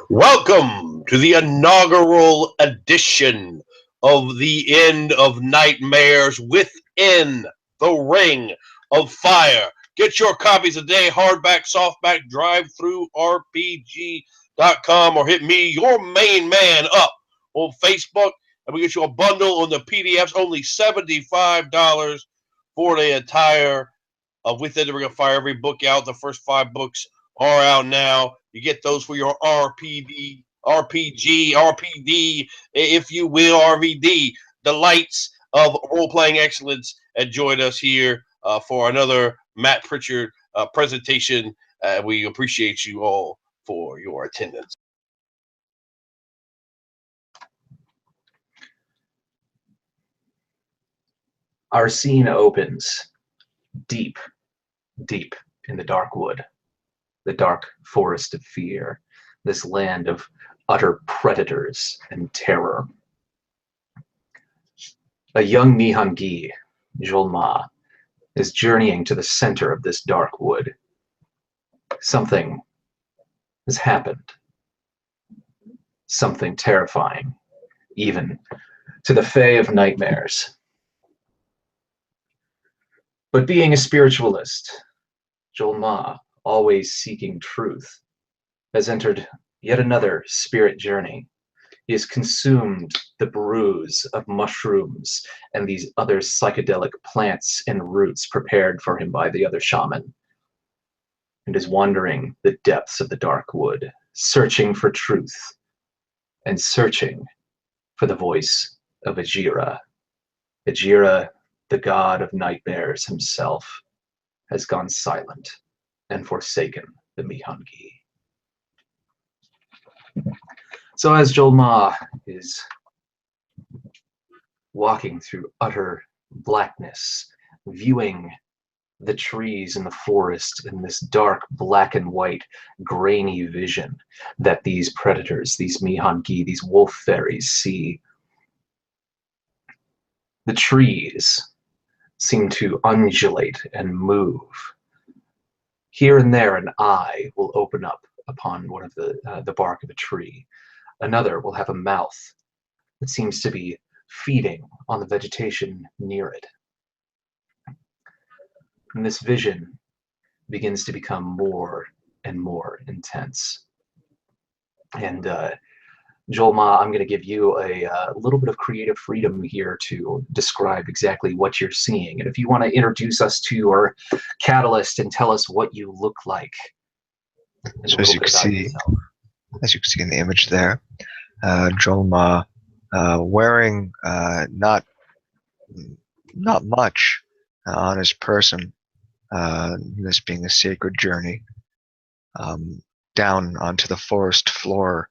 Welcome to the inaugural edition of the End of Nightmares Within the Ring of Fire. Get your copies today, hardback, softback, drive through RPG.com, or hit me, your main man, up on Facebook, and we get you a bundle on the PDFs, only $75 for the entire of Within the Ring of Fire. Every book out, the first 5 books are out now. You get those for your RPD, if you will, RVD, the lights of role playing excellence. And join us here for another Matt Pritchard presentation. We appreciate you all for your attendance. Our scene opens deep, deep in the dark wood, the dark forest of fear, this land of utter predators and terror. A young Nihongi, Jolma, is journeying to the center of this dark wood. Something has happened. Something terrifying, even to the Fae of Nightmares. But being a spiritualist, Jolma, always seeking truth, has entered yet another spirit journey. He has consumed the brews of mushrooms and these other psychedelic plants and roots prepared for him by the other shaman, and is wandering the depths of the dark wood, searching for truth and searching for the voice of Ajira. Ajira, the god of nightmares himself, has gone silent and forsaken the Nihongi. So as Jolma is walking through utter blackness, viewing the trees in the forest in this dark black and white grainy vision that these predators, these Nihongi, these wolf fairies see, the trees seem to undulate and move. Here and there an eye will open up upon one of the bark of a tree. Another will have a mouth that seems to be feeding on the vegetation near it. And this vision begins to become more and more intense. And Jolma, I'm going to give you a little bit of creative freedom here to describe exactly what you're seeing. And if you want to introduce us to your catalyst and tell us what you look like. So as you can see in the image there, Jolma wearing not much on his person, this being a sacred journey, down onto the forest floor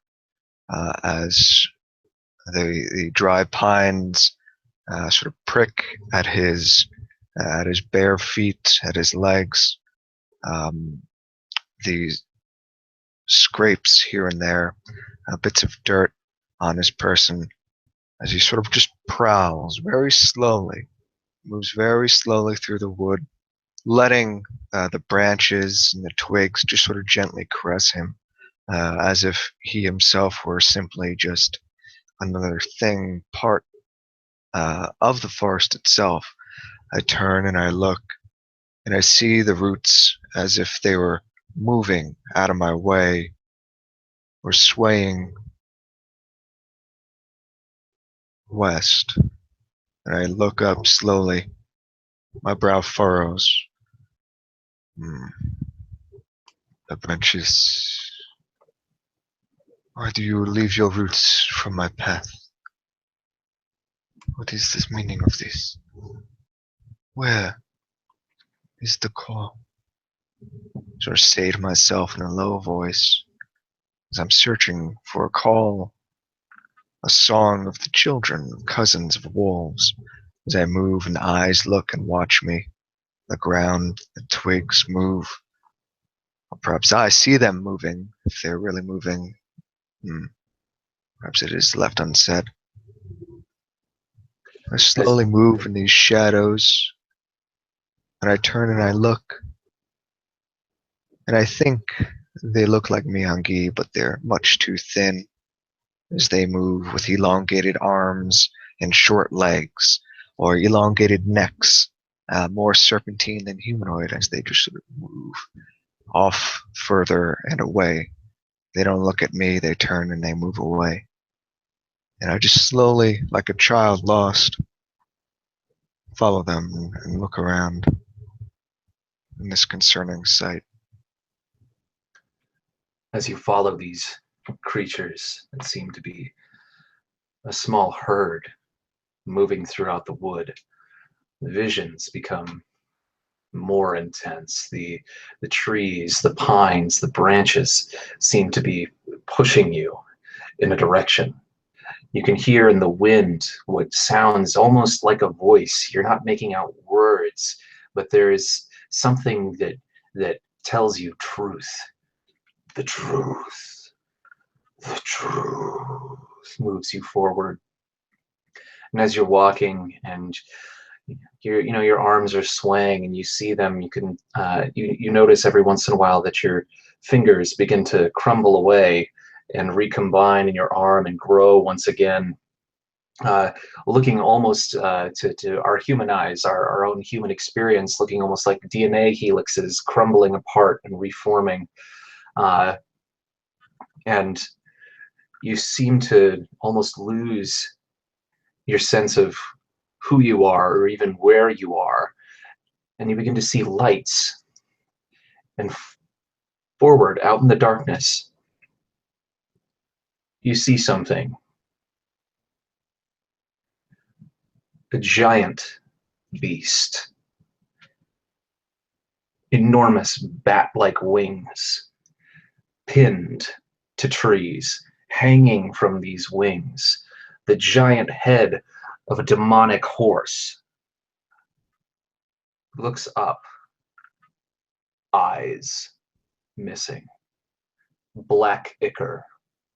as the dry pines sort of prick at his bare feet, at his legs. These scrapes here and there, bits of dirt on his person as he sort of just prowls very slowly, moves very slowly through the wood, letting the branches and the twigs just sort of gently caress him, as if he himself were simply just another thing, part of the forest itself. I turn and I look, and I see the roots as if they were moving out of my way, or swaying west. And I look up slowly. My brow furrows. The branches. Why do you leave your roots from my path? What is the meaning of this? Where is the call? Sort of say to myself in a low voice, as I'm searching for a call, a song of the children, cousins of wolves. As I move and eyes look and watch me, the ground, the twigs move. Or perhaps I see them moving, if they're really moving. Perhaps it is left unsaid. I slowly move in these shadows, and I turn and I look, and I think They look like Miyagi, but they're much too thin as they move with elongated arms and short legs, or elongated necks, more serpentine than humanoid as they just sort of move off further and away. They don't look at me, they turn and they move away. And I just slowly, like a child lost, follow them and look around in this concerning sight. As you follow these creatures that seem to be a small herd moving throughout the wood, the visions become more intense. The trees, the pines, the branches seem to be pushing you in a direction. You can hear in the wind what sounds almost like a voice. You're not making out words, but there is something that tells you truth. The truth. The truth moves you forward. And as you're walking and your arms are swaying and you see them, you can you notice every once in a while that your fingers begin to crumble away and recombine in your arm and grow once again, looking almost to our human eyes, our own human experience, looking almost like DNA helixes crumbling apart and reforming. And you seem to almost lose your sense of who you are or even where you are. And you begin to see lights. And forward, out in the darkness, you see something. A giant beast. Enormous bat-like wings, pinned to trees, hanging from these wings. The giant head of a demonic horse. Looks up, eyes missing, black ichor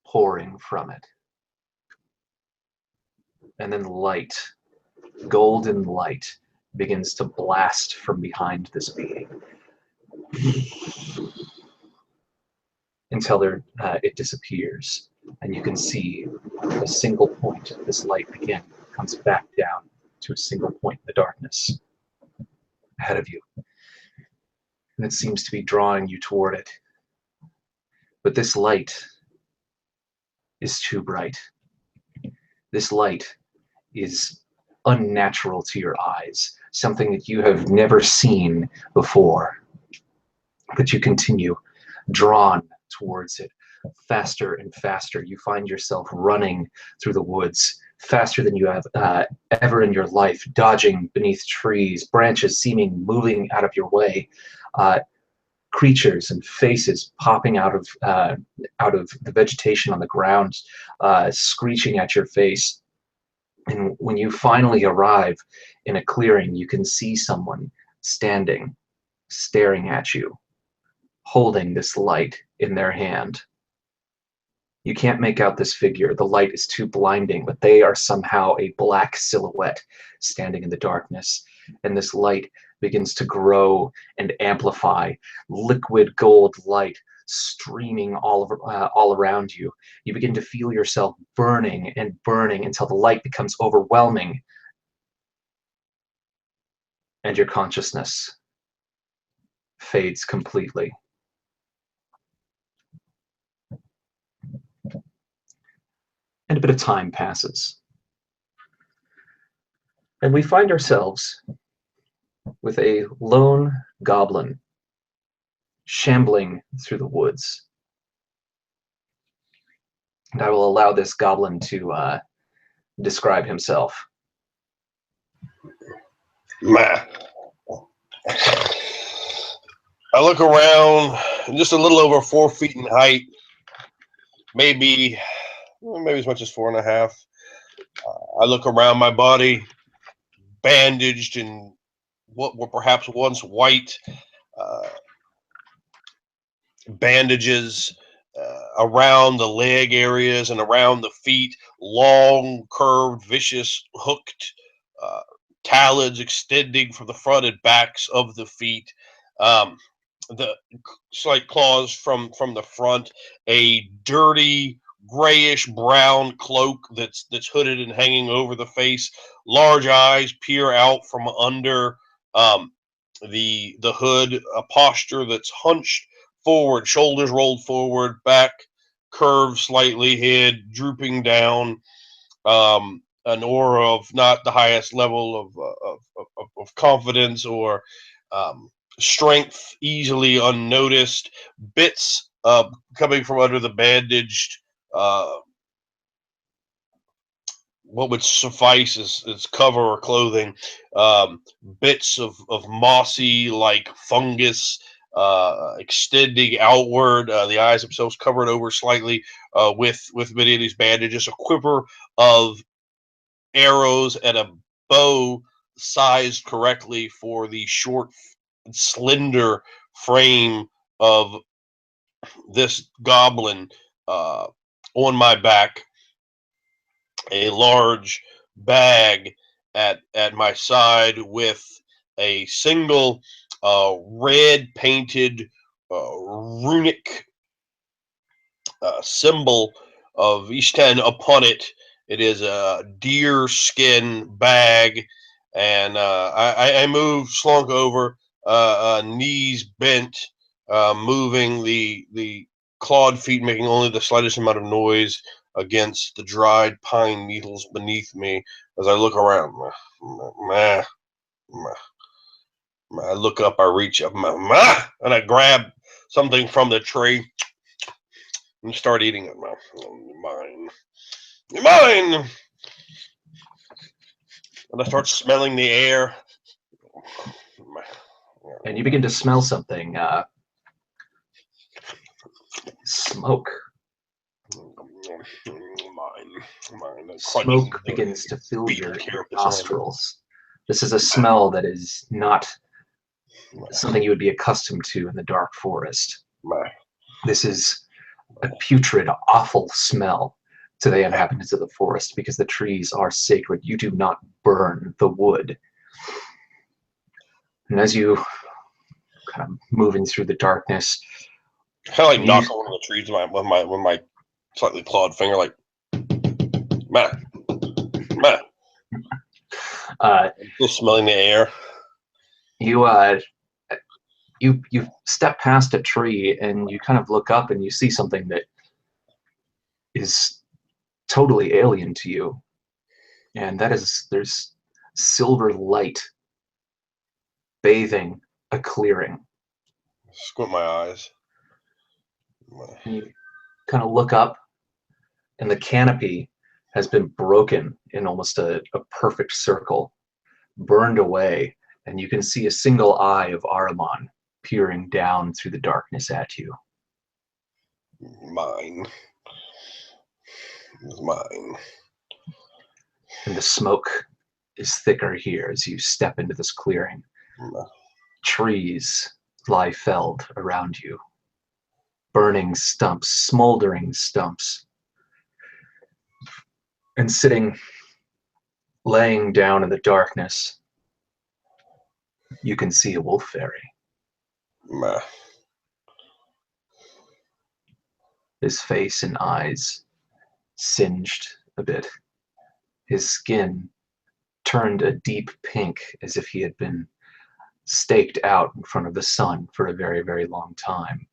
pouring from it. And then light, golden light, begins to blast from behind this being until it disappears. And you can see a single point. This light again comes back down to a single point in the darkness ahead of you. And it seems to be drawing you toward it. But this light is too bright. This light is unnatural to your eyes, something that you have never seen before. But you continue, drawn towards it, faster and faster. You find yourself running through the woods faster than you have ever in your life, dodging beneath trees, branches seeming moving out of your way, creatures and faces popping out of the vegetation on the ground, screeching at your face. And when you finally arrive in a clearing, you can see someone standing, staring at you, holding this light in their hand. You can't make out this figure. The light is too blinding, but they are somehow a black silhouette standing in the darkness. And this light begins to grow and amplify, liquid gold light streaming all around you. You begin to feel yourself burning and burning until the light becomes overwhelming and your consciousness fades completely. And a bit of time passes. And we find ourselves with a lone goblin shambling through the woods. And I will allow this goblin to describe himself. I look around, just a little over 4 feet in height, maybe as much as 4.5. I look around my body, bandaged in what were perhaps once white bandages around the leg areas and around the feet, long, curved, vicious, hooked talons extending from the front and backs of the feet. the slight claws from the front, a dirty grayish brown cloak that's hooded and hanging over the face. Large eyes peer out from under um, the hood. A posture that's hunched forward, shoulders rolled forward, back curved slightly, head drooping down. An aura of not the highest level of confidence or um, strength, easily unnoticed. Bits coming from under the bandaged, uh, what would suffice as cover or clothing. Bits of mossy like fungus extending outward. The eyes themselves covered over slightly with many of these bandages. A quiver of arrows and a bow sized correctly for the short, slender frame of this goblin uh, on my back. A large bag at my side with a single red painted runic symbol of Ishtan upon it. It is a deer skin bag, and I moved, slunk over, knees bent, moving the clawed feet, making only the slightest amount of noise against the dried pine needles beneath me as I look around. Meh, meh, meh. I look up, I reach up, and I grab something from the tree and start eating it. Mine. Mine. And I start smelling the air. And you begin to smell something. Smoke. Mine. Smoke begins to fill your nostrils. This is a smell that is not something you would be accustomed to in the dark forest. This is a putrid, awful smell to the inhabitants of the forest because the trees are sacred. You do not burn the wood. And as you kind of moving through the darkness, kind of like knock on one of the trees with my slightly clawed finger, like, meh, meh. Just smelling the air. You step past a tree and you kind of look up and you see something that is totally alien to you, and that is there's silver light bathing a clearing. Squint my eyes. And you kind of look up, and the canopy has been broken in almost a perfect circle, burned away, and you can see a single eye of Ahriman peering down through the darkness at you. Mine. Mine. And the smoke is thicker here as you step into this clearing. Trees lie felled around you. Burning stumps, smoldering stumps. And sitting, laying down in the darkness, you can see a wolf fairy. His face and eyes singed a bit. His skin turned a deep pink as if he had been staked out in front of the sun for a very, very long time.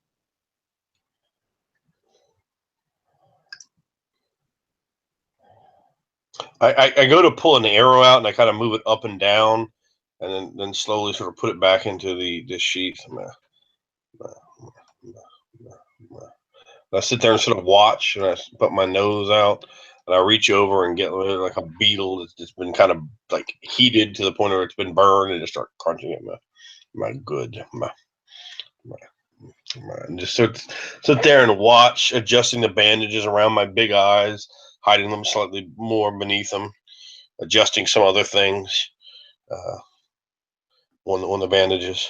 I go to pull an arrow out and I kind of move it up and down and then slowly sort of put it back into the sheath. I sit there and sort of watch, and I put my nose out, and I reach over and get like a beetle that's been kind of like heated to the point where it's been burned, and just start crunching it. And just sit there and watch, adjusting the bandages around my big eyes, hiding them slightly more beneath them, adjusting some other things on the bandages.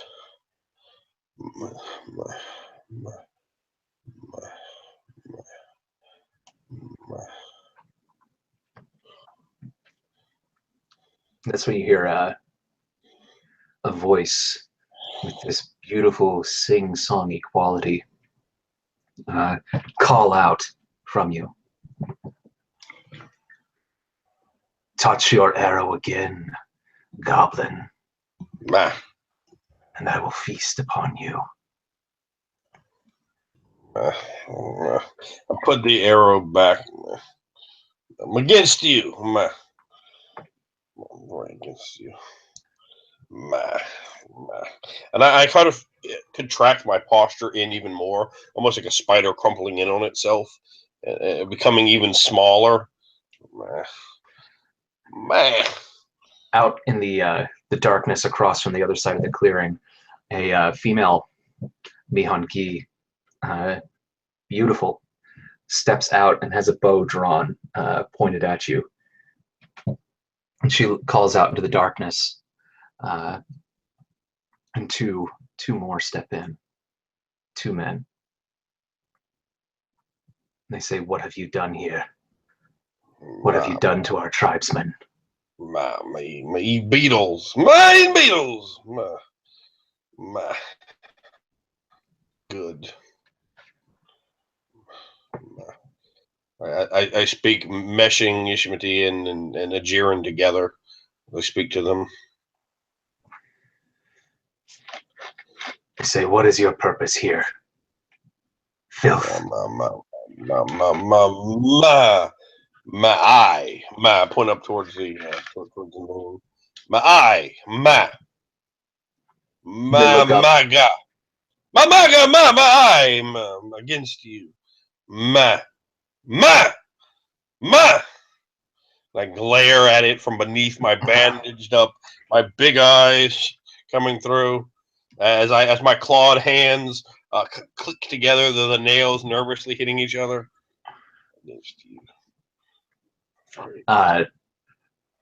That's when you hear a voice with this beautiful sing-songy quality call out from you. Touch your arrow again, goblin, Ma. and I will feast upon you. I put the arrow back. I'm against you. Ma. I'm right against you. Ma. And I kind of contract my posture in even more, almost like a spider crumpling in on itself, becoming even smaller. Man. Out in the darkness across from the other side of the clearing, a female Mihonki, beautiful, steps out and has a bow drawn, pointed at you. And she calls out into the darkness, and two more step in. Two men. And they say, "What have you done here? What have you done to our tribesmen?" My beetles. Mine beetles. My. Good. I speak meshing Ishmati and Ajiran together. I speak to them. They say, "What is your purpose here? Filth." My eye. My point up towards the moon. My eye. My God. My eye. Against you. My. I glare at it from beneath my bandaged up, my big eyes coming through as my clawed hands click together, the nails nervously hitting each other.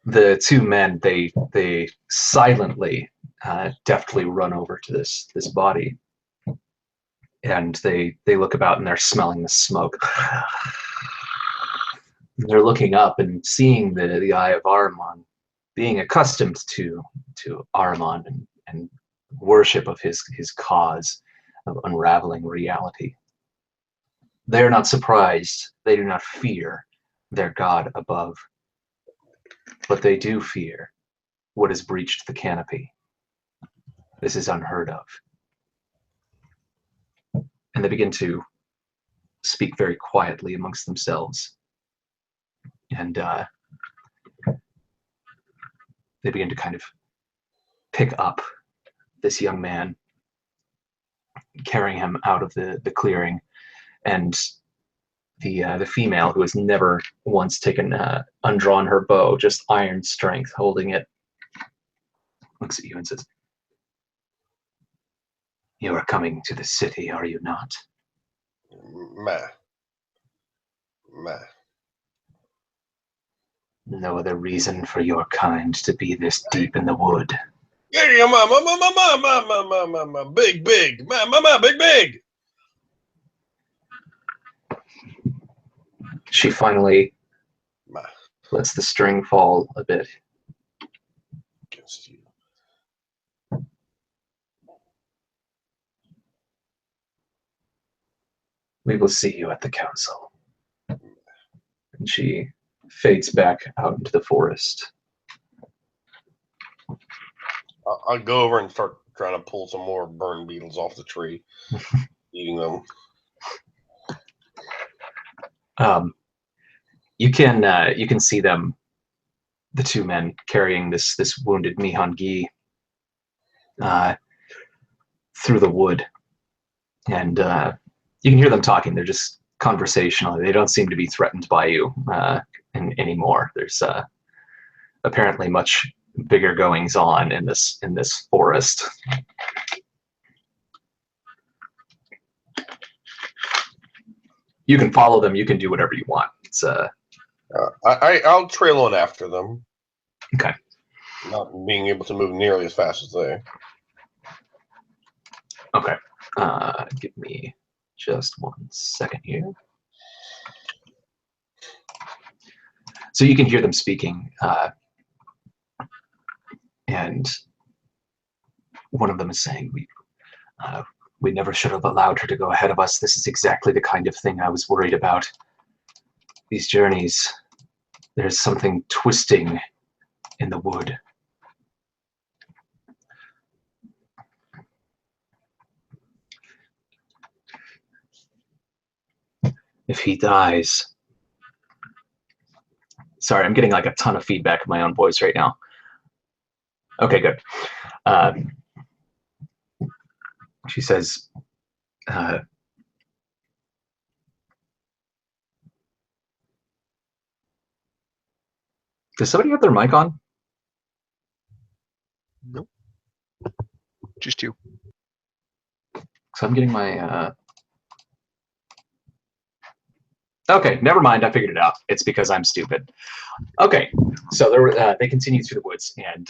The two men, they silently, deftly run over to this body, and they look about and they're smelling the smoke. They're looking up and seeing the eye of Ahriman, being accustomed to Ahriman and worship of his cause of unraveling reality. They are not surprised. They do not fear their god above, but they do fear what has breached the canopy. This is unheard of. And they begin to speak very quietly amongst themselves. And they begin to kind of pick up this young man, carrying him out of the clearing. And the female, who has never once undrawn her bow, just iron strength, holding it, looks at you and says, "You are coming to the city, are you not?" No other reason for your kind to be this deep in the wood. Yeah, big. She finally lets the string fall a bit. Against you. We will see you at the council. And she fades back out into the forest. I'll go over and start trying to pull some more burn beetles off the tree, eating them. You can see them, the two men carrying this wounded Mihongi through the wood, and you can hear them talking. They're just conversational. They don't seem to be threatened by you anymore. There's apparently much bigger goings on in this forest. You can follow them. You can do whatever you want. It's I'll trail on after them. Okay. Not being able to move nearly as fast as they. Okay. Give me just 1 second here. So you can hear them speaking, and one of them is saying, We never should have allowed her to go ahead of us. This is exactly the kind of thing I was worried about. These journeys, there's something twisting in the wood. If he dies... Sorry, I'm getting like a ton of feedback in my own voice right now. Okay, good. She says, does somebody have their mic on? Nope. Just you. So I'm getting my... Okay, never mind. I figured it out. It's because I'm stupid. Okay, so they continue through the woods, and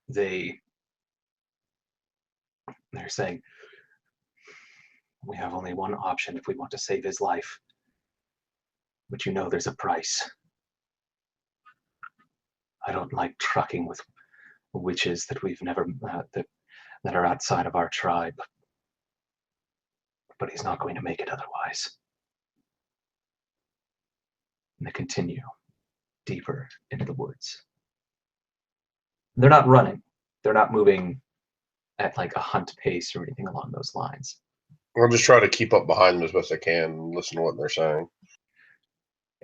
they're saying, we have only one option if we want to save his life. But you know there's a price. I don't like trucking with witches that we've never that are outside of our tribe. But he's not going to make it otherwise. And they continue deeper into the woods. They're not running. They're not moving at like a hunt pace or anything along those lines. I'll just try to keep up behind them as best I can and listen to what they're saying.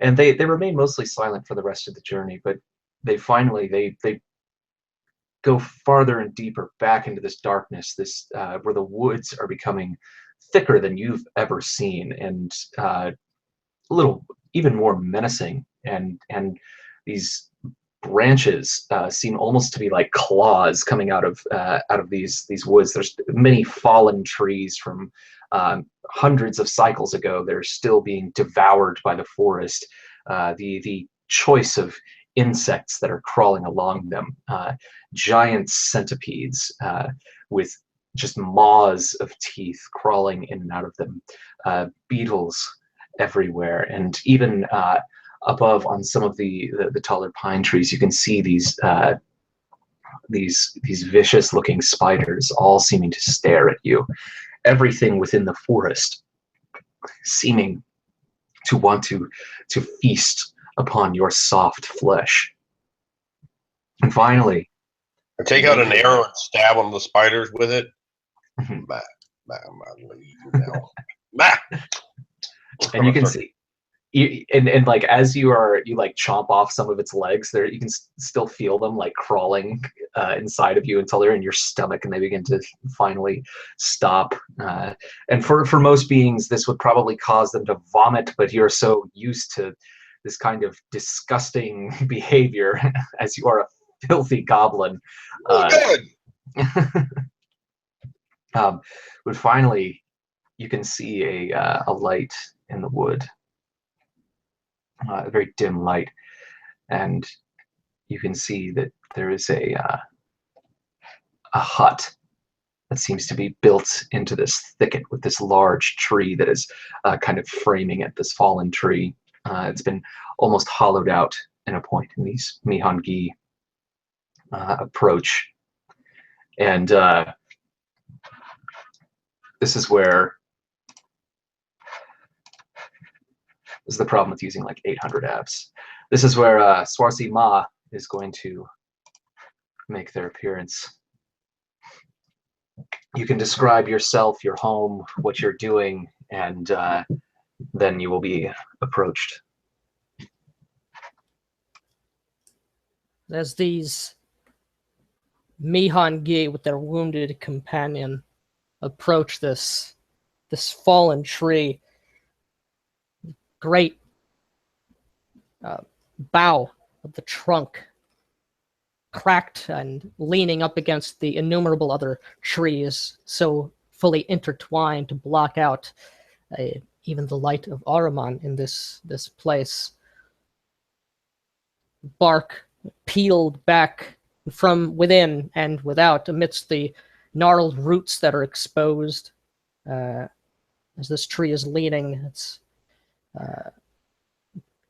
And they remain mostly silent for the rest of the journey, but they finally they go farther and deeper back into this darkness, this where the woods are becoming thicker than you've ever seen, and a little even more menacing, and these branches seem almost to be like claws coming out of these woods. There's many fallen trees from hundreds of cycles ago. They're still being devoured by the forest. The choice of insects that are crawling along them, giant centipedes with just maws of teeth crawling in and out of them, beetles everywhere, and even above on some of the taller pine trees, you can see these vicious looking spiders all seeming to stare at you. Everything within the forest seeming to want to feast upon your soft flesh. And finally, I take out an arrow and stab one of the spiders with it. Mhm. And you can see, and like as you like chomp off some of its legs, there you can still feel them like crawling inside of you until they're in your stomach, and they begin to finally stop. And for most beings, this would probably cause them to vomit, but you're so used to this kind of disgusting behavior as you are a filthy goblin. Good. But finally, you can see a light in the wood, a very dim light, and you can see that there is a hut that seems to be built into this thicket with this large tree that is kind of framing it, this fallen tree. It's been almost hollowed out in a point, and these Mihangi approach. And this is the problem with using like 800 apps. This is where Swarsi Ma is going to make their appearance. You can describe yourself, your home, what you're doing, and then you will be approached. As these Mihangi with their wounded companion approach this fallen tree, great bough of the trunk cracked and leaning up against the innumerable other trees, so fully intertwined to block out even the light of Ahriman in this place. Bark peeled back from within and without amidst the gnarled roots that are exposed as this tree is leaning. Its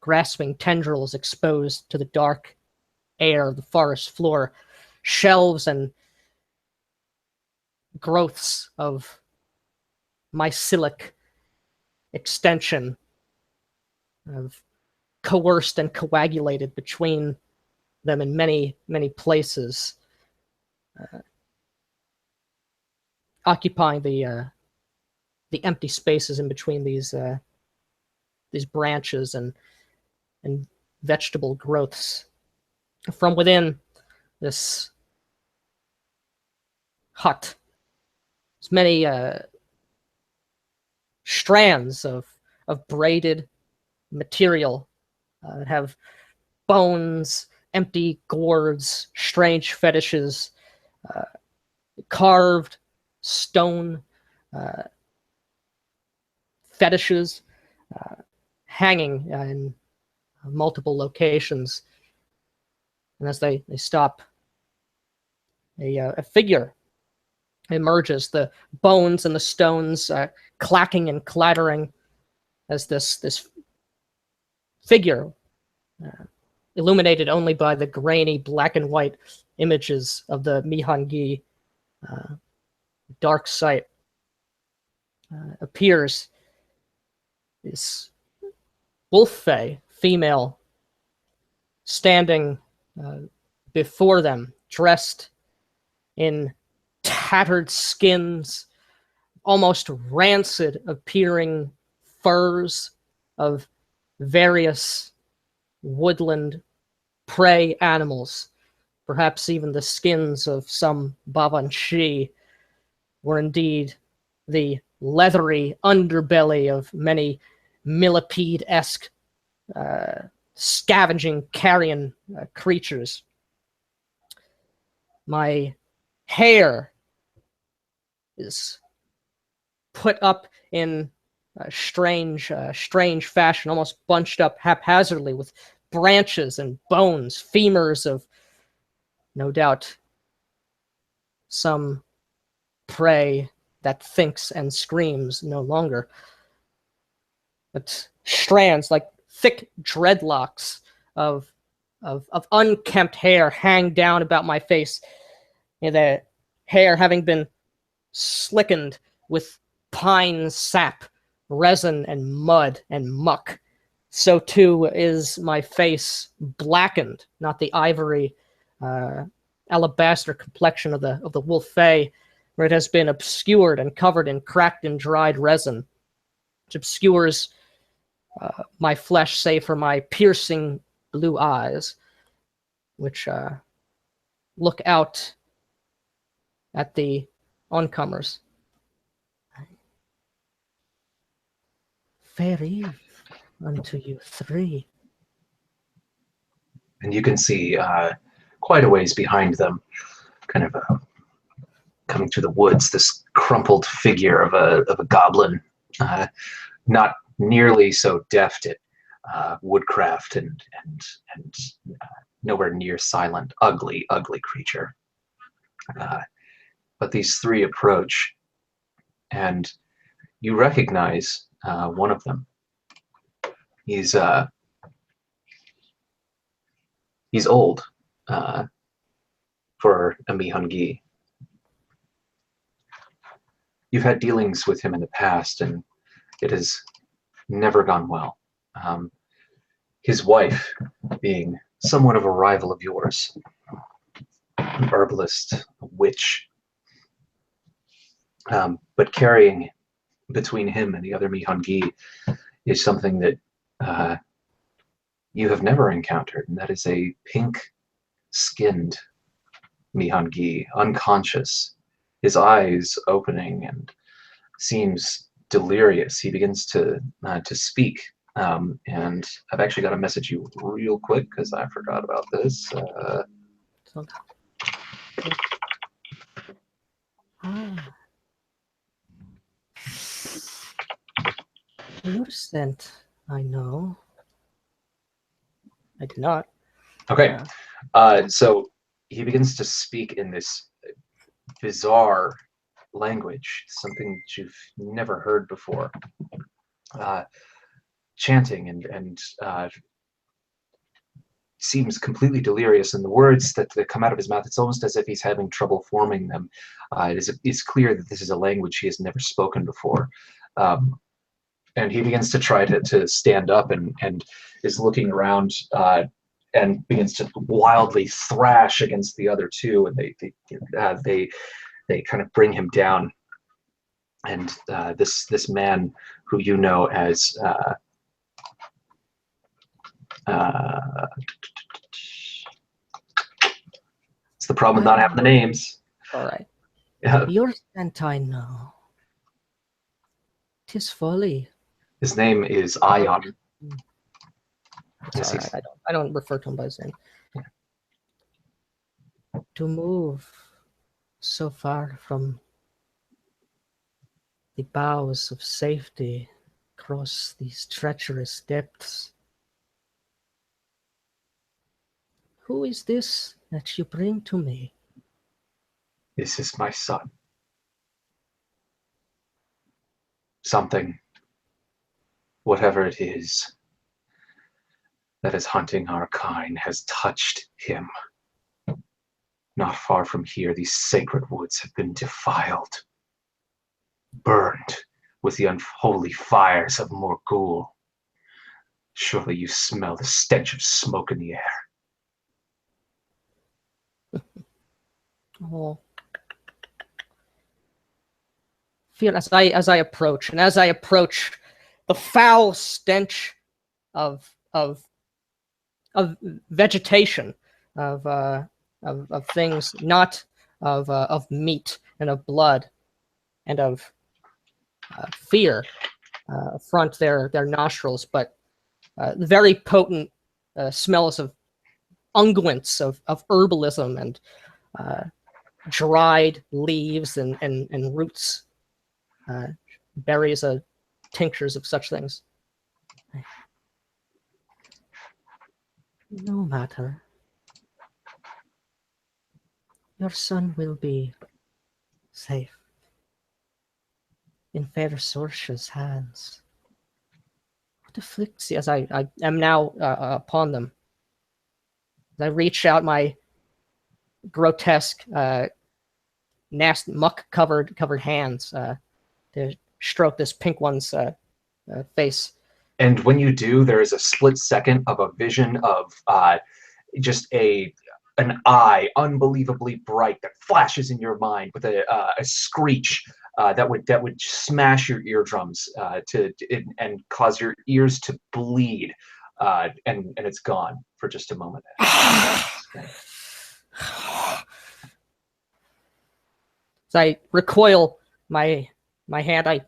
grasping tendrils exposed to the dark air of the forest floor. Shelves and growths of mycelic extension have coerced and coagulated between them in many, many places, occupying the empty spaces in between these branches and vegetable growths. From within this hut, there's many strands of braided material that have bones, empty gourds, strange fetishes, carved stone fetishes hanging in multiple locations. And as they stop, a figure emerges, the bones and the stones clacking and clattering as this figure, illuminated only by the grainy black and white images of the Mihangi dark sight, appears. This wolf fae female standing before them, dressed in tattered skins, almost rancid appearing furs of various woodland prey animals, perhaps even the skins of some Babanshi, were indeed the leathery underbelly of many millipede-esque scavenging carrion creatures. My hair is put up in a strange fashion, almost bunched up haphazardly with branches and bones, femurs of, no doubt, some prey that thinks and screams no longer. But strands, like thick dreadlocks of unkempt hair, hang down about my face. The hair having been slickened with pine sap, resin and mud and muck. So too is my face blackened, not the ivory alabaster complexion of the wolf fae, where it has been obscured and covered in cracked and dried resin, which obscures my flesh, save for my piercing blue eyes, which look out at the oncomers. Fair eve unto you three. And you can see quite a ways behind them, kind of coming through the woods, this crumpled figure of a goblin, not nearly so deft at woodcraft and nowhere near silent, ugly creature. But these three approach, and you recognize one of them. He's old for a Mihangi. You've had dealings with him in the past, and it has never gone well. His wife being somewhat of a rival of yours, an herbalist, a witch, but carrying between him and the other Mihangi is something that you have never encountered, and that is a pink-skinned Mihangi, unconscious, his eyes opening, and seems delirious. He begins to speak, and I've actually got to message you real quick because I forgot about this. Your scent, I know. I do not. Okay, so he begins to speak in this bizarre language, something that you've never heard before, chanting and seems completely delirious, and the words that come out of his mouth, it's almost as if he's having trouble forming them. It's clear that this is a language he has never spoken before. And he begins to try to stand up and is looking around and begins to wildly thrash against the other two, and they kind of bring him down. And this man who you know as it's the problem with not having the names. All right. Yeah. Your scent I know. 'Tis folly. His name is Ion. It's all right. I don't refer to him by his name. To move so far from the boughs of safety across these treacherous depths. Who is this that you bring to me? This is my son. Something, whatever it is, that is hunting our kind has touched him. Not far from here, these sacred woods have been defiled, burned with the unholy fires of Morgul. Surely you smell the stench of smoke in the air. Oh. Feel as I approach, and as I approach, the foul stench of vegetation, of things not of meat and of blood and of fear front their nostrils, but very potent smells of unguents of herbalism and dried leaves and roots, berries, tinctures of such things. No matter. Your son will be safe in fair Sorcia's hands. What afflicts you? As I am now upon them, as I reach out my grotesque, nasty, muck-covered hands to stroke this pink one's face. And when you do, there is a split second of a vision of just an eye, unbelievably bright, that flashes in your mind with a screech that would smash your eardrums and cause your ears to bleed, and it's gone for just a moment. As I recoil my hand, I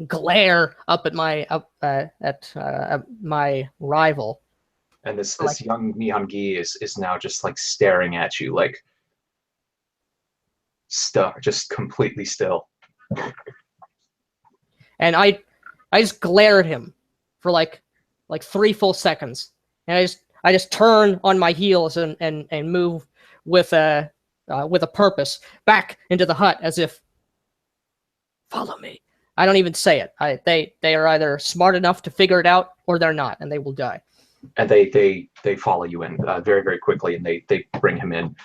glare up at my rival. And this young Nihongi is now just like staring at you, like just completely still. And I just glare at him for like 3 full seconds, and I just turn on my heels and move with a purpose back into the hut, as if, follow me. I don't even say it. They are either smart enough to figure it out, or they're not, and they will die. And they follow you in very, very quickly, and they bring him in,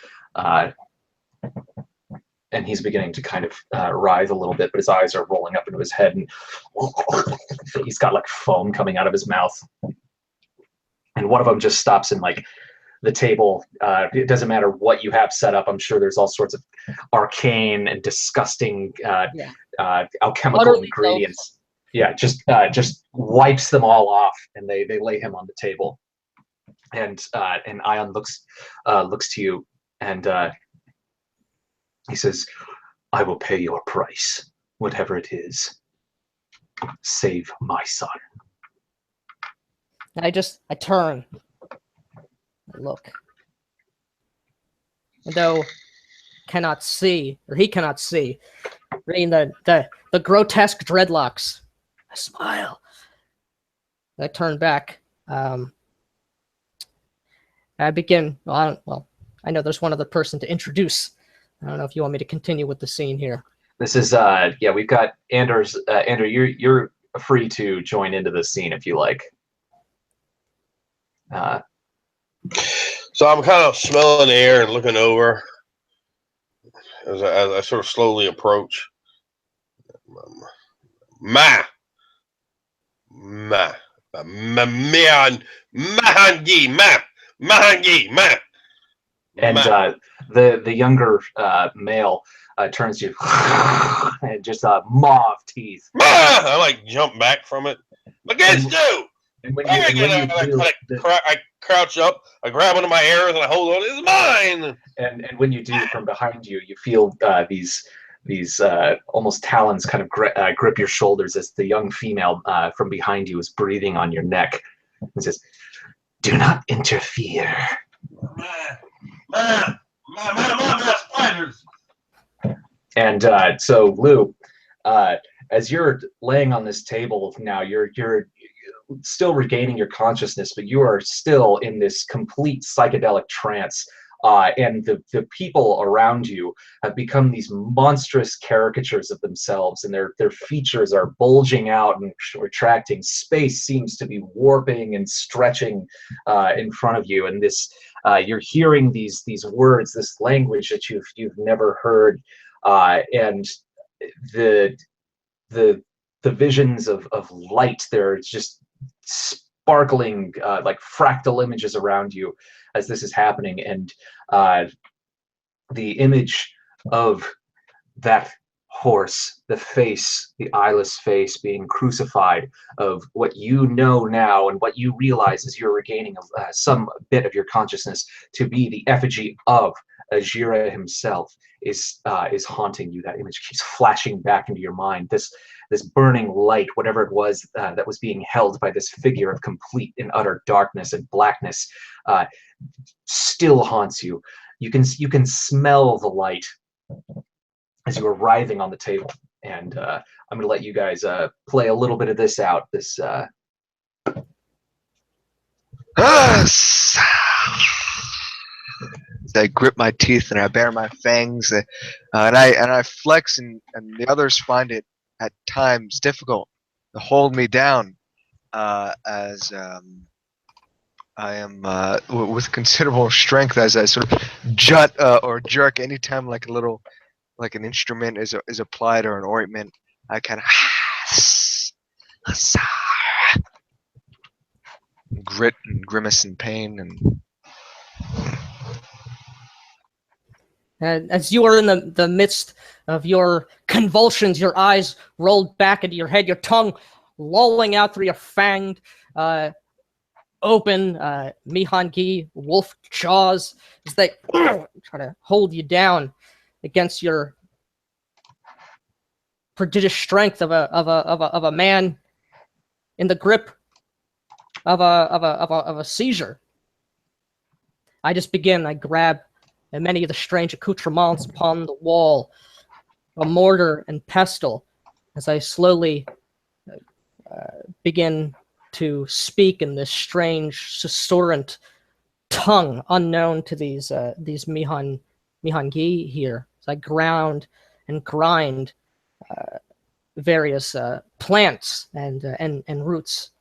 and he's beginning to kind of writhe a little bit, but his eyes are rolling up into his head, and he's got like foam coming out of his mouth. And one of them just stops in like the table. It doesn't matter what you have set up. I'm sure there's all sorts of arcane and disgusting alchemical Utterly ingredients. Yeah, just wipes them all off, and they lay him on the table. And Ion looks to you, and he says, "I will pay your price, whatever it is. Save my son." And I turn, I look, and though he cannot see, reading the grotesque dreadlocks, I smile. I turn back. I begin. Well, I know there's one other person to introduce. I don't know if you want me to continue with the scene here. This is we've got Anders. Andrew, you're free to join into the scene if you like. So I'm kind of smelling the air and looking over as I sort of slowly approach. Ma, ma, mahangi, ma. And the younger male turns to you and just mauve teeth. Ma! I like jump back from it. Against you! And when I you do, I crouch up, I grab onto my arrows, and I hold on. It's mine. and when you do, from behind you, you feel these almost talons kind of grip your shoulders as the young female from behind you is breathing on your neck and says, "Do not interfere." Spiders. And so, Lou, as you're laying on this table now, you're still regaining your consciousness, but you are still in this complete psychedelic trance. And the people around you have become these monstrous caricatures of themselves, and their features are bulging out and retracting. Space seems to be warping and stretching in front of you, and this you're hearing these words, this language that you've never heard, and the visions of light. They're just sparkling like fractal images around you as this is happening, and the image of that horse, the face, the eyeless face being crucified, of what you know now and what you realize as you're regaining some bit of your consciousness to be the effigy of Ajira himself, is haunting you. That image keeps flashing back into your mind. This burning light, whatever it was that was being held by this figure of complete and utter darkness and blackness, still haunts you. You can smell the light as you are writhing on the table. And I'm going to let you guys play a little bit of this out. This. I grip my teeth and I bare my fangs, and I flex, and the others find it at times difficult to hold me down, as I am with considerable strength as I sort of jut or jerk anytime like an instrument is applied or an ointment. I kind of grit and grimace in pain, and as you are in the midst of your convulsions, your eyes rolled back into your head, your tongue lolling out through your fanged open Mihangi wolf jaws as they try to hold you down against your prodigious strength of a man in the grip of a seizure. I just begin. I grab many of the strange accoutrements upon the wall, a mortar and pestle, as I slowly begin to speak in this strange, susurrant tongue unknown to these Mihangi here. As I ground and grind various plants and roots.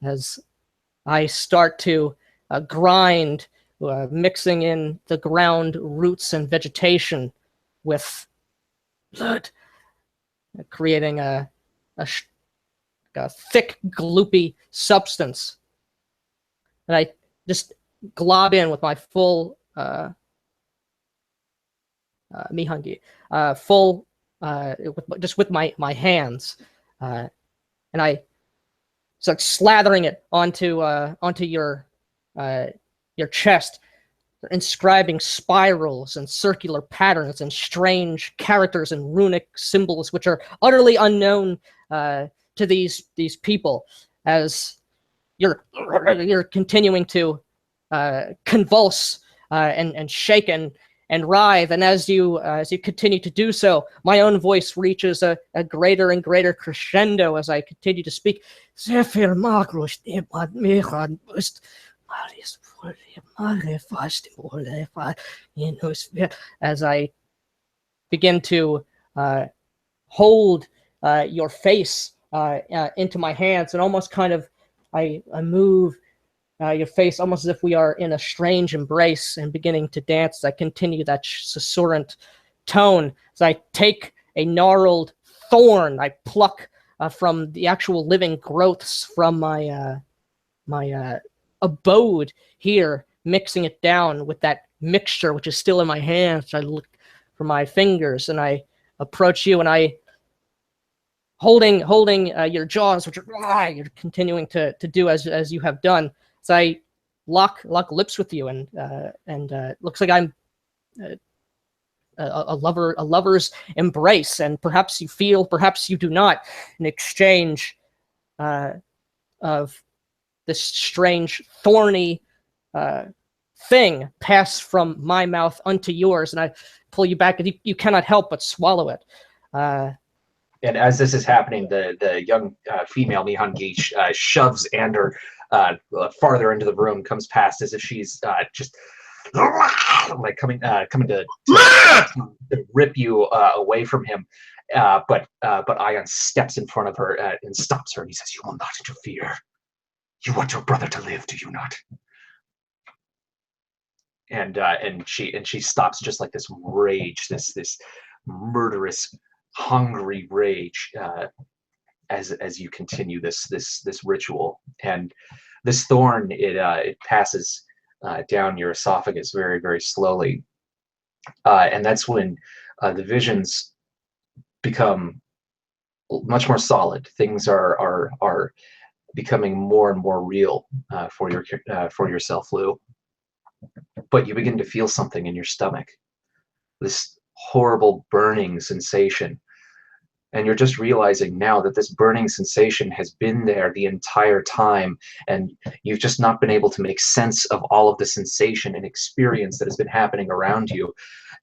As I start to grind, mixing in the ground roots and vegetation with blood, creating a thick, gloopy substance that I just glob in with my full Mihangi, just with my hands, and I start slathering it onto your chest, inscribing spirals and circular patterns and strange characters and runic symbols which are utterly unknown to these people, as you're continuing to convulse and shake and writhe, and as you continue to do so, my own voice reaches a greater and greater crescendo as I continue to speak. as I begin to hold your face into my hands, and almost kind of I move your face almost as if we are in a strange embrace and beginning to dance. As I continue that susurrant tone, as I take a gnarled thorn, I pluck from the actual living growths from my abode here, mixing it down with that mixture which is still in my hands. I look for my fingers and I approach you, and I holding your jaws, which you're continuing to do as you have done. So I lock lips with you, and looks like I'm a lover's embrace, and perhaps you feel, perhaps you do not, an exchange of this strange thorny thing pass from my mouth unto yours, and I pull you back, and you cannot help but swallow it. And as this is happening, the young female Mihungi shoves Ander farther into the room, comes past as if she's just like coming to rip you away from him. But Ion steps in front of her and stops her, and he says, "You will not interfere. You want your brother to live, do you not?" And she stops, just like this rage, this murderous, hungry rage, as you continue this ritual. And this thorn, it passes down your esophagus very, very slowly, and that's when the visions become much more solid. Things are becoming more and more real for yourself, Lou. But you begin to feel something in your stomach, this horrible burning sensation. And you're just realizing now that this burning sensation has been there the entire time, and you've just not been able to make sense of all of the sensation and experience that has been happening around you.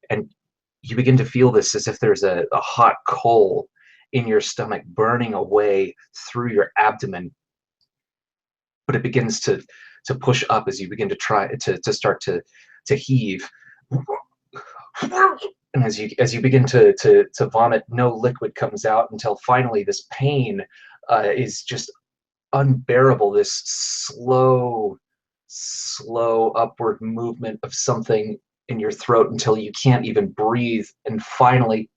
And you begin to feel this as if there's a hot coal in your stomach burning away through your abdomen. But it begins to push up as you begin to try to start to heave. And as you begin to vomit, no liquid comes out until finally this pain is just unbearable. This slow upward movement of something in your throat until you can't even breathe, and finally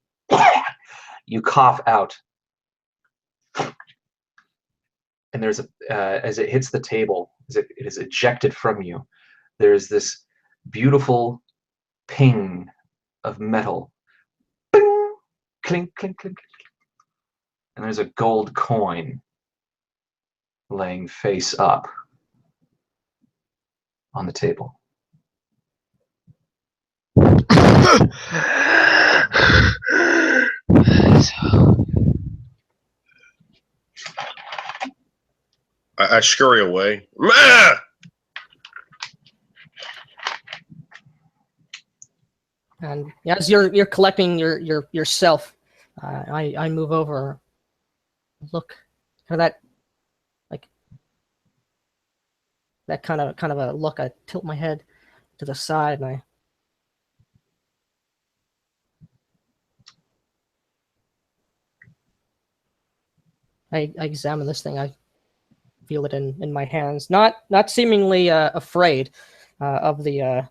you cough out. And there's as it hits the table, as it is ejected from you, there's this beautiful ping of metal. Bing! Clink, clink, clink. And there's a gold coin laying face up on the table. I scurry away. Ma! And as you're collecting yourself, I move over, look, kind of that kind of a look. I tilt my head to the side, and I examine this thing. I feel it in my hands, not seemingly afraid of the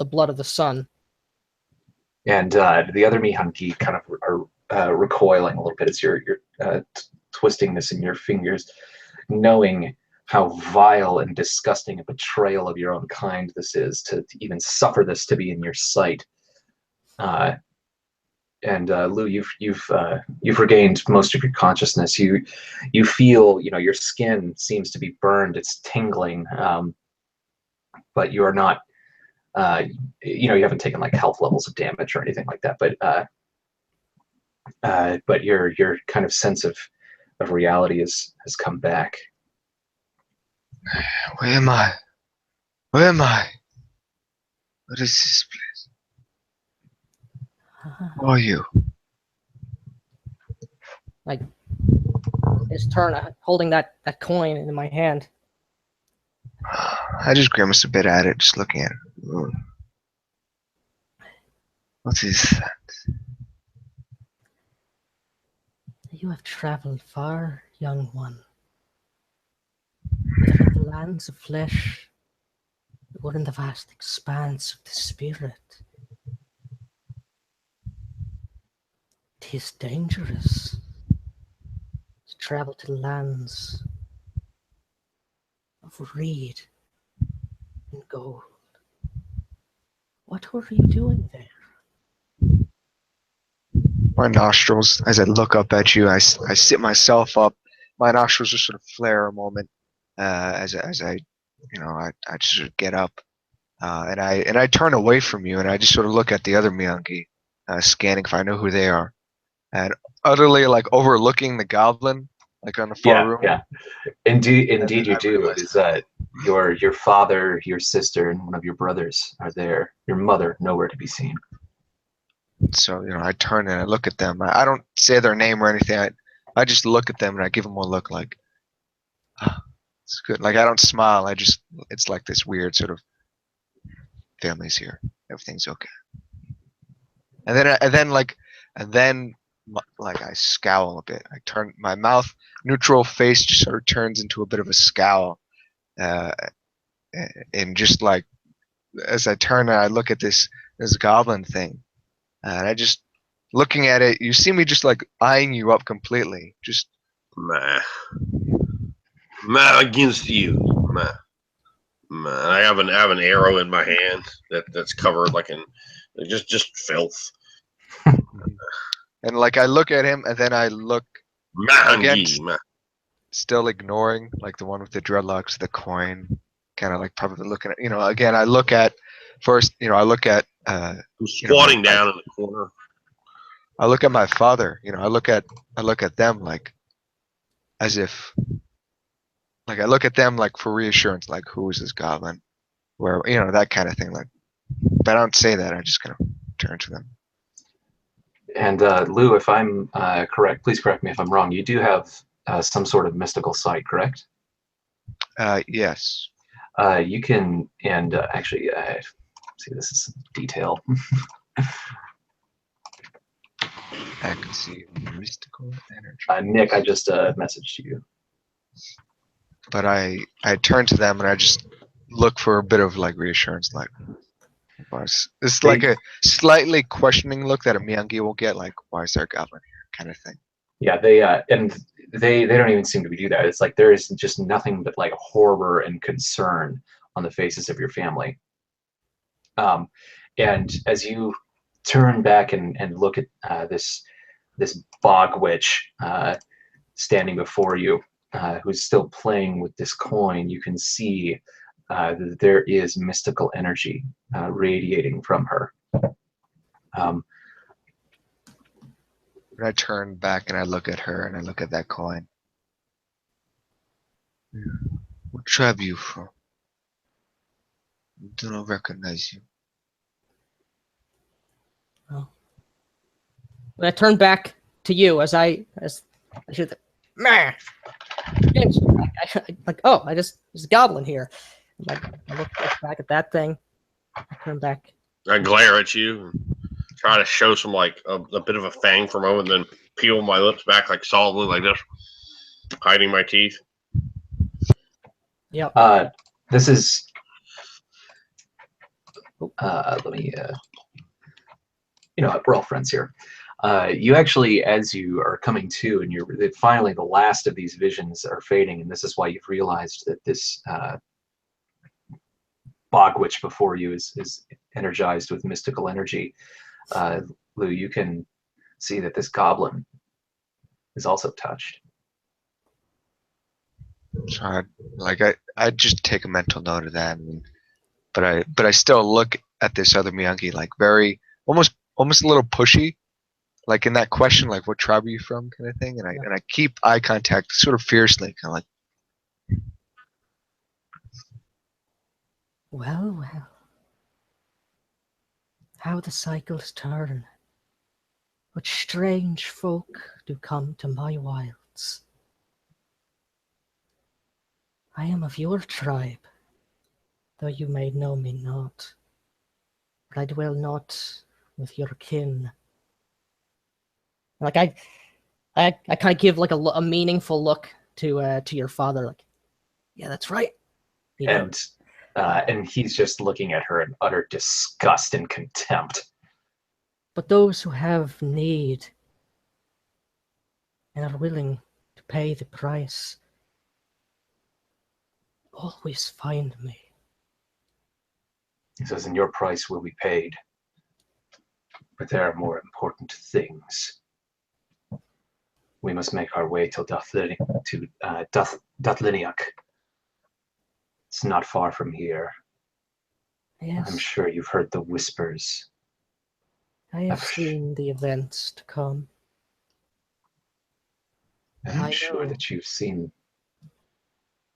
blood of the sun. And the other Mihunki kind of are recoiling a little bit as you're twisting this in your fingers, knowing how vile and disgusting a betrayal of your own kind this is, to even suffer this to be in your sight. And Lou, you've regained most of your consciousness. You feel, your skin seems to be burned. It's tingling, but you are not. You haven't taken like health levels of damage or anything like that. But your kind of sense of reality has come back. Where am I? Where am I? What is this place? Who are you? Like his turn, holding that coin in my hand. I just grimace a bit at it, just looking at it. Ooh. What is that? You have traveled far, young one. Whether in the lands of flesh or in the vast expanse of the spirit, 'tis dangerous to travel to lands of reed and gold. What were you doing there? My nostrils, as I look up at you, I sit myself up. My nostrils just sort of flare a moment as I, I just sort of get up, and I turn away from you, and I just sort of look at the other Miyagi, scanning if I know who they are, and utterly like overlooking the goblin, like on the far room. Yeah. Indeed, And indeed, you I do. realize Is that your father, your sister, and one of your brothers are there? Your mother nowhere to be seen. So, I turn and I look at them. I don't say their name or anything. I just look at them and I give them one look like, "Ah, it's good. Like I don't smile. It's like this weird sort of family's here. Everything's okay. And then like I scowl a bit. I turn my mouth, neutral face just sort of turns into a bit of a scowl. Uh, and just like as I turn and I look at this goblin thing, and I just looking at it, you see me just like eyeing you up completely. Just Meh. Meh against you. Meh. Meh. I have an arrow in my hand that's covered like in just filth. and like I look at him and then I look again, Mahangi. Meh. still ignoring like the one with the dreadlocks, the coin, kind of like probably looking at again. I look at first, I look at I'm squatting down in the corner. I look at my father. I look at them like as if like I look at them like for reassurance, like who is this goblin? Where that kind of thing. Like, but I don't say that. I just kind of turn to them. And Lou, if I'm correct, please correct me if I'm wrong. You do have some sort of mystical sight, correct? Yes. You can, and actually, see, this is some detail. I can see mystical energy. Nick, I just messaged you. But I turn to them and I just look for a bit of like reassurance, like it's like a slightly questioning look that a Miyagi will get, like why is there a goblin here, kind of thing. Yeah, they don't even seem to do that. It's like there is just nothing but like horror and concern on the faces of your family. And as you turn back and look at this bog witch standing before you, who's still playing with this coin, you can see that there is mystical energy radiating from her. And I turn back and I look at her and I look at that coin. What tribe are you from? I do not recognize you. Oh. When I turn back to you, as I hear the meh, like, oh, there's a goblin here. I look back at that thing. I turn back. I glare at you and try to show some like a bit of a fang for a moment, then peel my lips back like solemnly like this, hiding my teeth. Yep. This is. Let me. You know what? We're all friends here. You actually, as you are coming to, and you're finally the last of these visions are fading, and this is why you've realized that this bog witch before you is energized with mystical energy. Lou, you can see that this goblin is also touched. So I just take a mental note of that, but I still look at this other Miyagi like very almost a little pushy, like in that question, like what tribe are you from, kind of thing, and I keep eye contact sort of fiercely, kind of like. Well, how the cycles turn. What strange folk do come to my wilds. I am of your tribe, though you may know me not. But I dwell not with your kin. Like I kind of give like a meaningful look to your father. Like, yeah, that's right. You know, And he's just looking at her in utter disgust and contempt. but those who have need and are willing to pay the price always find me. He says, and your price will be paid. But there are more important things. We must make our way to Dathliniak. It's not far from here. Yes, I'm sure you've heard the whispers. I have seen the events to come. And I'm I sure know. that you've seen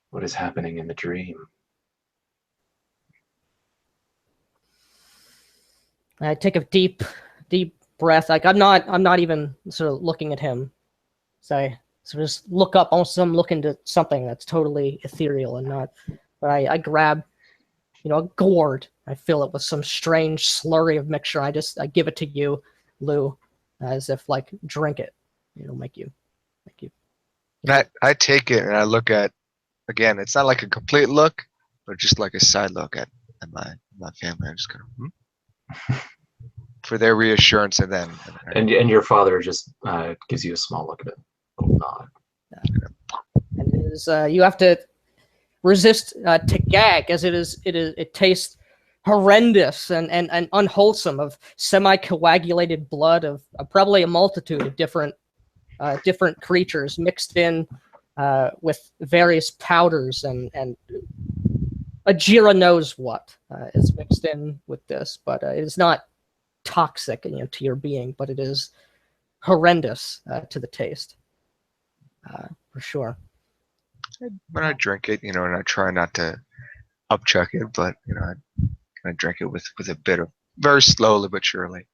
what is happening in the dream. I take a deep breath. Like I'm not even sort of looking at him. So I sort of just look up, almost I'm looking to something that's totally ethereal and not. But I grab, a gourd. I fill it with some strange slurry of mixture. I give it to you, Lou, as if like drink it. It'll make you. And I take it and I look at, again, it's not like a complete look, but just like a side look at my family. I just go, for their reassurance, and then And your father just gives you a small look at it. Nod. And it is you have to resist to gag, as it tastes horrendous and unwholesome, of semi-coagulated blood of probably a multitude of different creatures mixed in with various powders and Ajira knows what is mixed in with this, but it is not toxic, to your being, but it is horrendous to the taste, for sure. when I drink it, and I try not to upchuck it, but I drink it with a bit of, very slowly but surely.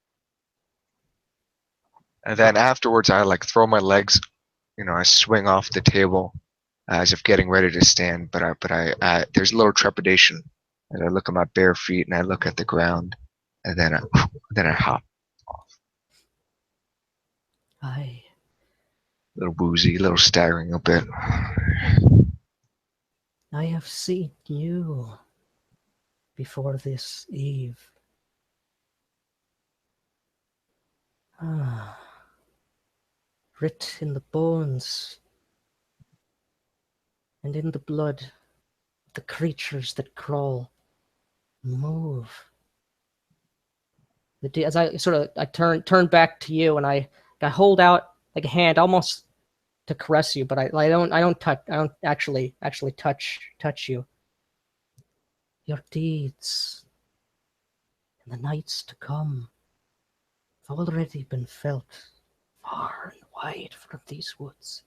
And then afterwards, I like throw my legs, I swing off the table as if getting ready to stand, but I there's a little trepidation as I look at my bare feet and I look at the ground, and then I hop off. I A little woozy, a little staggering a bit. have seen you before this eve. Writ in the bones and in the blood of the creatures that crawl, move. As I turn back to you, and I hold out like a hand almost to caress you, but I don't actually touch you. Your deeds in the nights to come have already been felt far and wide from these woods.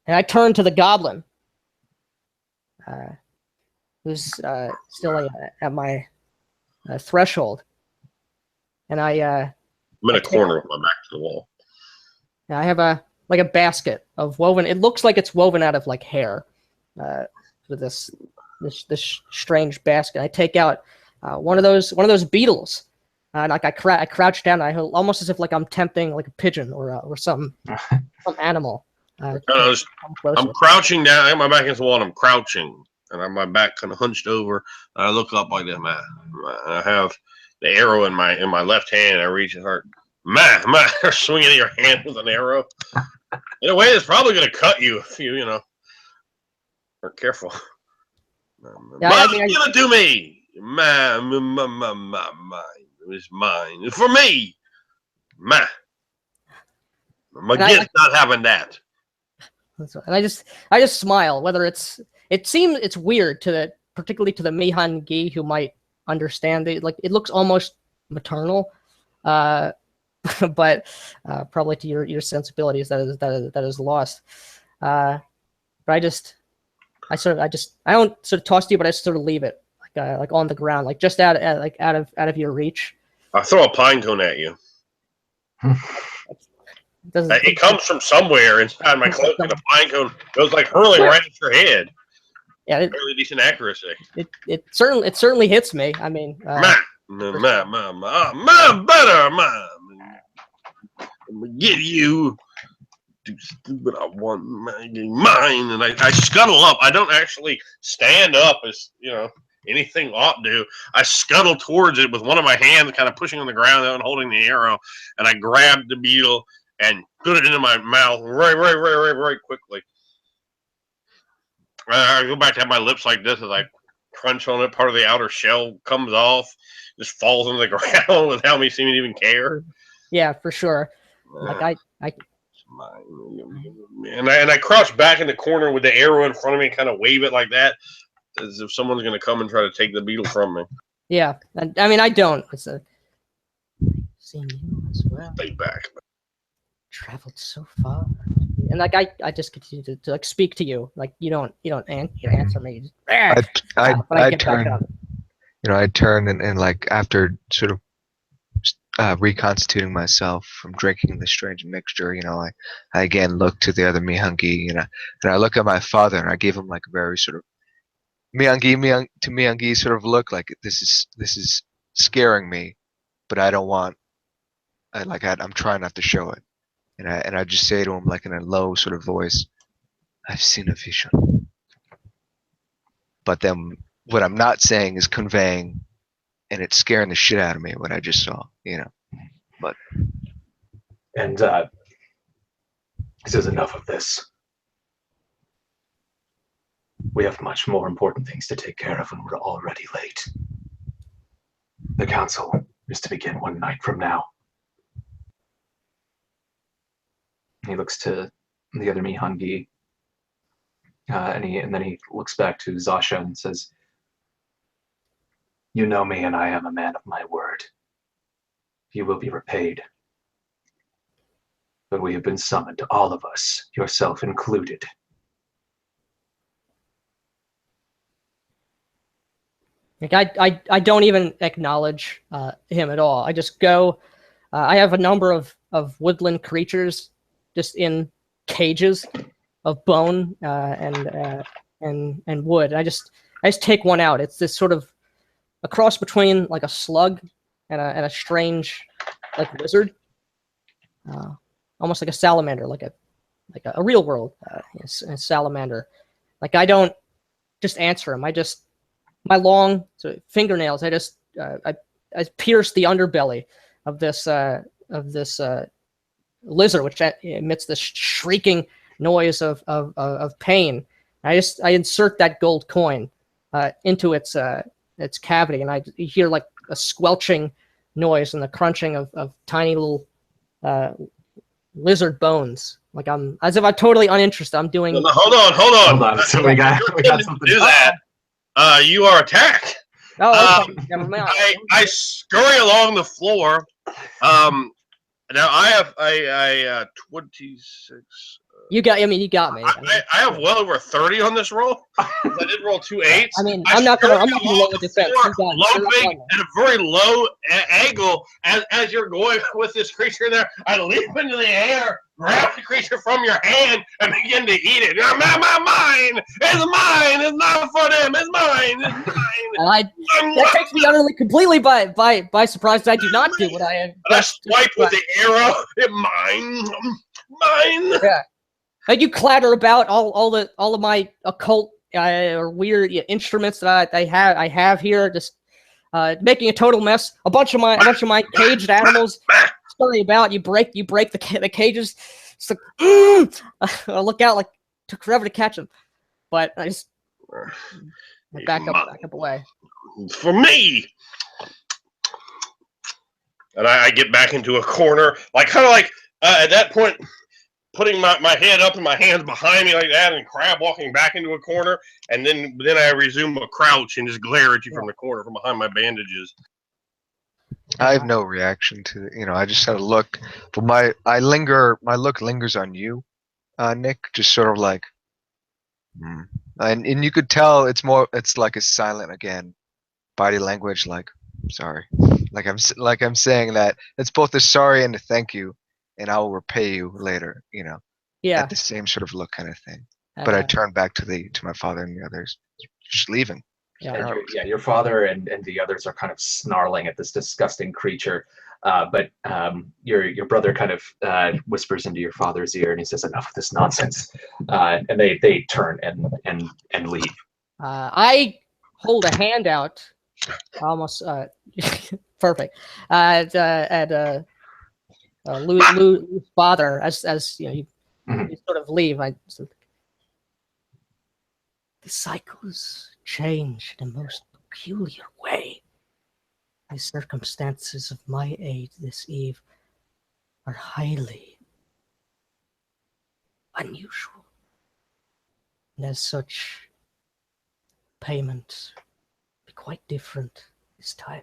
And I turn to the goblin, who's still at my threshold, and I'm in a corner with my back to the wall. I have a basket of woven. It looks like it's woven out of like hair. With this strange basket, I take out one of those beetles. And like I crouch down. And I hold, almost as if like I'm tempting like a pigeon or some animal. I'm crouching down. I have my back against the wall, and I'm crouching, and I have my back kind of hunched over. And I look up like this, man. I have the arrow in my left hand. And I reach it hard. Man, swinging at your hand with an arrow. In a way, it's probably going to cut you if you aren't careful. Yeah, What's going to do me? Mine. It was mine. It's for me. My gift not having that. And I just smile. Whether it's weird particularly to the Mihan Gi who might understand it. Like it looks almost maternal, but probably to your sensibilities that is lost. But I don't sort of toss to you, but I sort of leave it like on the ground, like just out of your reach. I throw a pine cone at you. It comes from somewhere inside my cloak, and the flying cone goes like hurling right at your head. Yeah, Fairly decent accuracy. It certainly hits me. I mean, better, I'm gonna get you. Do stupid. I want mine, and I scuttle up. I don't actually stand up as anything ought to. I scuttle towards it with one of my hands, kind of pushing on the ground and holding the arrow, and I grab the beetle and put it into my mouth very quickly. I go back to have my lips like this as I crunch on it. Part of the outer shell comes off, just falls on the ground without me seeming to even care. Yeah, for sure. Like and I crouch back in the corner with the arrow in front of me and kind of wave it like that, as if someone's going to come and try to take the beetle from me. Yeah, I mean, I don't. It's seeing you as well. Stay back. Traveled so far, and like I just continue to like speak to you. Like you don't answer me. I turn. I turn and like after sort of reconstituting myself from drinking the strange mixture, I again look to the other Mihangi, and I look at my father and I give him like a very sort of Mihangi sort of look, like this is scaring me, but I don't want. I'm trying not to show it, and I just say to him like in a low sort of voice, I've seen a vision. But then what I'm not saying is conveying, and it's scaring the shit out of me what I just saw, But and he says, enough of this. We have much more important things to take care of, and we're already late. The council is to begin one night from now. He looks to the other Mihangi, and then he looks back to Zasha and says, you know me, and I am a man of my word. You will be repaid. But we have been summoned, all of us, yourself included. Like I don't even acknowledge him at all. I just go. I have a number of woodland creatures just in cages of bone and wood. I just take one out. It's this sort of a cross between like a slug and a strange like lizard, almost like a salamander, like a real world a salamander. Like I don't just answer him. My long fingernails. I pierce the underbelly of this lizard, which emits this shrieking noise of pain. I insert that gold coin into its cavity, and I hear like a squelching noise and the crunching of tiny little lizard bones. Like I'm as if I'm totally uninterested. I'm doing. No, hold on. So we got something. Do that. You are attacked. Oh, okay. Never mind. I scurry along the floor. Now I have 26. You got me. I have well over 30 on this roll. I did roll 2 8s. I mean, I'm not gonna roll the defense. Loping at a very low angle as you're going with this creature there. I leap into the air, grab the creature from your hand, and begin to eat it. Mine! It's mine! It's not for them! It's mine! It's mine! That takes me utterly, completely by surprise. I do not do what I have. And I swipe with the arrow. Mine! Yeah. Like you clatter about all of my occult or weird instruments that I have here, just making a total mess. A bunch of my caged animals scurry about. You break the cages. It's like, I look out like took forever to catch them, but I just back up away. For me. And I get back into a corner, like kind of like at that point. Putting my head up and my hands behind me like that, and crab walking back into a corner, and then I resume a crouch and just glare at you from the corner from behind my bandages. I have no reaction to I just kind of look, but my look lingers on you, Nick, just sort of like, and you could tell it's like a silent again, body language, like sorry, like I'm saying that it's both a sorry and a thank you. and I will repay you later. Yeah. Had the same sort of look kind of thing. But I turned back to my father and the others, just leaving. Yeah. Your father and the others are kind of snarling at this disgusting creature. But your brother kind of whispers into your father's ear, and he says, "Enough of this nonsense." And they turn and leave. I hold a hand out, almost perfect, at Lou's father as you sort of leave. The cycles change in a most peculiar way. The circumstances of my aid this eve are highly unusual, and as such, payment be quite different this time.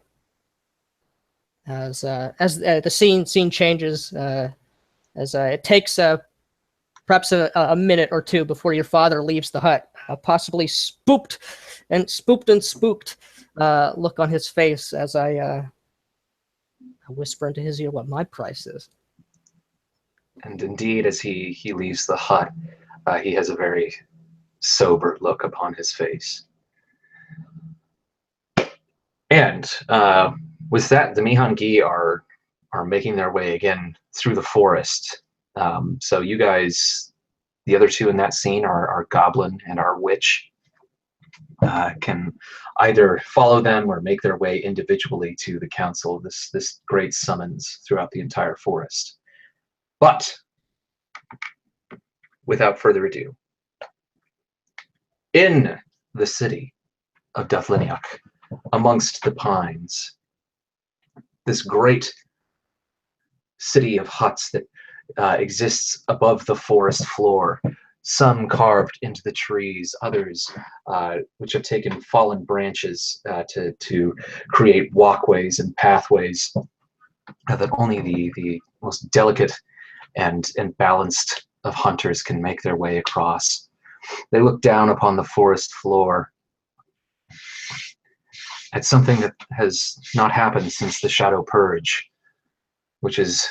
As the scene changes, as it takes perhaps a minute or two before your father leaves the hut, possibly spooked look on his face as I whisper into his ear what my price is. And indeed, as he leaves the hut, he has a very sober look upon his face. And with that, the Mihangi are making their way again through the forest. So you guys, the other two in that scene, our goblin and our witch, can either follow them or make their way individually to the council. This great summons throughout the entire forest. But without further ado, in the city of Duthliniak, amongst the pines, this great city of huts that exists above the forest floor, some carved into the trees, others which have taken fallen branches to create walkways and pathways that only the most delicate and balanced of hunters can make their way across. They look down upon the forest floor at something that has not happened since the Shadow Purge, which is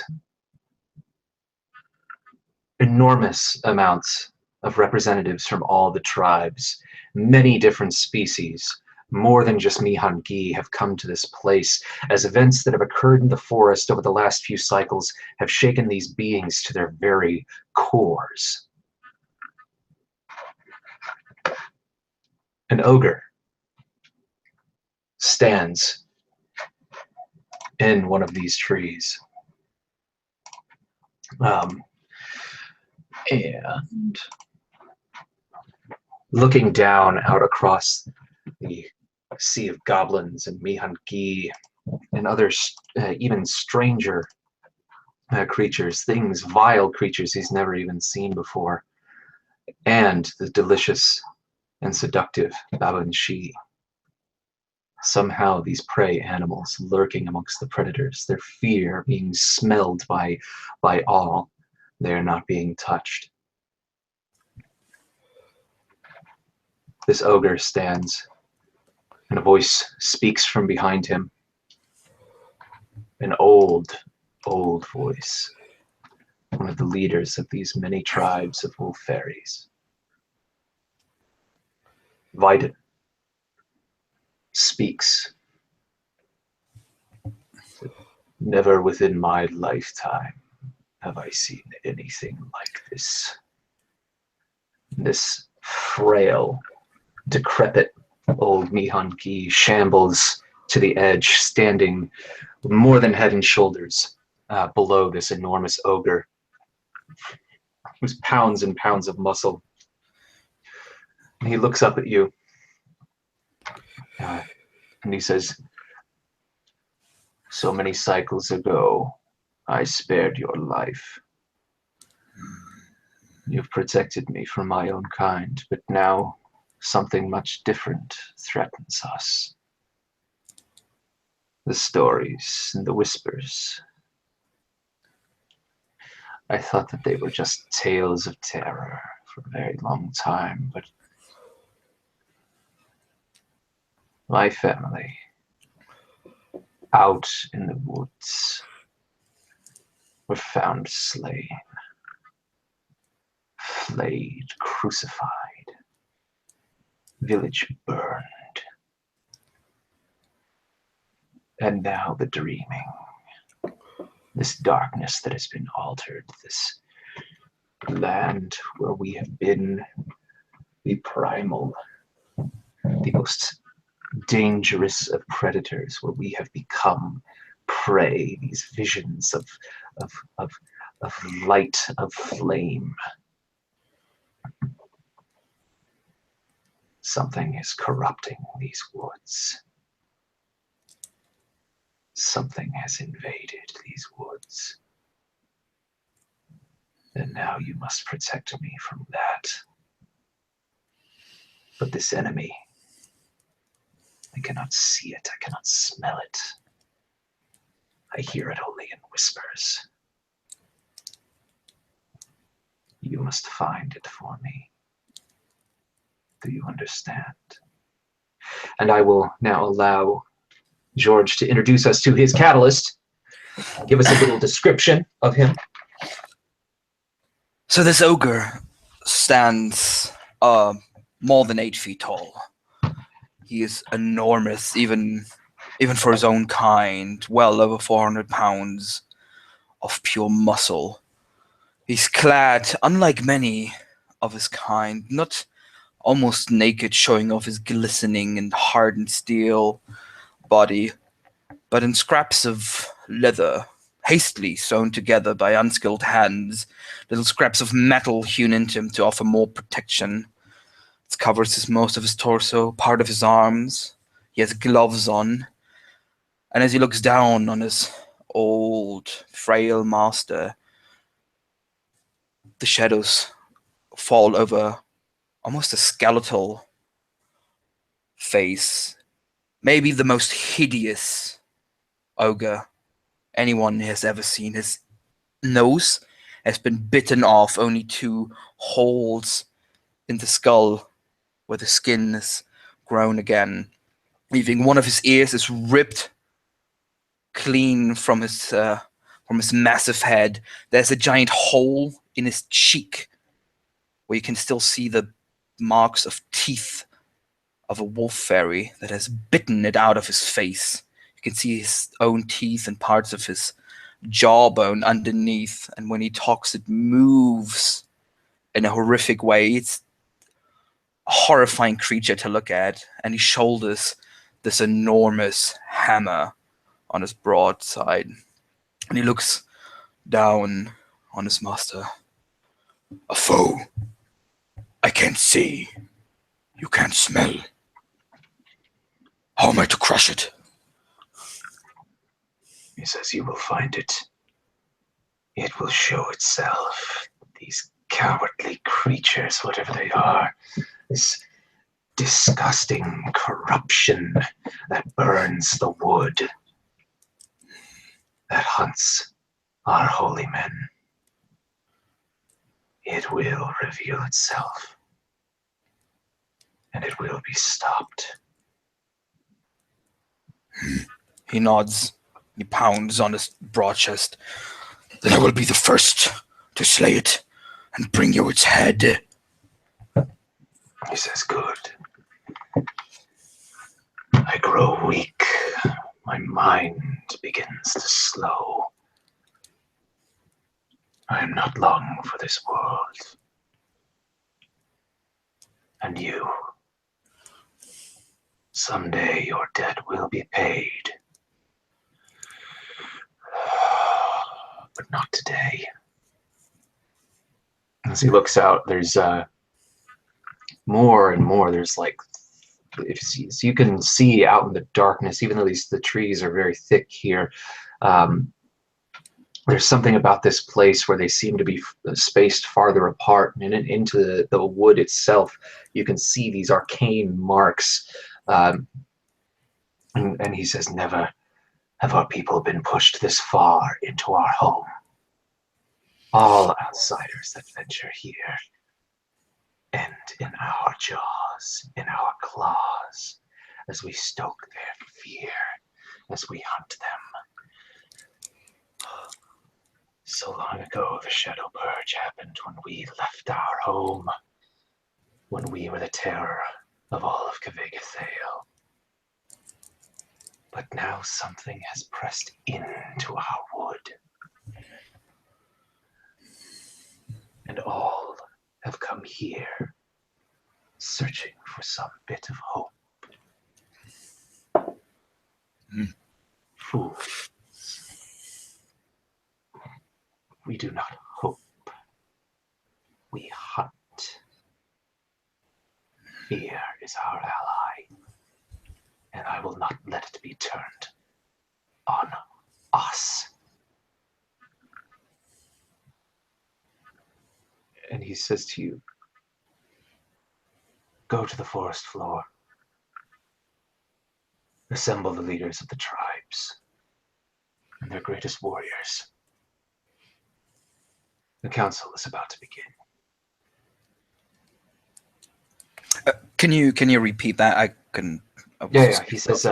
enormous amounts of representatives from all the tribes, many different species, more than just Mihangi, have come to this place as events that have occurred in the forest over the last few cycles have shaken these beings to their very cores. An ogre stands in one of these trees. And looking down out across the sea of goblins and Mihangi and other even stranger creatures, things, vile creatures he's never even seen before, and the delicious and seductive Babanshi. Somehow these prey animals lurking amongst the predators, their fear being smelled by all. They are not being touched. This ogre stands, and a voice speaks from behind him. An old voice. One of the leaders of these many tribes of wolf fairies. Vidin speaks. Never within my lifetime have I seen anything like this. This frail, decrepit old Mihangi shambles to the edge, standing more than head and shoulders below this enormous ogre, who's pounds and pounds of muscle. And he looks up at you, and he says, "So many cycles ago, I spared your life. You've protected me from my own kind, but now something much different threatens us. The stories and the whispers. I thought that they were just tales of terror for a very long time, but my family, out in the woods, were found slain, flayed, crucified, village burned, and now the dreaming, this darkness that has been altered, this land where we have been the primal, the most dangerous of predators, where we have become prey, these visions of, of, of light, of flame. Something is corrupting these woods. Something has invaded these woods. And now you must protect me from that. But this enemy, I cannot see it, I cannot smell it. I hear it only in whispers. You must find it for me. Do you understand? And I will now allow George to introduce us to his catalyst. Give us a little description of him. So this ogre stands more than 8 feet tall. He is enormous, even for his own kind, well over 400 pounds of pure muscle. He's clad, unlike many of his kind, not almost naked, showing off his glistening and hardened steel body, but in scraps of leather, hastily sewn together by unskilled hands, little scraps of metal hewn into him to offer more protection. It covers most of his torso, part of his arms. He has gloves on. And as he looks down on his old, frail master, the shadows fall over almost a skeletal face. Maybe the most hideous ogre anyone has ever seen. His nose has been bitten off, only 2 holes in the skull where the skin has grown again, leaving one of his ears is ripped clean from his massive head. There's a giant hole in his cheek where you can still see the marks of teeth of a wolf fairy that has bitten it out of his face. You can see his own teeth and parts of his jawbone underneath, and when he talks, it moves in a horrific way. It's a horrifying creature to look at, and he shoulders this enormous hammer on his broad side, and he looks down on his master. A foe. I can't see. You can't smell. How am I to crush it? He says you will find it. It will show itself. These cowardly creatures, whatever they are, this disgusting corruption that burns the wood, that hunts our holy men. It will reveal itself, and it will be stopped. He nods. He pounds on his broad chest. Then I will be the first to slay it and bring you its head. He says, good. I grow weak. My mind begins to slow. I am not long for this world. And you, someday your debt will be paid. But not today. As he looks out, there's more and more. There's like, so you can see out in the darkness, even though the trees are very thick here, there's something about this place where they seem to be spaced farther apart, and into the wood itself, you can see these arcane marks. And he says, never have our people been pushed this far into our home. All outsiders that venture here end in our jaws, in our claws, as we stoke their fear, as we hunt them. So long ago, the Shadow Purge happened when we left our home, when we were the terror of all of Kavega-Thale. But now something has pressed into our wood, and all have come here, searching for some bit of hope. Fools. We do not hope. We hunt. Fear is our ally, and I will not let it be turned on us. And he says to you, go to the forest floor. Assemble the leaders of the tribes and their greatest warriors. The council is about to begin. Can you repeat that? I couldn't. Yeah. He says,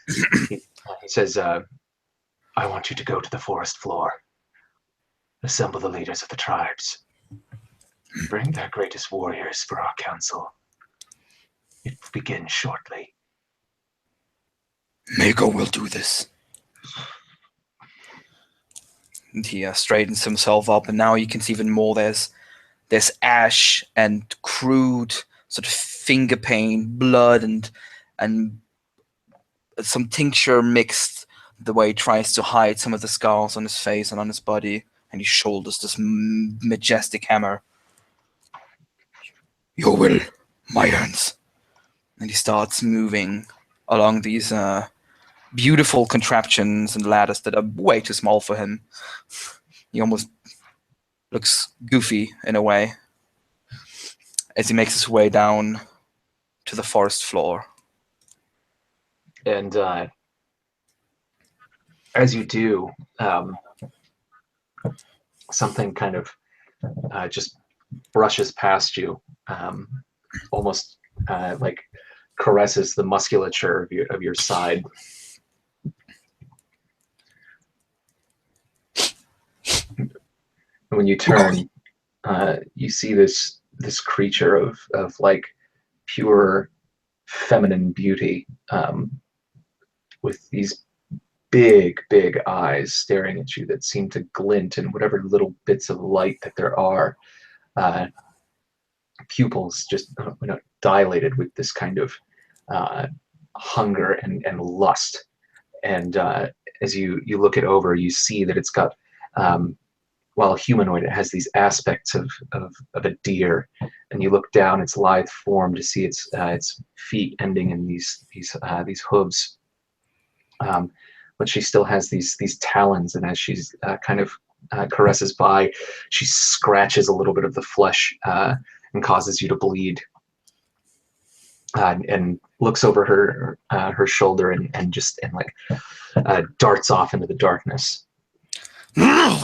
he says, I want you to go to the forest floor. Assemble the leaders of the tribes. Bring their greatest warriors for our council. It will begin shortly. Mako will do this. And he straightens himself up, and now you can see even more. There's ash and crude sort of finger paint, blood, and some tincture mixed the way he tries to hide some of the scars on his face and on his body, and he shoulders this majestic hammer. Your will, my hands. And he starts moving along these beautiful contraptions and ladders that are way too small for him. He almost looks goofy in a way as he makes his way down to the forest floor. And as you do, something kind of just brushes past you, almost like caresses the musculature of your side. And when you turn, you see this creature of like pure feminine beauty, with these big eyes staring at you that seem to glint in whatever little bits of light that there are. Pupils just dilated with this kind of hunger and lust. And as you look it over, you see that it's got, while humanoid, it has these aspects of a deer. And you look down its lithe form to see its feet ending in these hooves. But she still has these talons, and as she's kind of caresses by, she scratches a little bit of the flesh and causes you to bleed. And looks over her shoulder and darts off into the darkness.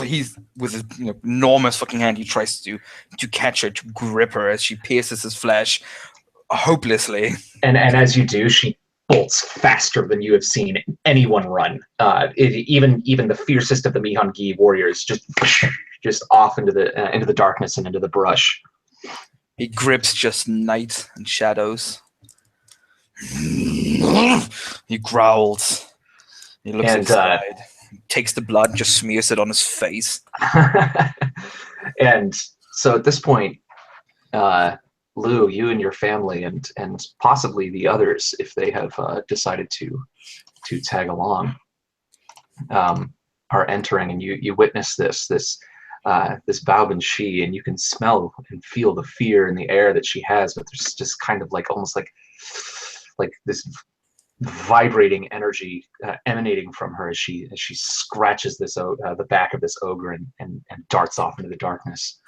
He's with his enormous fucking hand. He tries to catch her, to grip her as she pierces his flesh hopelessly. And as you do, she bolts faster than you have seen anyone run. Even the fiercest of the Mihongi warriors just off into the darkness and into the brush. He grips just night and shadows. He growls. He looks inside. Takes the blood and just smears it on his face. And so at this point, Lou, you and your family and possibly the others, if they have decided to tag along, are entering, and you witness this Baobin Shi, and you can smell and feel the fear in the air that she has, but there's just kind of almost like this vibrating energy emanating from her as she scratches the back of this ogre and darts off into the darkness.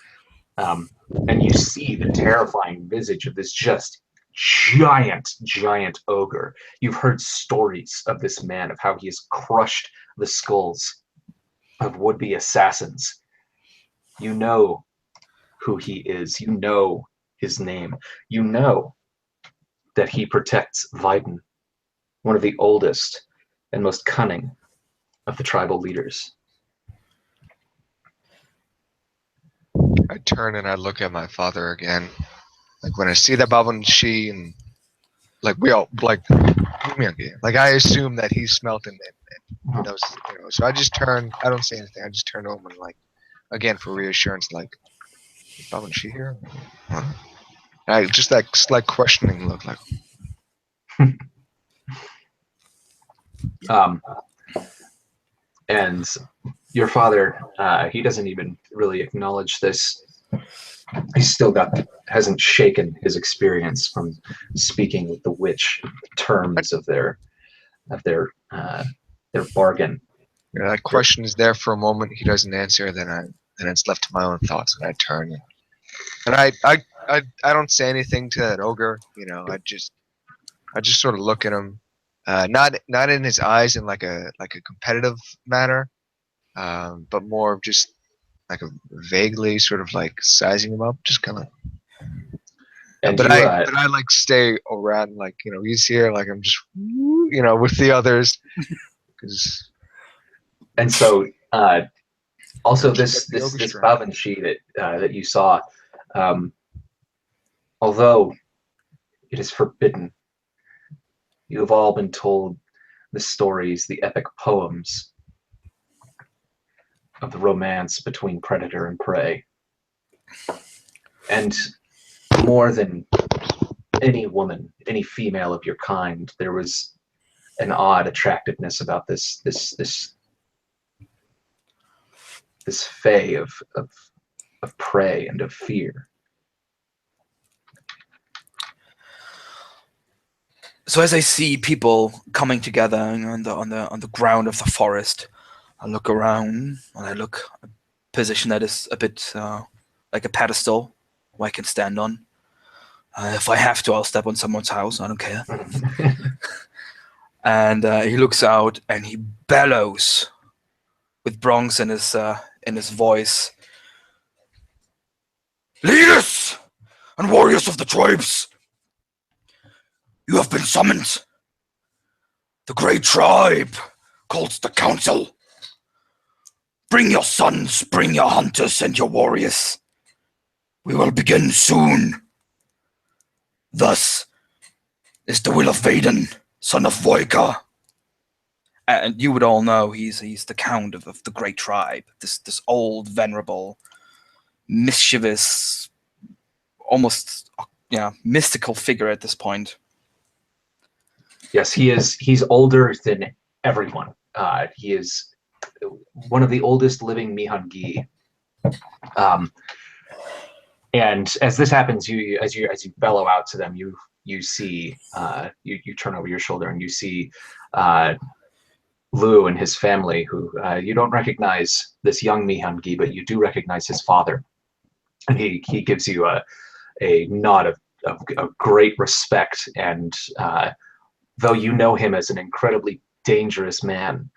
And you see the terrifying visage of this just giant ogre. You've heard stories of this man, of how he has crushed the skulls of would-be assassins. You know who he is. You know his name. You know that he protects Viden, one of the oldest and most cunning of the tribal leaders. I turn and I look at my father again. Like when I see that Babanshi and like we all like I assume that he smelt and knows, so I just turn. I don't say anything. I just turn to him and like again for reassurance, like is Babanshi here? Huh? I just that slight questioning look, like And your father, he doesn't even really acknowledge this. He's still hasn't shaken his experience from speaking with the witch, the terms of their bargain. that question is there for a moment. He doesn't answer. Then it's left to my own thoughts, and I turn and I don't say anything to that ogre. I just sort of look at him, not in his eyes in like a competitive manner, but more of just like a vaguely sort of like sizing him up, just kind of. And but I like stay around, like he's here, like I'm just with the others, because. And so also this the ogre strength. Babanshi that you saw, although it is forbidden, you have all been told the stories, the epic poems of the romance between predator and prey. And more than any woman, any female of your kind, there was an odd attractiveness about this fae of prey and of fear. So as I see people coming together on the ground of the forest, I look around and I look a position that is a bit like a pedestal where I can stand on. If I have to, I'll step on someone's house. I don't care. And he looks out and he bellows with bronze in his voice. Leaders and warriors of the tribes, you have been summoned. The great tribe calls the council. Bring your sons, bring your hunters and your warriors. We will begin soon. Thus is the will of Vaden, son of Voika. And you would all know he's the count of the great tribe. This old, venerable, mischievous, almost mystical figure at this point. Yes, he's older than everyone. He is one of the oldest living Mihangi. And as this happens, as you bellow out to them, you see you turn over your shoulder and you see Lu and his family, who you don't recognize this young Mihangi, but you do recognize his father, and he gives you a nod of great respect. And though you know him as an incredibly dangerous man,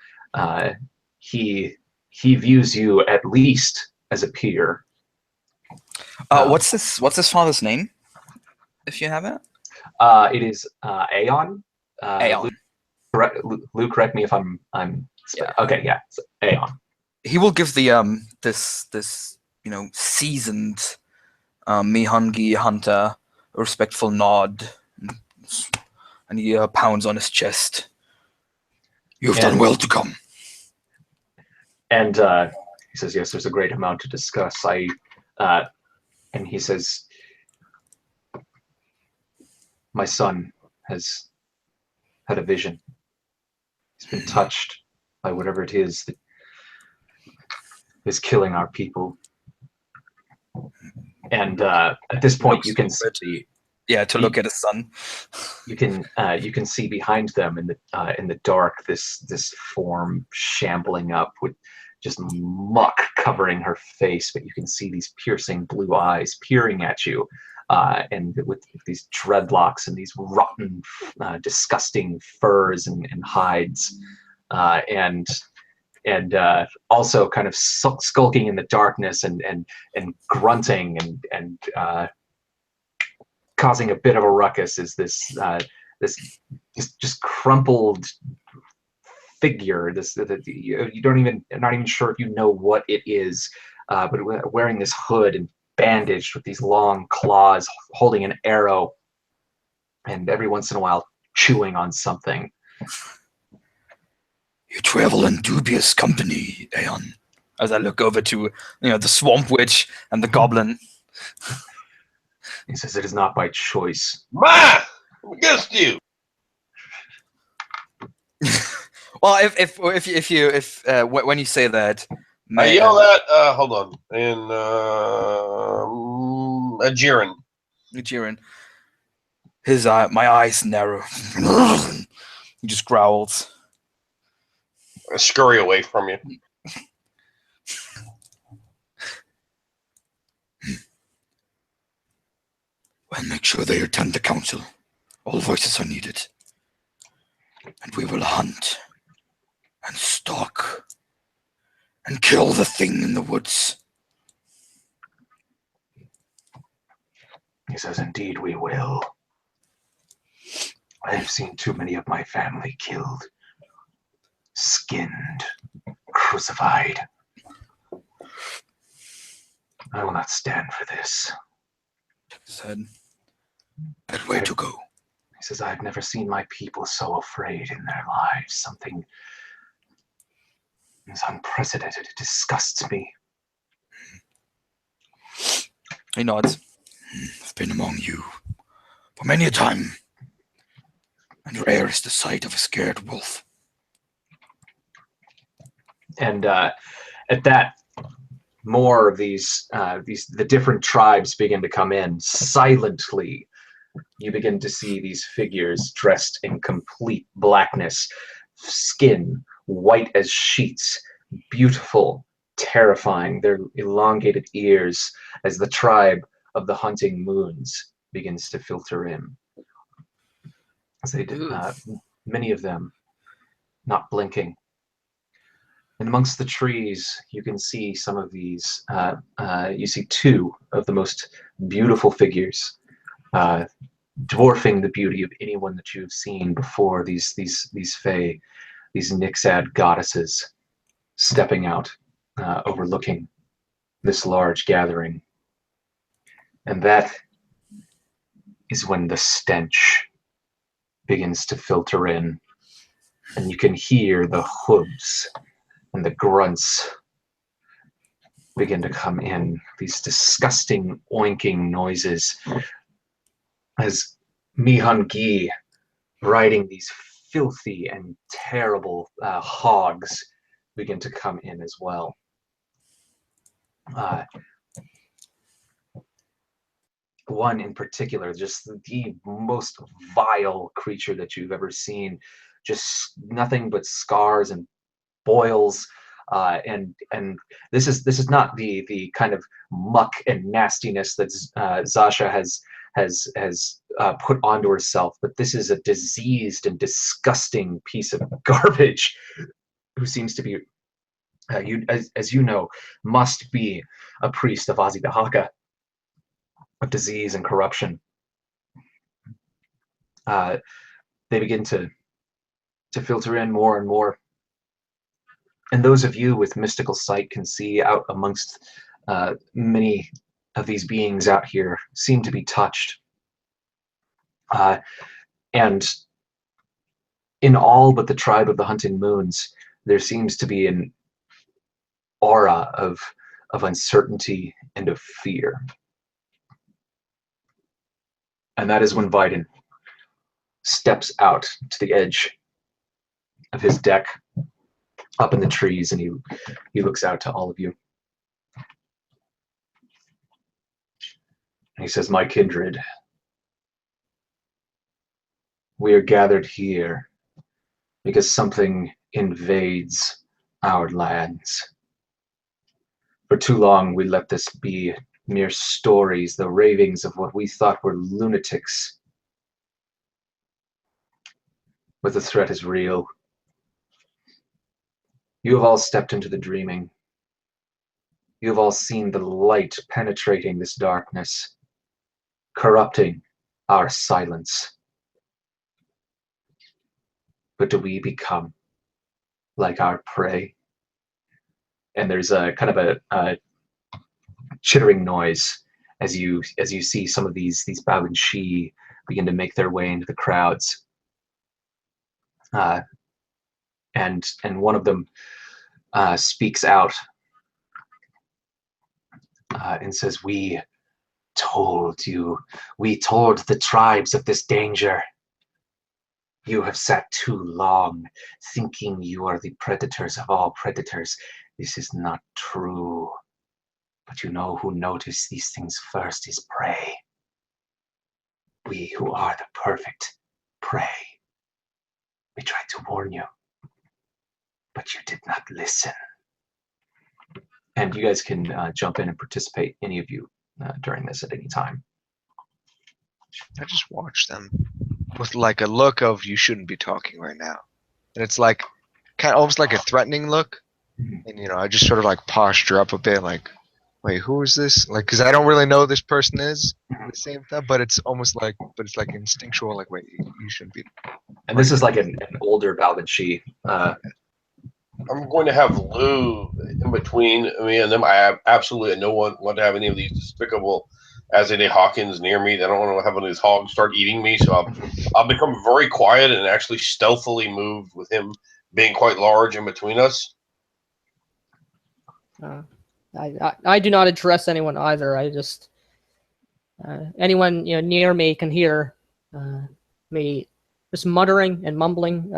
he views you at least as a peer. What's his father's name, if you have it? It is Aeon. Aeon. Luke, correct me if I'm okay. Yeah, it's Aeon. He will give the this seasoned Mihangi hunter a respectful nod, and he pounds on his chest. You've done well to come. And he says, "Yes, there's a great amount to discuss." And he says, "My son has had a vision. He's been touched by whatever it is that is killing our people." And at this point, you can see to look at his son. You can see behind them in the dark this form shambling up with just muck covering her face, but you can see these piercing blue eyes peering at you, and with these dreadlocks and these rotten, disgusting furs and hides, and also kind of skulking in the darkness and grunting and causing a bit of a ruckus is this just crumpled figure. You don't even, not even sure if you know what it is, but wearing this hood and bandaged with these long claws, holding an arrow, and every once in a while chewing on something. You travel in dubious company, Aeon. As I look over to, the swamp witch and the goblin. He says, "It is not by choice." Ma! I'm against you. Well, if when you say that, I yell that. Hold on. In Jiren. Jiren, my eyes narrow. He just growls. I scurry away from you. Well, make sure they attend the council. All voices are needed. And we will hunt and stalk and kill the thing in the woods. He says, "Indeed we will. I have seen too many of my family killed, skinned, crucified. I will not stand for this." Said, "That way to go." He says, "I've never seen my people so afraid in their lives. Something is unprecedented. It disgusts me." He nods. I've been among you for many a time, and rare is the sight of a scared wolf. And at that, more of the different tribes begin to come in silently. You begin to see these figures dressed in complete blackness, skin white as sheets, beautiful, terrifying, their elongated ears as the tribe of the hunting moons begins to filter in. As they did, many of them not blinking. And amongst the trees, you can see some of these. You see two of the most beautiful figures, dwarfing the beauty of anyone that you've seen before. These fae, these Nixad goddesses, stepping out, overlooking this large gathering. And that is when the stench begins to filter in, and you can hear the hooves and the grunts begin to come in, these disgusting oinking noises as Mihun-gi, riding these filthy and terrible hogs, begin to come in as well. One in particular, just the most vile creature that you've ever seen, just nothing but scars and boils, and this is not the kind of muck and nastiness that Zasha has put onto herself, but this is a diseased and disgusting piece of garbage who seems to be, as you know, must be a priest of Azidahaka, of disease and corruption. They begin to filter in more and more. And those of you with mystical sight can see out amongst many of these beings out here seem to be touched. And in all but the tribe of the Hunting Moons, there seems to be an aura of uncertainty and of fear. And that is when Vidin steps out to the edge of his deck up in the trees, and he looks out to all of you. And he says, "My kindred, we are gathered here because something invades our lands. For too long we let this be mere stories, the ravings of what we thought were lunatics. But the threat is real. You have all stepped into the dreaming. You have all seen the light penetrating this darkness, corrupting our silence. But do we become like our prey?" And there's a kind of a chittering noise as you see some of these Baoenshi begin to make their way into the crowds. And one of them speaks out and says, we told the tribes of this danger. You have sat too long thinking you are the predators of all predators. This is not true. But you know who notice these things first is prey. We who are the perfect prey. We tried to warn you, but you did not listen. And you guys can jump in and participate, any of you, during this at any time. I just watch them with like a look of you shouldn't be talking right now, and it's like kind of almost like a threatening look. And I just sort of like posture up a bit, like, wait, who is this? Like, because I don't really know who this person is at the same time, but it's almost like, it's instinctual. Like, wait, you shouldn't be. And this is like an older Baoenshi. I'm going to have Lou in between me and them. I have absolutely no one want to have any of these despicable Azadeh Hawkins near me. They don't want to have one of these hogs start eating me. So I'll become very quiet and actually stealthily move with him being quite large in between us. I do not address anyone either. I just anyone near me can hear me just muttering and mumbling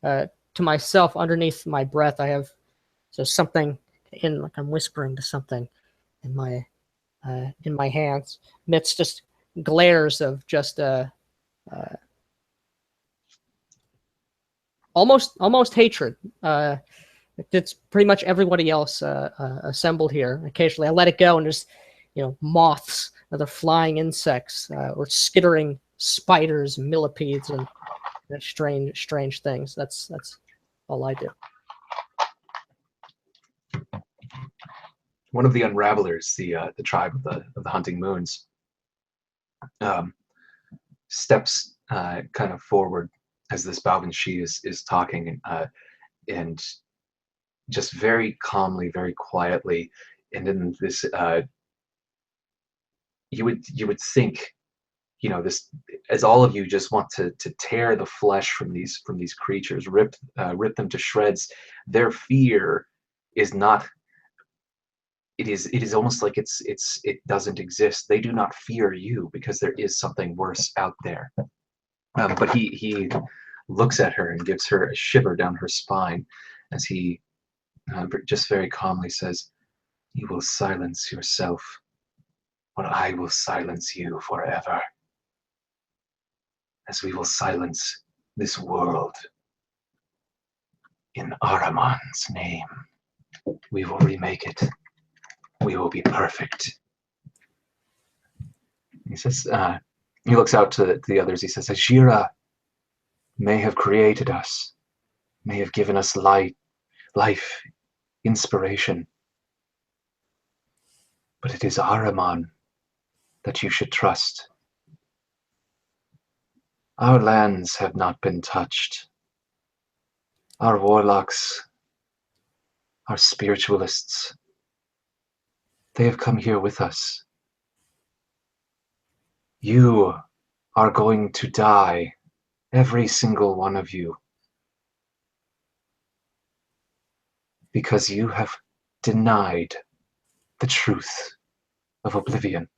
to myself underneath my breath. I have something in, like I'm whispering to something in my hands amidst just glares of just almost hatred. It's pretty much everybody else assembled here. Occasionally I let it go and just moths, other flying insects, or skittering spiders, millipedes, and strange things. That's all I do. One of the Unravelers, the tribe of the Hunting Moons, steps kind of forward as this Baoenshi is talking, and just very calmly, very quietly, and in this, you would think, this, as all of you just want to tear the flesh from these creatures, rip them to shreds. Their fear is not. It is almost like it doesn't exist. They do not fear you because there is something worse out there. But he looks at her and gives her a shiver down her spine as he just very calmly says, "You will silence yourself, or I will silence you forever. As we will silence this world. In Ahriman's name, we will remake it. We will be perfect." He says, he looks out to the others. He says, "Ajira may have created us, may have given us light, life, inspiration. But it is Ahriman that you should trust. Our lands have not been touched. Our warlocks, our spiritualists, they have come here with us. You are going to die, every single one of you, because you have denied the truth of oblivion.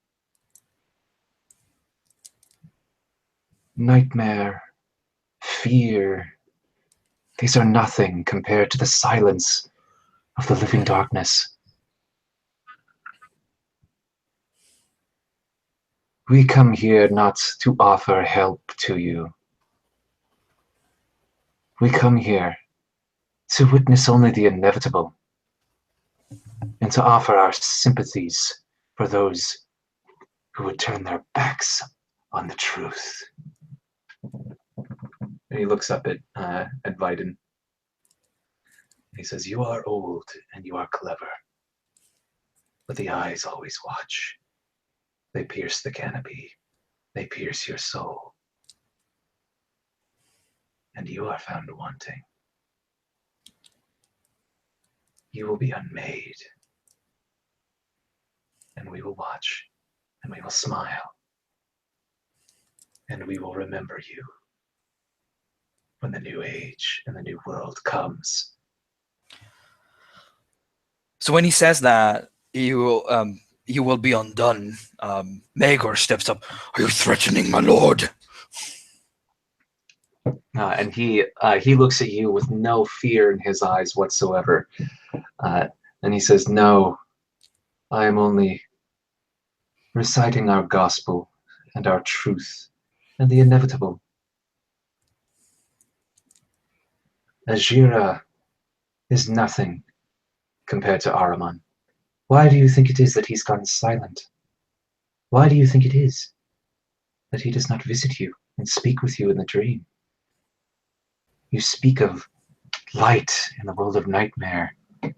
Nightmare, fear, these are nothing compared to the silence of the living darkness. We come here not to offer help to you. We come here to witness only the inevitable and to offer our sympathies for those who would turn their backs on the truth." And he looks up at Vidin. He says, "You are old and you are clever, but the eyes always watch. They pierce the canopy. They pierce your soul. And you are found wanting. You will be unmade. And we will watch and we will smile, and we will remember you when the new age and the new world comes. So when he says that, you will be undone. Magor steps up. Are you threatening my lord? And he looks at you with no fear in his eyes whatsoever. And he says, "No, I am only reciting our gospel and our truth and the inevitable. Ajira is nothing compared to Ahriman. Why do you think it is that he's gone silent? Why do you think it is that he does not visit you and speak with you in the dream? You speak of light in the world of nightmare. There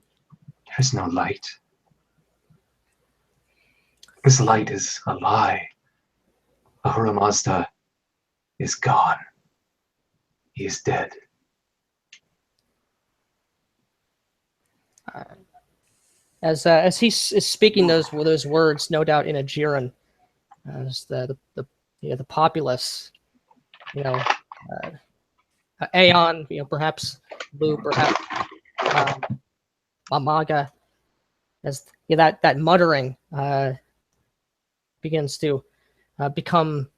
is no light. This light is a lie. Ahura Mazda is gone. He is dead." As he is speaking those words, no doubt in Ajiran, as the populace, Aeon, perhaps Lu, perhaps Mamaga, as that muttering begins to become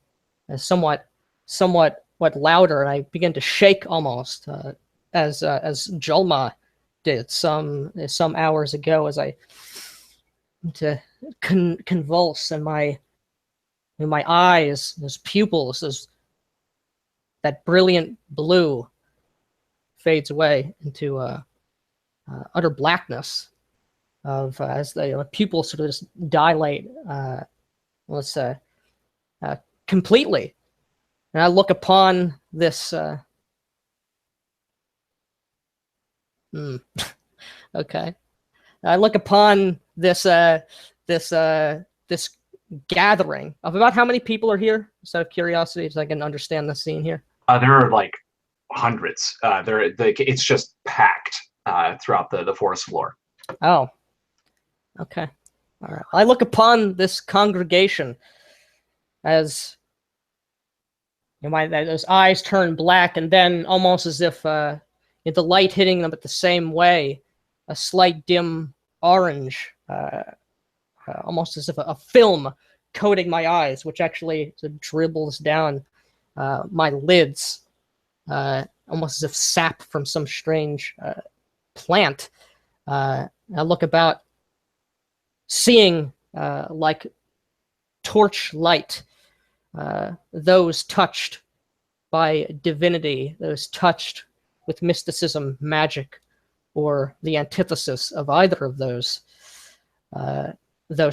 somewhat louder, and I begin to shake almost, as Jolma did some hours ago, as I to convulse, and my eyes, those pupils, that brilliant blue fades away into utter blackness of as the pupils sort of just dilate, completely, and I look upon this. Okay, I look upon this this gathering of about how many people are here? Just out of curiosity, so I can understand the scene here. There are like hundreds. It's just packed throughout the forest floor. Oh, okay, all right. I look upon this congregation as those eyes turn black, and then almost as if the light hitting them at the same way, a slight dim orange, almost as if a film coating my eyes, which actually dribbles down my lids, almost as if sap from some strange plant. I look about, seeing like torch light, those touched by divinity, those touched with mysticism, magic, or the antithesis of either of those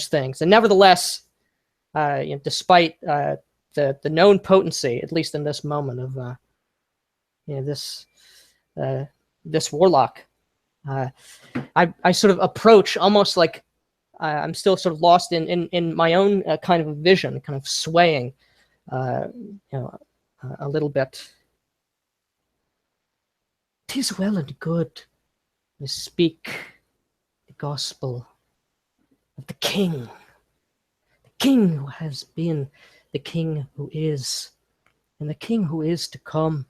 things. And nevertheless, despite the known potency, at least in this moment of this warlock, I sort of approach almost like I'm still sort of lost in my own kind of vision, kind of swaying, a little bit. "'Tis well and good to speak the gospel of the King who has been, the King who is, and the King who is to come.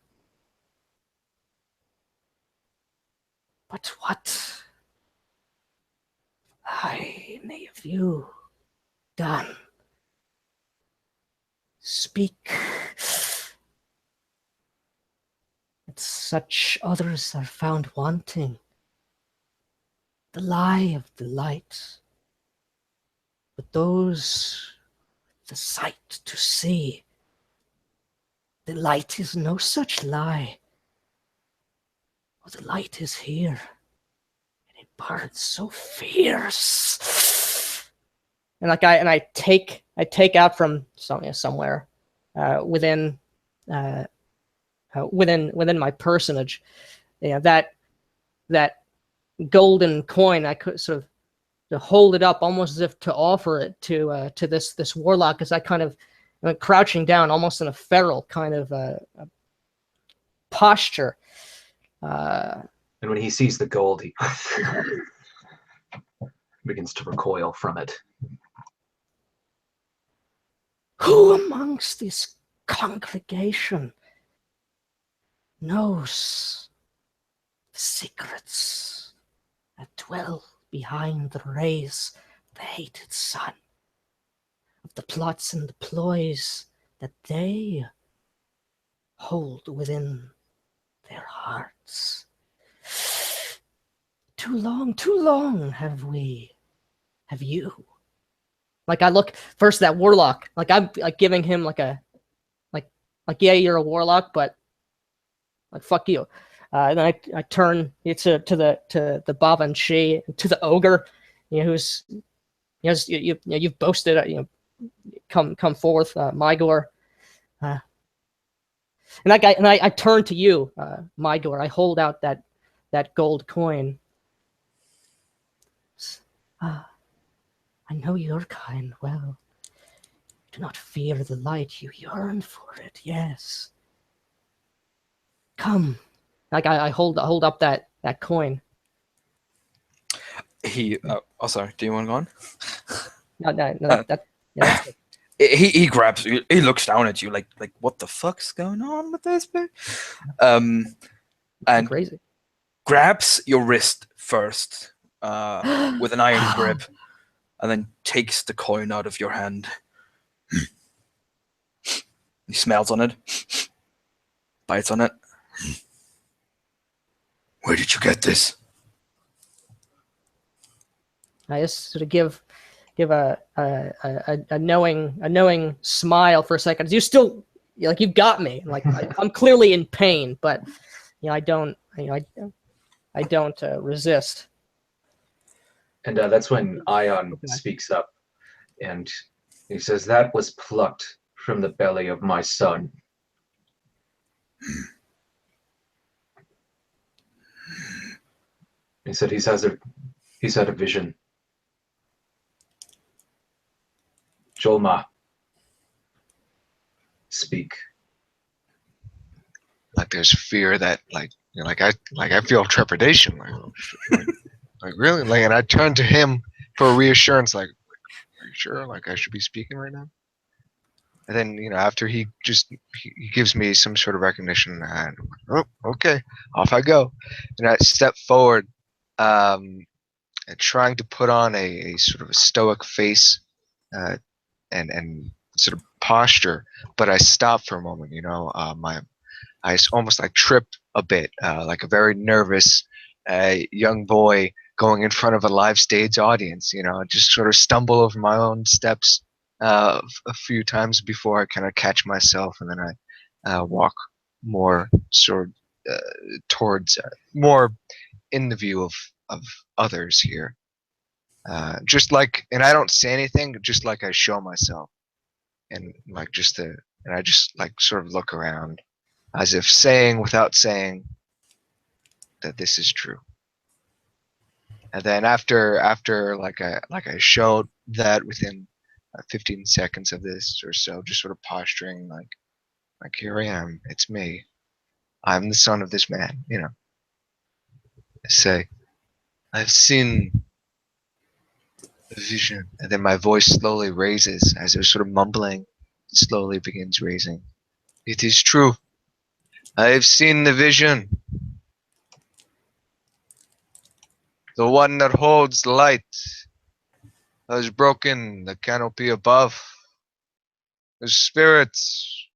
But what may have you done? Speak, that such others are found wanting. The lie of the light, but those with the sight to see, the light is no such lie. For the light is here, and it burns so fierce." And I take out from somewhere within my personage, that golden coin. I could sort of to hold it up, almost as if to offer it to this warlock, as I kind of crouching down, almost in a feral kind of posture. And when he sees the gold, he begins to recoil from it. Who amongst this congregation knows the secrets that dwell behind the rays of the hated sun, of the plots and the ploys that they hold within their hearts? Too long have you. Like, I look first at that warlock, like I'm like giving him like a, like yeah, you're a warlock, but like fuck you. And then I turn it to the Bavanchi, to the ogre, who's, you've boasted, come forth, Mygor. And that guy, and I turn to you, Mygor. I hold out that gold coin. I know your kind well. Do not fear the light, you yearn for it, yes. Come. Like, I hold up that coin. He. Oh, sorry. Do you want to go on? No, that's good. He grabs. He looks down at you like what the fuck's going on with this bit? And Crazy. grabs your wrist first, with an iron grip, and then takes the coin out of your hand. He smells on it, bites on it. Where did you get this? I just sort of give a knowing smile for a second. You still, like, you've got me. Like, I'm clearly in pain, but I don't resist. And that's when Ion speaks up, and he says, "That was plucked from the belly of my son." He said he's had a vision. Jolma, speak. Like there's fear that like I feel trepidation. Like really? Like, and I turn to him for reassurance. Like, are you sure? Like I should be speaking right now? And then after he gives me some sort of recognition, and oh, okay, off I go, and I step forward, and trying to put on a sort of a stoic face, and sort of posture, but I stop for a moment. I almost like trip a bit, like a very nervous young boy going in front of a live stage audience. Just sort of stumble over my own steps a few times before I kind of catch myself, and then I walk more sort of towards more in the view of others here. Just like, and I don't say anything, just like I show myself, and like and I just like sort of look around, as if saying without saying that this is true. And then after like I showed that within 15 seconds of this or so, just sort of posturing like here I am, it's me, I'm the son of this man. I say, I've seen a vision, and then my voice slowly raises as it was sort of mumbling. It slowly begins raising. It is true. I have seen the vision. The one that holds light has broken the canopy above. The spirits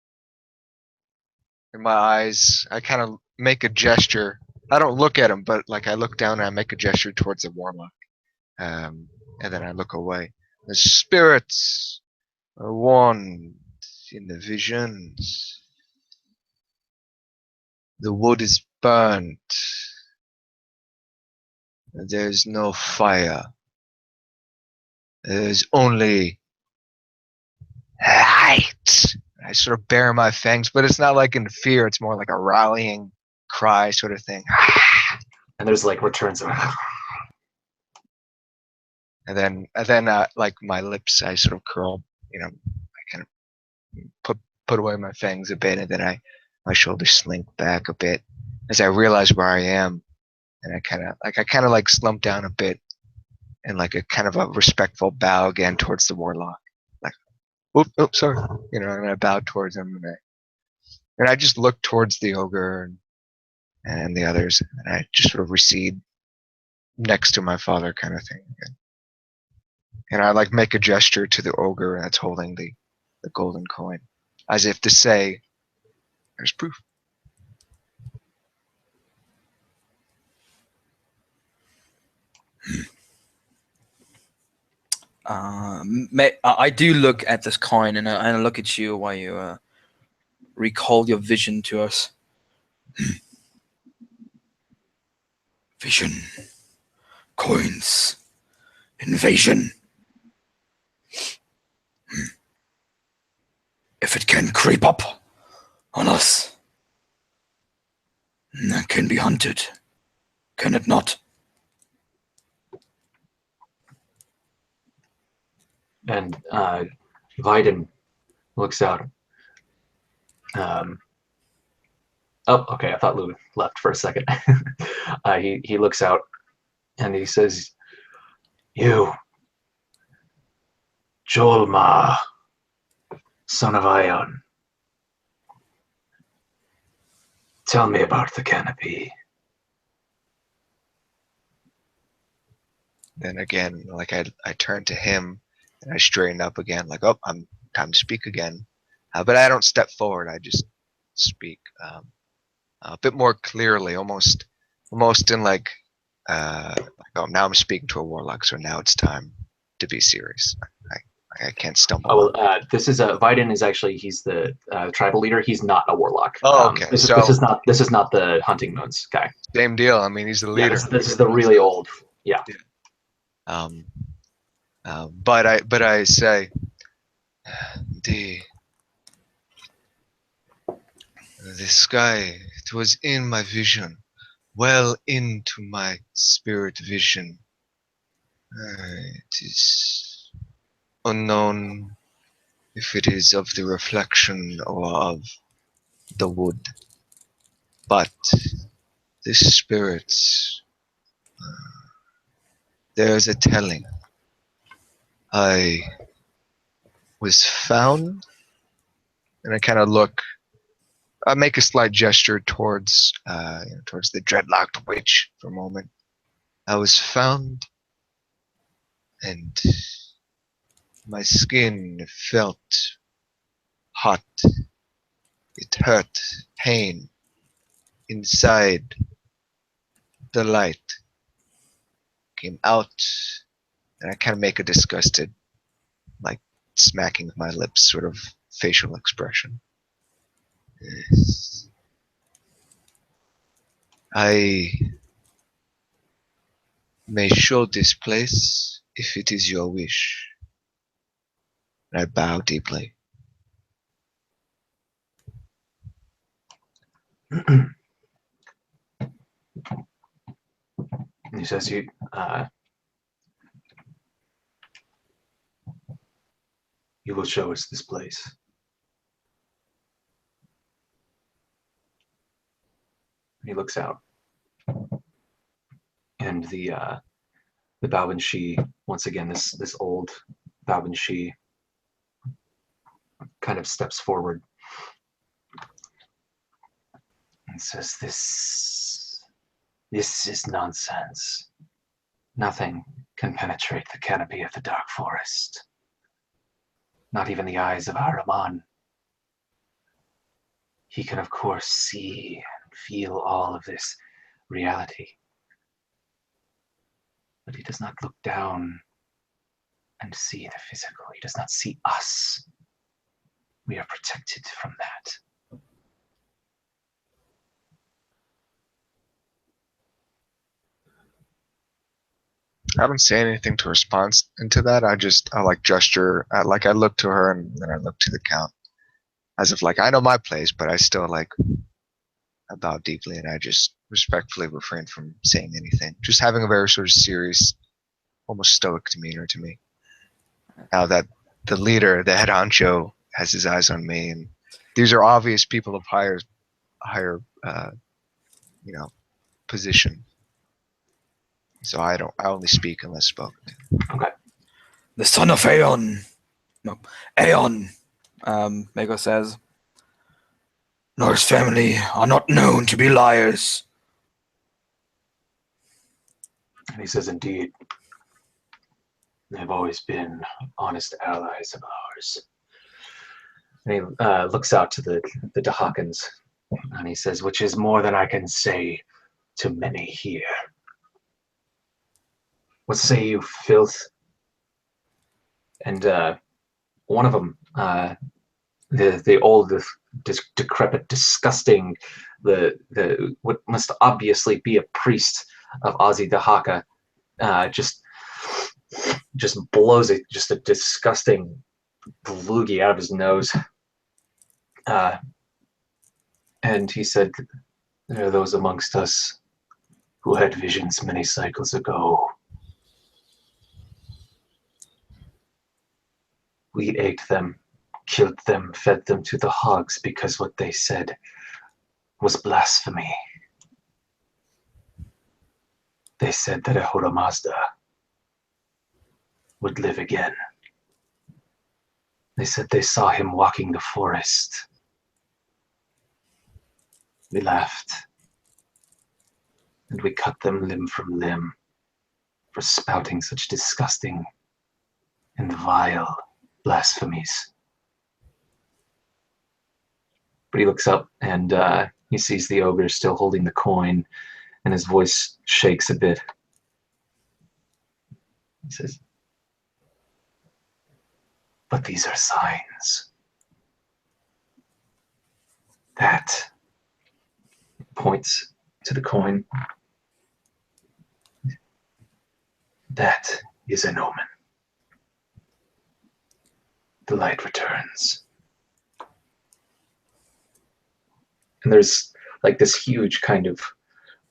in my eyes. I kind of make a gesture. I don't look at him, but like I look down and I make a gesture towards the warlock. And then I look away. The spirits are warned in the visions. The wood is burnt. There is no fire. There is only light. I sort of bare my fangs, but it's not like in fear. It's more like a rallying cry sort of thing. And there's like returns of And then like my lips, I sort of curl. I kind of put away my fangs a bit, and then my shoulders slink back a bit as I realize where I am, and I kind of slump down a bit, and like a kind of a respectful bow again towards the warlock. Like, sorry. And I bowed towards him, and I just looked towards the ogre and the others, and I just sort of recede next to my father, kind of thing. And I like make a gesture to the ogre that's holding the golden coin, as if to say, "There's proof." I do look at this coin, and I look at you while you recall your vision to us. Vision, coins, invasion. If it can creep up on us, that can be hunted, can it not? And Viden looks out. Oh, okay. I thought Lou left for a second. He looks out and he says, "You, Jolma, son of Ion, tell me about the canopy." Then again, like I turn to him and I straighten up again, like, oh, I'm time to speak again. But I don't step forward. I just speak a bit more clearly, almost in like, oh, now I'm speaking to a warlock, so now it's time to be serious. I can't stumble. Oh, well, this is Viden is actually he's the tribal leader. He's not a warlock. Oh, okay. This is not the hunting moons guy. Same deal. I mean, he's the leader. Yeah, this is the really old. Yeah. But I say the sky. It was in my vision, well into my spirit vision. It is unknown if it is of the reflection or of the wood, but this spirit, there is a telling. I was found, and I kind of look. I make a slight gesture towards the dreadlocked witch for a moment. I was found, and my skin felt hot. It hurt, pain inside. The light came out, and I kind of make a disgusted, like smacking of my lips, sort of facial expression. Yes. I may show this place if it is your wish. I bow deeply. He says, "You will show us this place." He looks out, and the Baobanshi, once again, this old Baobanshi kind of steps forward and says, This is nonsense. Nothing can penetrate the canopy of the dark forest. Not even the eyes of Ahriman. He can, of course, see and feel all of this reality. But he does not look down and see the physical. He does not see us. We are protected from that. I don't say anything to respond into that. I like gesture. I look to her and then I look to the count, as if like I know my place, but I still like I bow deeply and I just respectfully refrain from saying anything. Just having a very sort of serious, almost stoic demeanor to me. Now that the leader, the head honcho, has his eyes on me, and these are obvious people of higher, position. So I only speak unless spoken to. Okay. The son of Aeon No. Aeon, Mego says. Nor's family are not known to be liars. And he says, indeed, they've always been honest allies of ours. And he looks out to the Dahakans, and he says, which is more than I can say to many here. What say you, filth? And one of them, the old, decrepit, disgusting, the what must obviously be a priest of Ozzy Dahaka, just blows it, just a disgusting loogie out of his nose. And he said, there are those amongst us who had visions many cycles ago. We ate them, killed them, fed them to the hogs because what they said was blasphemy. They said that Ahura Mazda would live again. They said they saw him walking the forest. We laughed, and we cut them limb from limb for spouting such disgusting and vile blasphemies. But he looks up and he sees the ogre still holding the coin, and his voice shakes a bit. He says, but these are signs. That points to the coin. That is an omen. The light returns. And there's like this huge kind of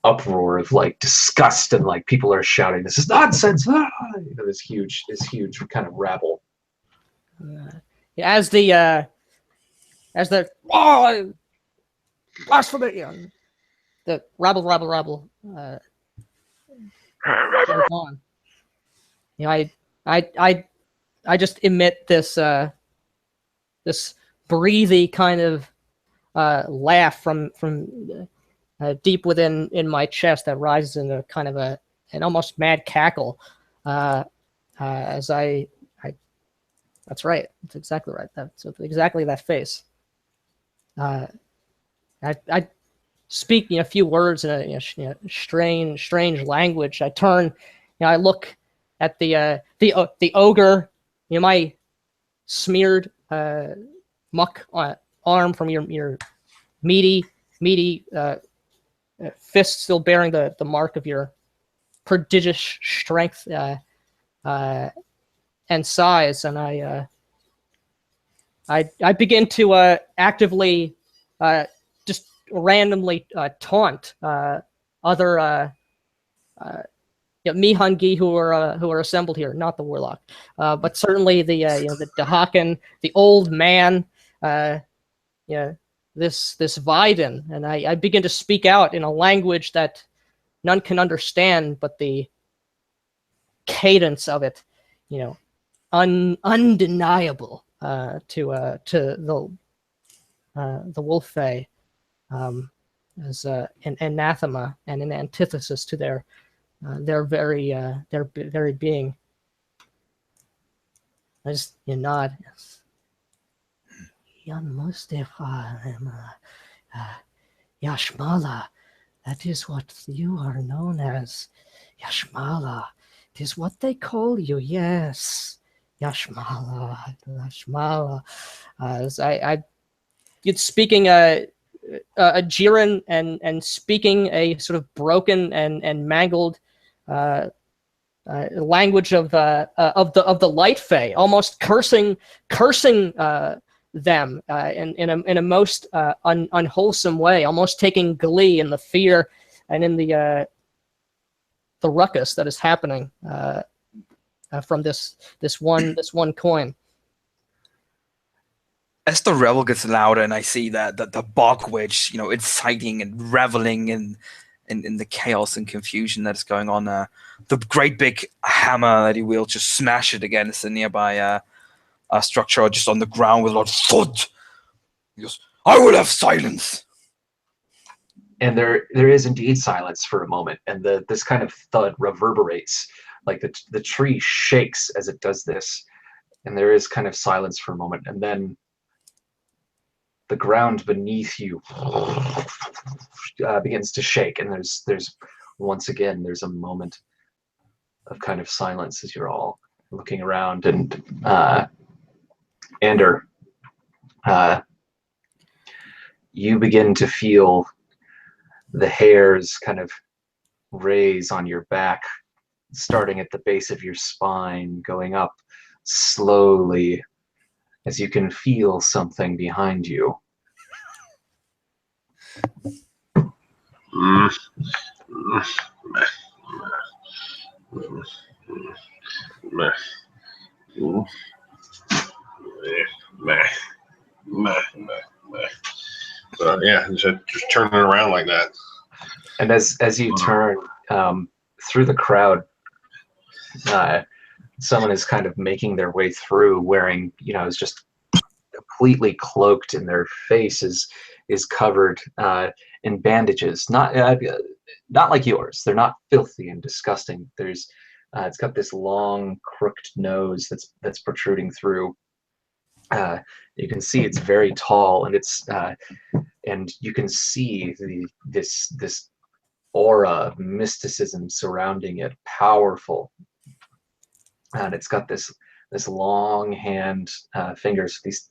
uproar of like disgust, and like people are shouting, "This is nonsense!" Ah! You know, this huge kind of rabble. As the oh, blasphemy, the rabble goes on. You know, I just emit this this breathy kind of laugh from deep within in my chest that rises in a kind of an almost mad cackle as I that's right, that's exactly right, that's exactly that face. I speak a few words in a strange language. I turn, I look at the ogre, my smeared muck arm from your meaty fist still bearing the mark of your prodigious strength and size, and I begin to actively just randomly taunt other Mihangi who are assembled here, not the warlock, but certainly the Dahakan, the old man, this Viden, and I begin to speak out in a language that none can understand, but the cadence of it, undeniable to the wolf fae, as an anathema and an antithesis to their very being. I just nod. Young Mustafa, Yashmala, that is what you are known as. Yashmala, it is what they call you, yes. Yashmala. As I speaking a Jiran and speaking a sort of broken and mangled language of the light fae, almost cursing them in a most unwholesome way, almost taking glee in the fear and in the ruckus that is happening from this one coin. As the revel gets louder, and I see that the Bogwitch, inciting and reveling in the chaos and confusion that is going on, the great big hammer that he wields just smash it against the nearby structure just on the ground with a lot of thud. He goes, "I will have silence." And there is indeed silence for a moment, and this kind of thud reverberates, like the tree shakes as it does this, and there is kind of silence for a moment, and then the ground beneath you begins to shake, and there's once again there's a moment of kind of silence as you're all looking around, and Ander, you begin to feel the hairs kind of raise on your back, starting at the base of your spine, going up slowly as you can feel something behind you. Yeah, just turning around like that. And as you turn through the crowd, someone is kind of making their way through, wearing, is just completely cloaked, and their face is covered in bandages. Not like yours. They're not filthy and disgusting. It's got this long crooked nose that's protruding through. You can see it's very tall, and and you can see this aura of mysticism surrounding it, powerful. And it's got this long hand, fingers, these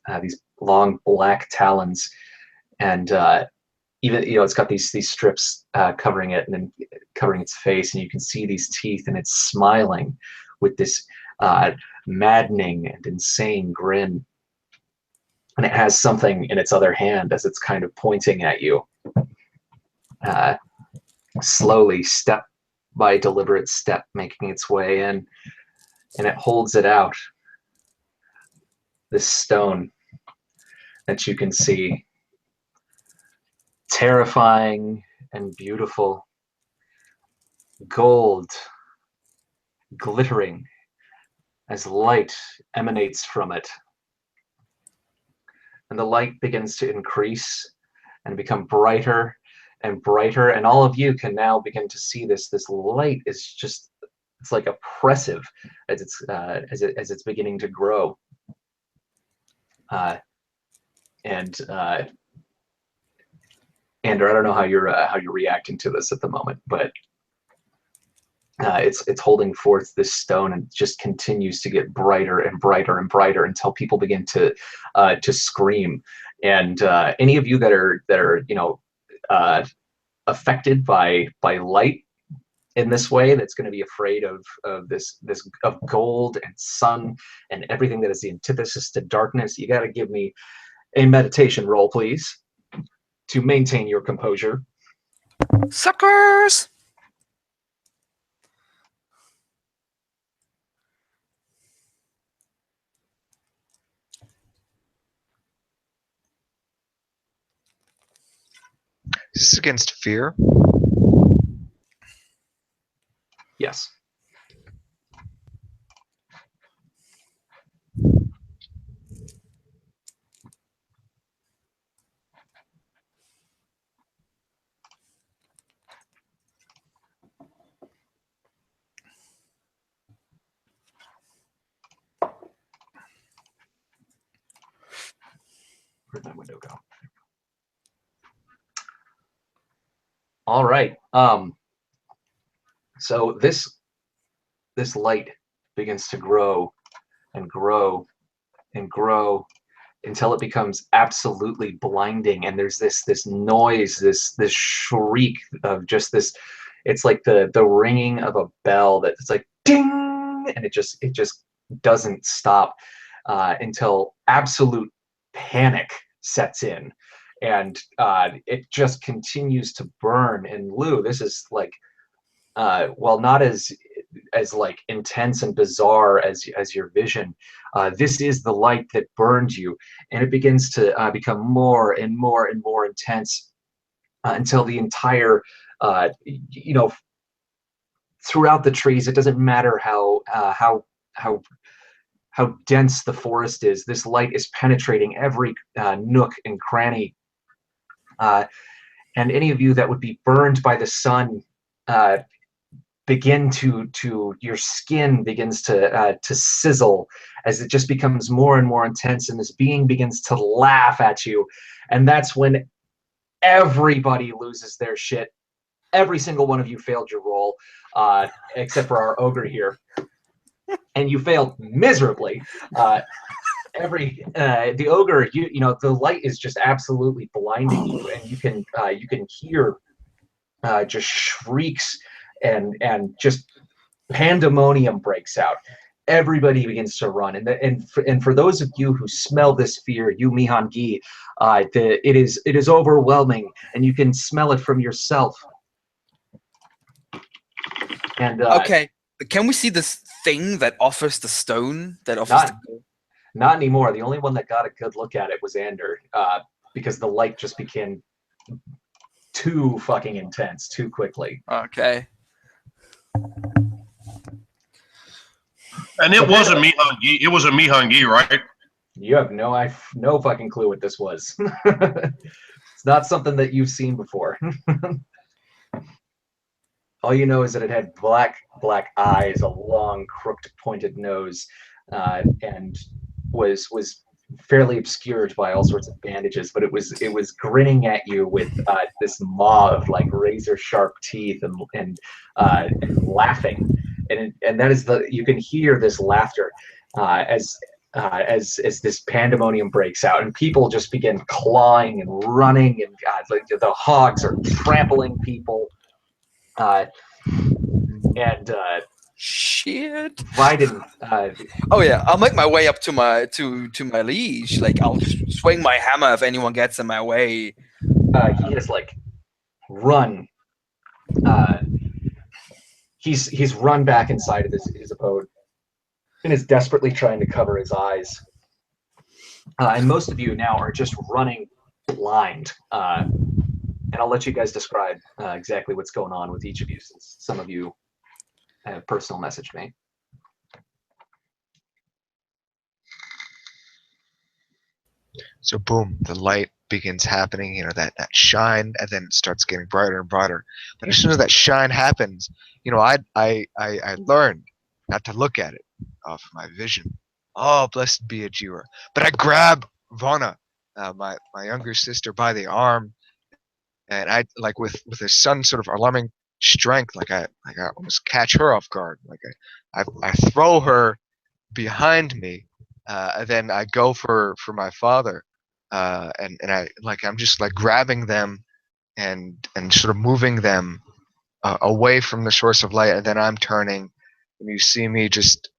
long black talons, and even it's got these strips covering it, and then covering its face, and you can see these teeth, and it's smiling with this maddening and insane grin. And it has something in its other hand as it's kind of pointing at you. Slowly, step by deliberate step, making its way in, and it holds it out. This stone that you can see, terrifying and beautiful, gold, glittering as light emanates from it. And the light begins to increase and become brighter and brighter, and all of you can now begin to see this light is just, it's like oppressive as it's beginning to grow. And Andrew, I don't know how you're reacting to this at the moment, but it's holding forth this stone, and just continues to get brighter and brighter and brighter until people begin to scream. And any of you that are affected by light in this way, that's going to be afraid of this of gold and sun and everything that is the antithesis to darkness, you got to give me a meditation roll, please, to maintain your composure. Suckers! This is against fear. Yes. Where'd my window go? All right. So this light begins to grow and grow and grow until it becomes absolutely blinding, and there's this noise, this shriek of just this. It's like the ringing of a bell that's like ding, and it just doesn't stop until absolute panic sets in, and it just continues to burn. And Lou, this is like well, not as like intense and bizarre as your vision. This is the light that burned you, and it begins to become more and more and more intense until the entire throughout the trees. It doesn't matter how how dense the forest is. This light is penetrating every nook and cranny. And any of you that would be burned by the sun begin to your skin begins to sizzle as it just becomes more and more intense, and this being begins to laugh at you. And that's when everybody loses their shit. Every single one of you failed your roll, except for our ogre here, and you failed miserably. The ogre, you know, the light is just absolutely blinding you, and you can hear just shrieks and just pandemonium breaks out. Everybody begins to run, and for those of you who smell this fear, you Mihangi, it is overwhelming, and you can smell it from yourself. And okay, can we see this thing that offers the stone? That offers not anymore. The only one that got a good look at it was Ander, because the light just became too fucking intense too quickly. Okay. And it was a Mihangi. It was a Mihangi, right? You have no fucking clue what this was. It's not something that you've seen before. All you know is that it had black eyes, a long, crooked, pointed nose, and was fairly obscured by all sorts of bandages. But it was grinning at you with this maw of like razor sharp teeth and laughing, and that is you can hear this laughter as this pandemonium breaks out, and people just begin clawing and running, and like the hogs are trampling people. Shit. Biden. Oh yeah, I'll make my way up to my liege. Like I'll just swing my hammer if anyone gets in my way. He has like run. He's run back inside of his abode and is desperately trying to cover his eyes. And most of you now are just running blind. And I'll let you guys describe exactly what's going on with each of you, since some of you have personal message me. So boom, the light begins happening, you know, that shine, and then it starts getting brighter and brighter. But as soon as that shine happens, you know, I learned not to look at it off my vision. Oh, blessed be Ajira. But I grab Vana, my younger sister, by the arm, and I like with a sudden sort of alarming strength, like I almost catch her off guard. Like I throw her behind me, and then I go for my father, and I'm just like grabbing them and sort of moving them away from the source of light, and then I'm turning, and you see me just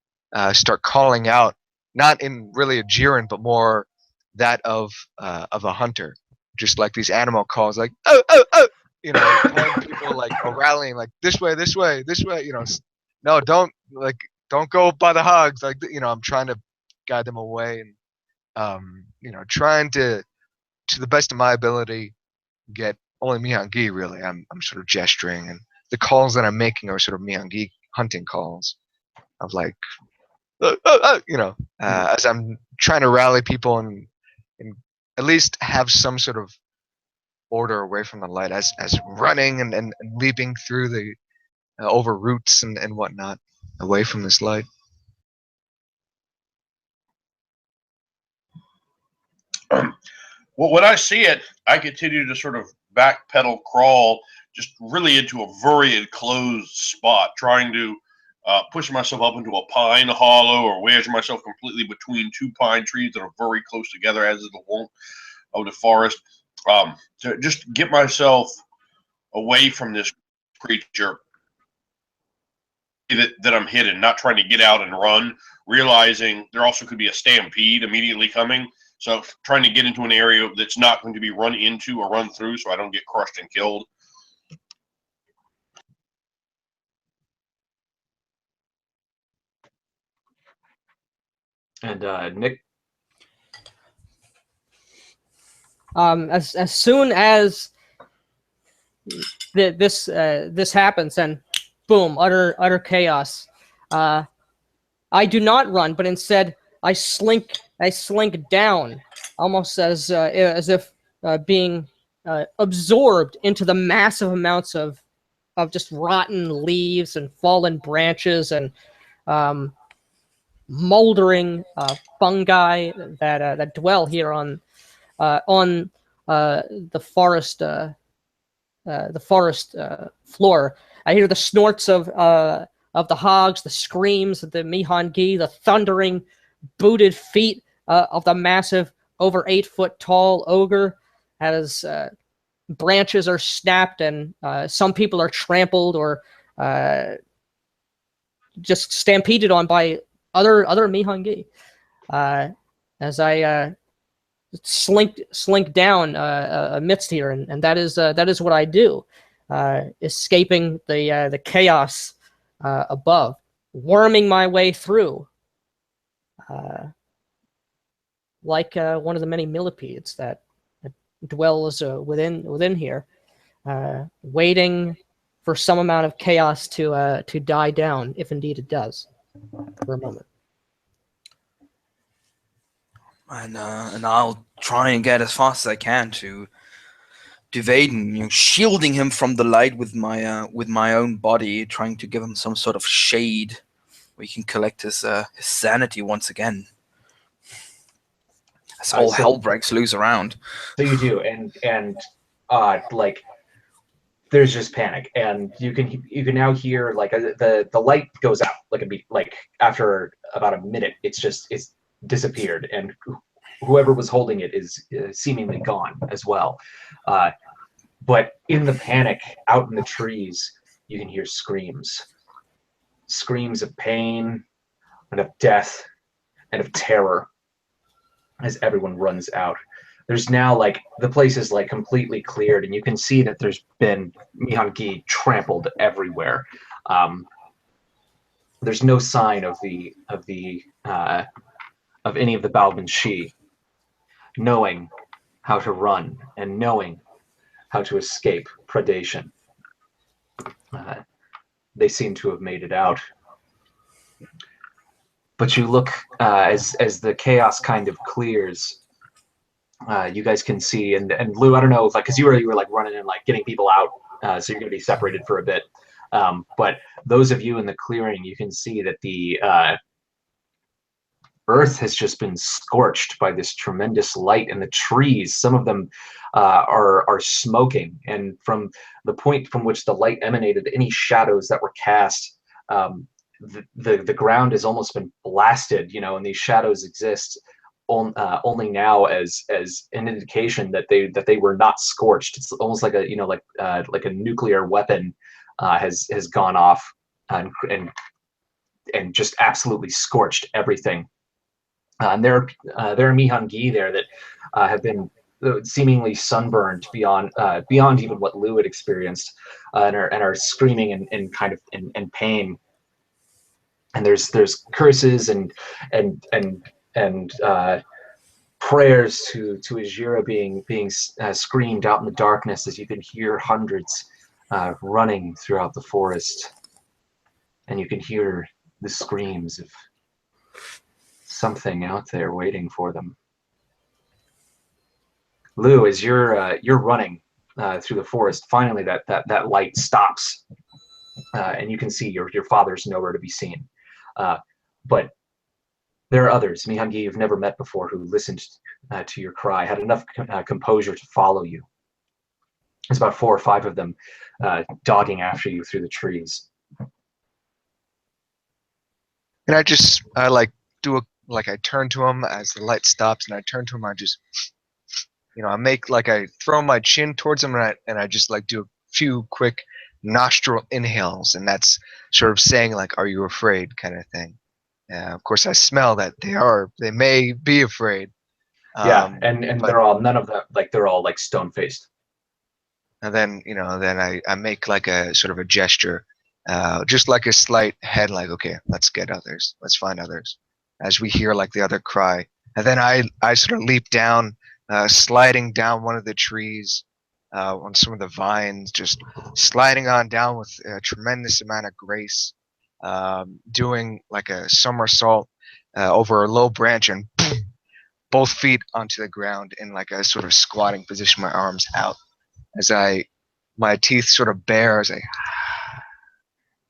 start calling out, not in really a Jiren, but more that of a hunter, just like these animal calls, like oh oh oh, you know, calling people like rallying, like this way, this way, this way, you know, no, don't go by the hogs, like, you know, I'm trying to guide them away, and you know, trying to the best of my ability get only Mihangi really. I'm sort of gesturing, and the calls that I'm making are sort of Mihangi hunting calls of like you know, as I'm trying to rally people and at least have some sort of order away from the light, as running and leaping through the over roots and whatnot away from this light. Well, when I see it, I continue to sort of backpedal, crawl, just really into a very enclosed spot, trying to push myself up into a pine hollow or wedge myself completely between two pine trees that are very close together, as is the wont of the forest, to just get myself away from this creature that I'm hidden, not trying to get out and run, realizing there also could be a stampede immediately coming. So trying to get into an area that's not going to be run into or run through, so I don't get crushed and killed. And Nick. As soon as this happens, and boom, utter chaos. I do not run, but instead I slink down, almost as if being absorbed into the massive amounts of just rotten leaves and fallen branches and moldering fungi that dwell here on the forest floor. I hear the snorts of the hogs, the screams of the Mihangi, the thundering booted feet of the massive, over 8 foot tall ogre as branches are snapped and some people are trampled or just stampeded on by other Mihangi. As I slink down amidst here, and that is what I do, escaping the chaos above, worming my way through, like one of the many millipedes that dwells within here, waiting for some amount of chaos to die down, if indeed it does, for a moment. And I'll try and get as fast as I can to Vaden, shielding him from the light with my own body, trying to give him some sort of shade where he can collect his sanity once again. As all hell breaks loose around. So you do, and like there's just panic, and you can now hear like the light goes out like after about a minute. It's disappeared, and whoever was holding it is seemingly gone as well. But in the panic, out in the trees, you can hear screams of pain and of death and of terror as everyone runs out. There's now like the place is like completely cleared, and you can see that there's been Mihangi trampled everywhere. There's no sign of any of the Balban Shi knowing how to run and knowing how to escape predation. They seem to have made it out. But you look as the chaos kind of clears. You guys can see, and Lou, I don't know if because you were like running and like getting people out, so you're going to be separated for a bit. But those of you in the clearing, you can see that the earth has just been scorched by this tremendous light, and the trees, some of them are smoking, and from the point from which the light emanated, any shadows that were cast, the ground has almost been blasted, and these shadows exist only now as an indication that they were not scorched. It's almost like like a nuclear weapon has gone off and just absolutely scorched everything. And there are Mihangi there that have been seemingly sunburned beyond even what Lou had experienced, and are screaming in kind of in pain. And there's curses and prayers to Ajira being screamed out in the darkness, as you can hear hundreds running throughout the forest, and you can hear the screams of something out there waiting for them. Lou, as you're running through the forest, finally that light stops, and you can see your father's nowhere to be seen. But there are others, Mihangi, you've never met before, who listened to your cry, had enough composure to follow you. There's about 4 or 5 of them dogging after you through the trees. And I turn to him as the light stops, and I turn to him. I just, I throw my chin towards him, and I just like do a few quick nostril inhales, and that's sort of saying like, "Are you afraid?" kind of thing. Of course, I smell that they may be afraid. Yeah, and they're all, none of them, like they're all like stone faced. And then I make like a sort of a gesture, just like a slight head, like, okay, let's get others, let's find others, as we hear like the other cry. And then I sort of leap down, sliding down one of the trees, on some of the vines, just sliding on down with a tremendous amount of grace, doing like a somersault, over a low branch and boom, both feet onto the ground in like a sort of squatting position, my arms out, as my teeth sort of bare as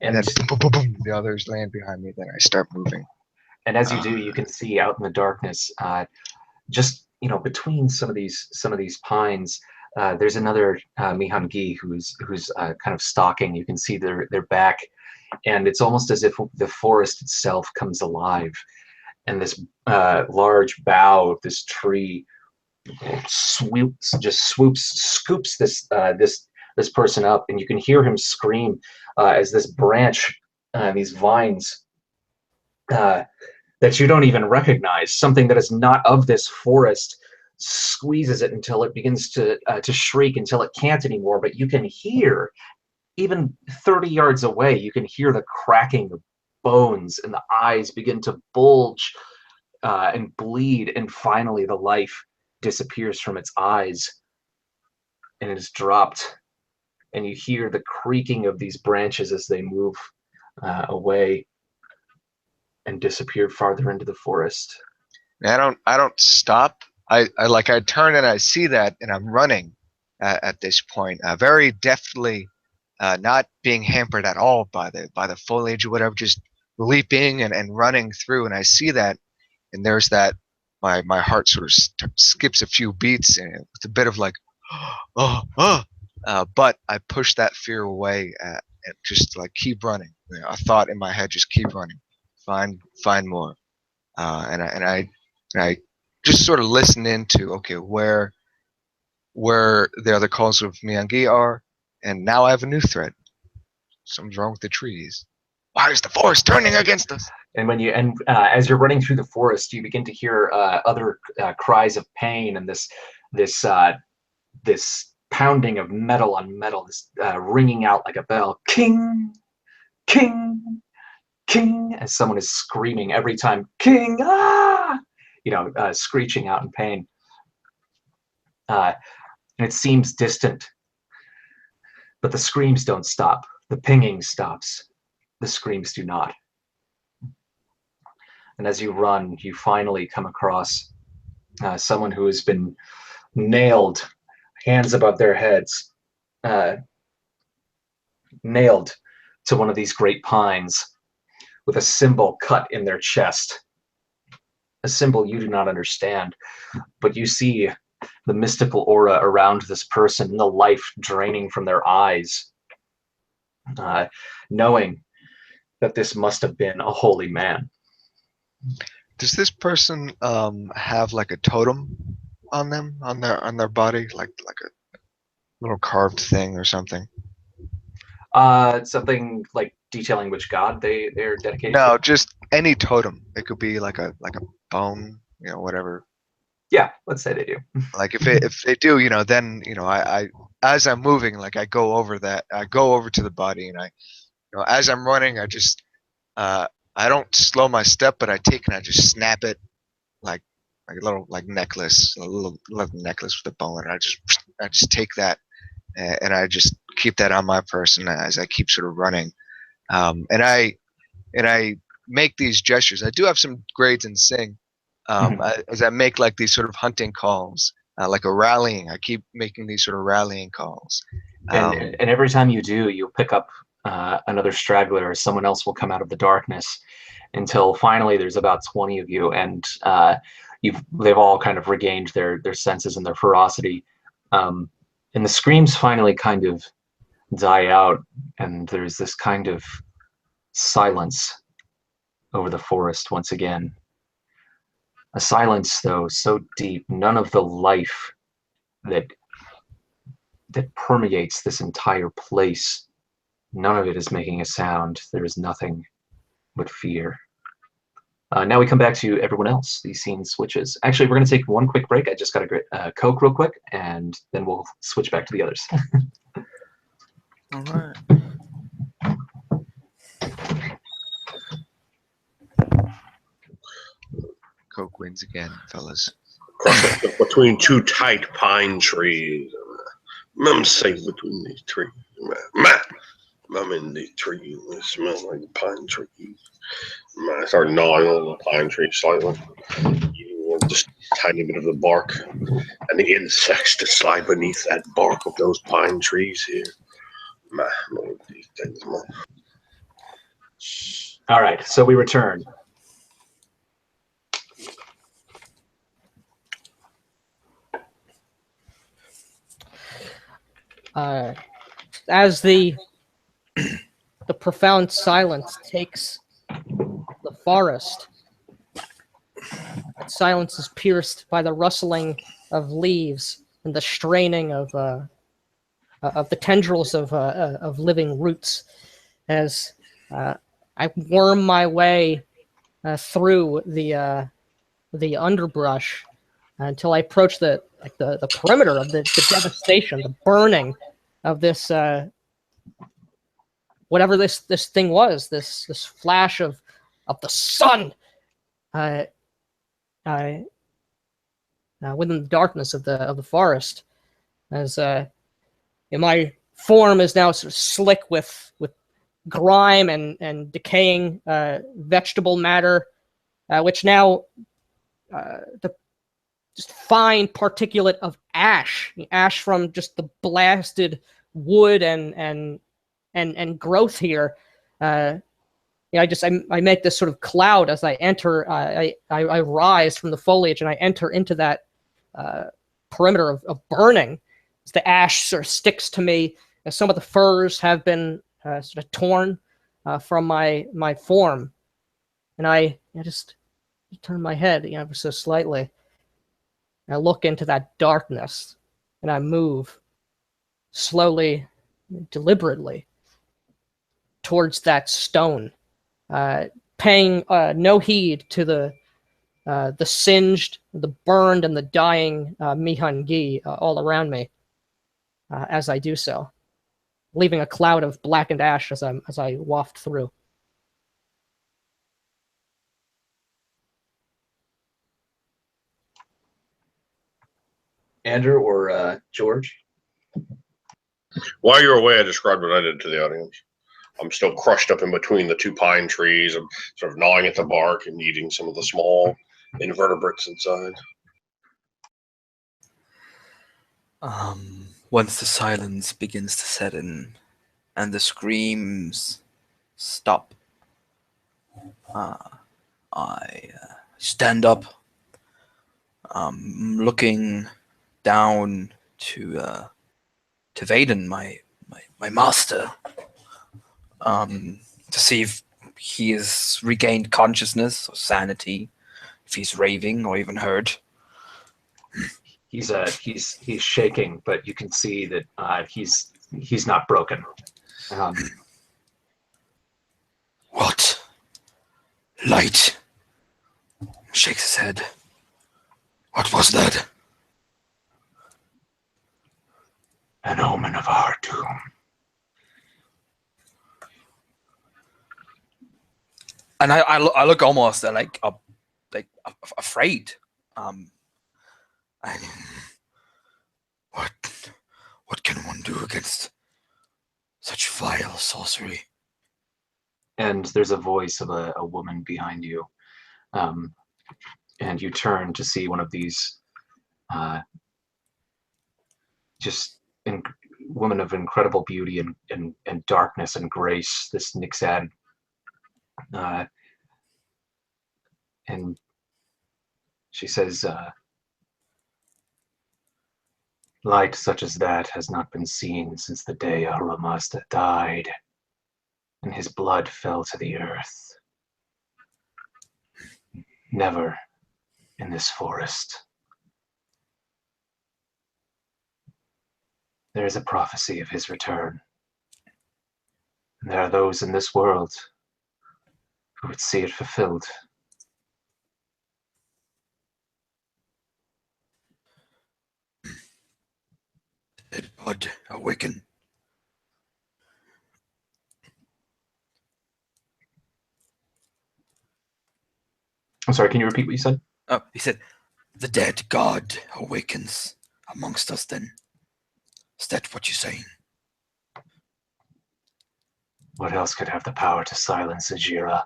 and then boom, boom, boom, the others land behind me. Then I start moving. And as you do, you can see out in the darkness, just between some of these pines, there's another Mihangi who's kind of stalking. You can see their back, and it's almost as if the forest itself comes alive, and this large bough of this tree scoops this person up, and you can hear him scream as this branch, these vines that you don't even recognize, something that is not of this forest, squeezes it until it begins to shriek until it can't anymore. But you can hear, even 30 yards away, you can hear the cracking of bones, and the eyes begin to bulge and bleed, and finally the life disappears from its eyes, and it is dropped, and you hear the creaking of these branches as they move away and disappear farther into the forest. I don't stop. I turn and I see that, and I'm running at this point, very deftly, not being hampered at all by the foliage or whatever, just leaping and running through. And I see that, and there's that. My heart sort of skips a few beats, and with a bit of like, but I push that fear away and just like keep running. A thought in my head, just keep running, find more, and I just sort of listen into, okay, where the other calls of Miyangi are, and now I have a new threat. Something's wrong with the trees. Why is the forest turning against us? And as you're running through the forest, you begin to hear other cries of pain, and this pounding of metal on metal, this ringing out like a bell, king, king, king, as someone is screaming every time, king, ah, screeching out in pain. And it seems distant, but the screams don't stop. The pinging stops. The screams do not. And as you run, you finally come across someone who has been nailed, hands above their heads, nailed to one of these great pines with a symbol cut in their chest. A symbol you do not understand, but you see the mystical aura around this person, and the life draining from their eyes, knowing that this must have been a holy man. Does this person have like a totem on them, on their body, like a little carved thing or something? Something like detailing which god they're dedicated No, to? just any totem. It could be like a bone, whatever. Yeah, let's say they do. Like if they do, then I as I'm moving, like I go over to the body, and as I'm running, I just I don't slow my step, but I take and I just snap it like a little necklace, a little necklace with a bone, and I just take that, and I just keep that on my person as I keep sort of running, and I make these gestures. I do have some grades in sing, as I make like these sort of hunting calls, like a rallying. I keep making these sort of rallying calls, and every time you do, you'll pick up another straggler, or someone else will come out of the darkness, until finally there's about 20 of you, and they've all kind of regained their senses and their ferocity, and the screams finally kind of die out, and there's this kind of silence over the forest once again. A silence, though, so deep, none of the life that permeates this entire place, none of it is making a sound. There is nothing but fear. Now we come back to everyone else. The scene switches. Actually, we're going to take one quick break. I just got to get Coke real quick, and then we'll switch back to the others. All right. Coke wins again, fellas. Between two tight pine trees. I'm safe between these trees. I'm in the tree. It smells like pine trees. I started gnawing on the pine tree slightly, eating just a tiny bit of the bark and the insects that slide beneath that bark of those pine trees here. These things, man. All right, so we return. As the profound silence takes the forest, that silence is pierced by the rustling of leaves and the straining of the tendrils of living roots, as I worm my way through the underbrush until I approach the perimeter of the devastation, the burning of this whatever this thing was, this flash of the sun within the darkness of the forest, as my form is now sort of slick with grime and decaying vegetable matter, which now the just fine particulate of ash from just the blasted wood and growth here. I make this sort of cloud as I enter. I rise from the foliage and I enter into that perimeter of burning. As the ash sort of sticks to me, as some of the furs have been sort of torn from my form, and I just turn my head, ever so slightly. I look into that darkness, and I move slowly, deliberately towards that stone, paying no heed to the singed, the burned, and the dying Mihangi all around me as I do so, leaving a cloud of blackened ash as I waft through. Andrew or George? While you're away, I described what I did to the audience. I'm still crushed up in between the two pine trees. I'm sort of gnawing at the bark and eating some of the small invertebrates inside. Once the silence begins to set in and the screams stop, I stand up, looking down to Vaden, my master, to see if he has regained consciousness or sanity, if he's raving or even hurt. He's shaking, but you can see that he's not broken. What? Light. Shakes his head. What was that? An omen of our doom. And I look almost afraid. What can one do against such vile sorcery? And there's a voice of a woman behind you, and you turn to see one of these woman of incredible beauty and darkness and grace, this Nixad. And she says, light such as that has not been seen since the day our master died, and his blood fell to the earth. Never in this forest. There is a prophecy of his return. And there are those in this world who would see it fulfilled. Dead God, awaken. I'm sorry, can you repeat what you said? Oh, he said, the dead God awakens amongst us then. Is that what you're saying? What else could have the power to silence Ajira?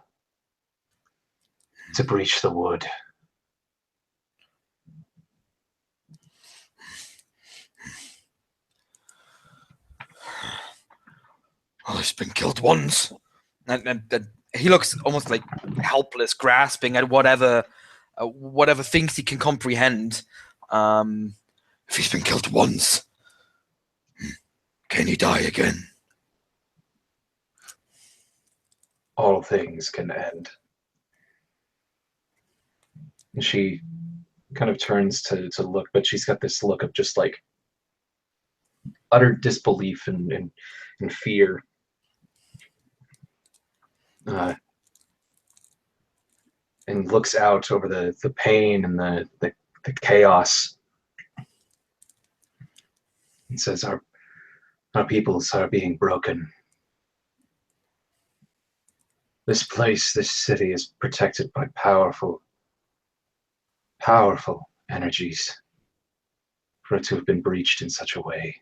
To breach the wood? Well, he's been killed once. And he looks almost like helpless, grasping at whatever things he can comprehend. If he's been killed once, can he die again? All things can end. And she kind of turns to look, but she's got this look of just like utter disbelief and fear. And looks out over the pain and the chaos and says, our peoples are being broken. This place, this city is protected by powerful energies. For it to have been breached in such a way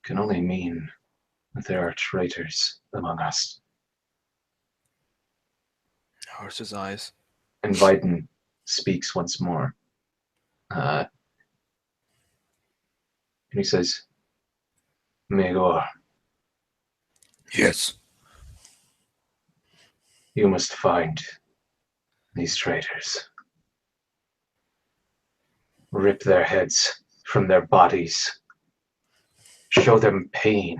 can only mean that there are traitors among us. Horse's eyes. And Vidin speaks once more. And he says, Megor. Yes. You must find these traitors. Rip their heads from their bodies. Show them pain.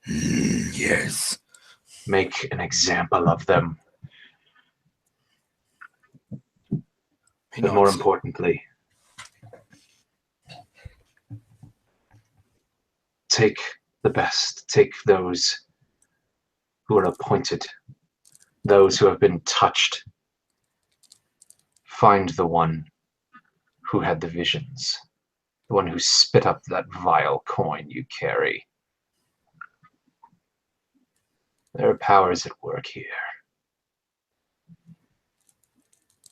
Yes. Make an example of them. But more importantly, take the best. Take those who are appointed, those who have been touched. Find the one who had the visions, the one who spit up that vile coin you carry. There are powers at work here.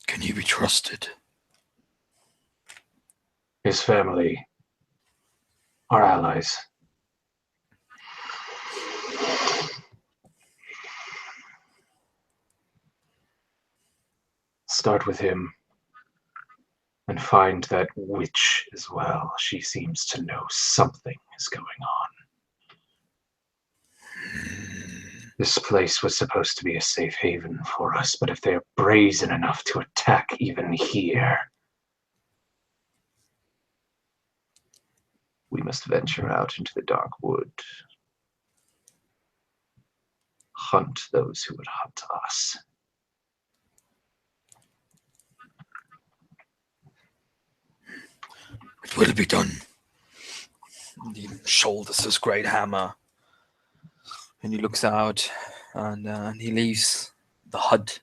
Can he be trusted? His family are allies. Start with him and find that witch as well. She seems to know something is going on. This place was supposed to be a safe haven for us, but if they're brazen enough to attack even here, we must venture out into the dark wood. Hunt those who would hunt us. It will be done. He shoulders his great hammer. And he looks out and he leaves the hut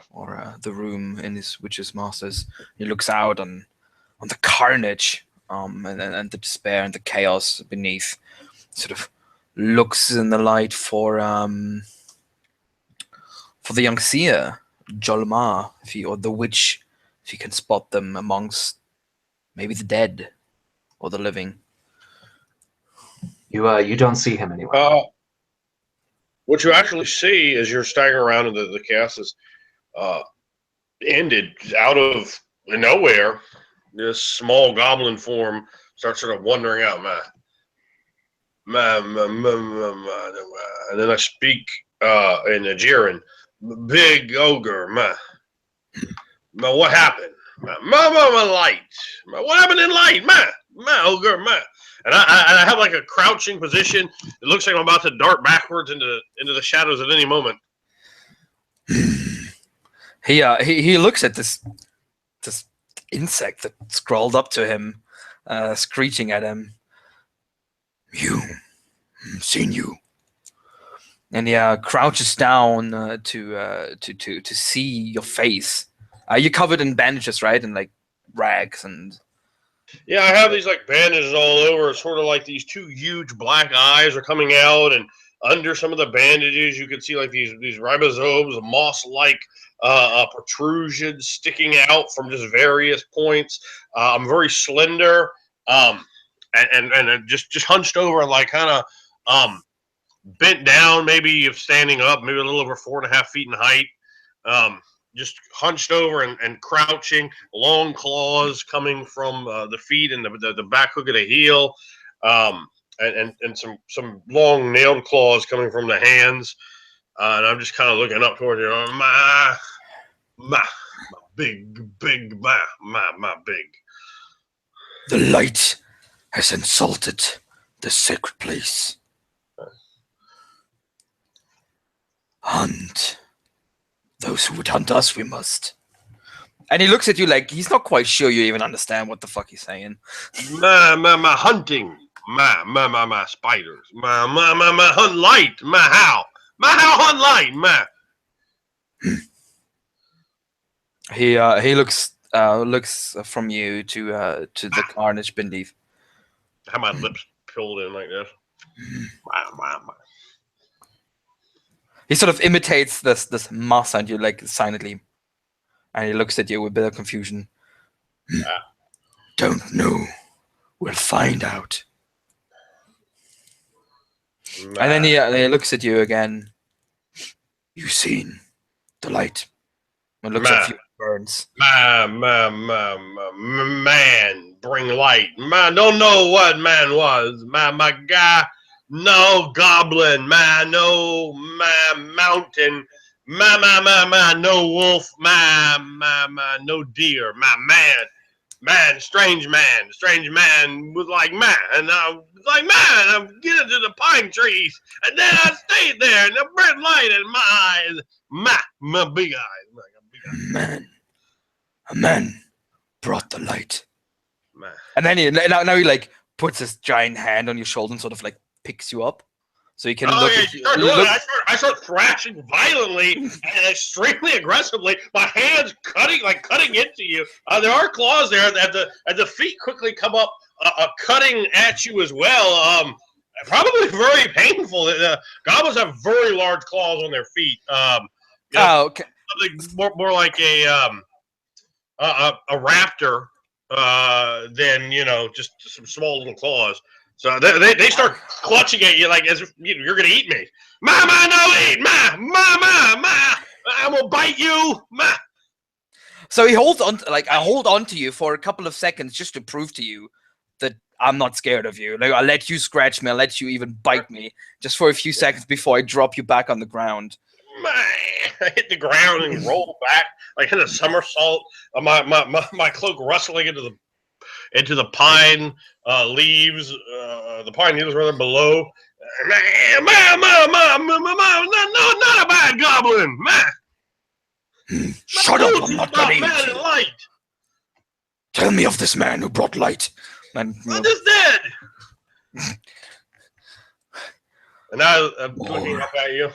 or the room in his witch's masters. He looks out on the carnage and the despair and the chaos beneath. Sort of looks in the light for the young seer, Jolma, or the witch, if he can spot them amongst maybe the dead or the living. You don't see him anywhere. What you actually see as you're staggering around in the cast is ended out of nowhere. This small goblin form starts sort of wandering out, and then I speak in Nigerian. Big ogre, what happened? Light. What happened in light? Ogre, And I have like a crouching position. It looks like I'm about to dart backwards into the shadows at any moment. He looks at this insect that's crawled up to him, screeching at him. You, seen you. And he crouches down to see your face. You're covered in bandages, right? And like rags and. Yeah, I have these like bandages all over. It's sort of like these two huge black eyes are coming out, and under some of the bandages, you can see like these ribosomes, moss-like protrusions sticking out from just various points. I'm very slender, and just hunched over, like kind of bent down, maybe standing up, maybe a little over 4.5 feet in height. Just hunched over and crouching, long claws coming from the feet and the back hook of the heel, and some long nailed claws coming from the hands. And I'm just kind of looking up toward you. My big, my big. The light has insulted the sacred place. Hunt those who would hunt us, we must. And he looks at you like he's not quite sure you even understand what the fuck he's saying. My hunting. My spiders. My hunt light. My how hunt light. He looks from you to the carnage beneath. How my lips pulled in like this. My. He sort of imitates this mass and you like silently, and he looks at you with a bit of confusion. Don't know. We'll find out. And then he looks at you again. You've seen the light. And looks at you and burns. Man, bring light. Man, don't know what man was. My guy, no goblin. Man, no mountain. No wolf. No deer. Strange man was like man, and I was like man. I'm getting to the pine trees, and then I stayed there, and the red light in my eyes, my big eyes, A man brought the light. man. And then now he like puts his giant hand on your shoulder and sort of like picks you up, so you can look. I start thrashing violently and extremely aggressively. My hands cutting into you. There are claws there at the feet. Quickly come up, cutting at you as well. Probably very painful. Goblins have very large claws on their feet. Okay. More like a raptor than just some small little claws. So they start clutching at you like as if you're gonna eat me. No eat, I will bite you, So he holds on, I hold on to you for a couple of seconds just to prove to you that I'm not scared of you. Like I'll let you scratch me, I'll let you even bite me, just for a few seconds before I drop you back on the ground. I hit the ground and roll back like in a somersault. My cloak rustling into the pine leaves, the pine needles rather below. Not a bad goblin, man. Shut up! I'm not gonna eat you. Light. Tell me of this man who brought light. And I'm just dead. And I'm looking up at you.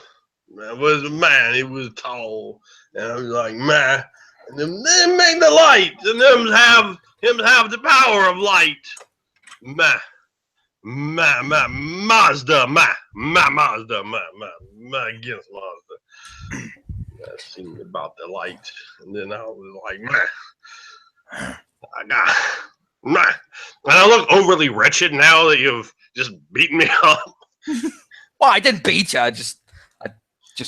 It was a man. He was tall, and I was like, man. And them make the light, and them have the power of light. Mazda, Mazda, against Mazda. I seen about the light, and then I was like, man, and I look overly wretched now that you've just beaten me up. Well, I didn't beat you. I just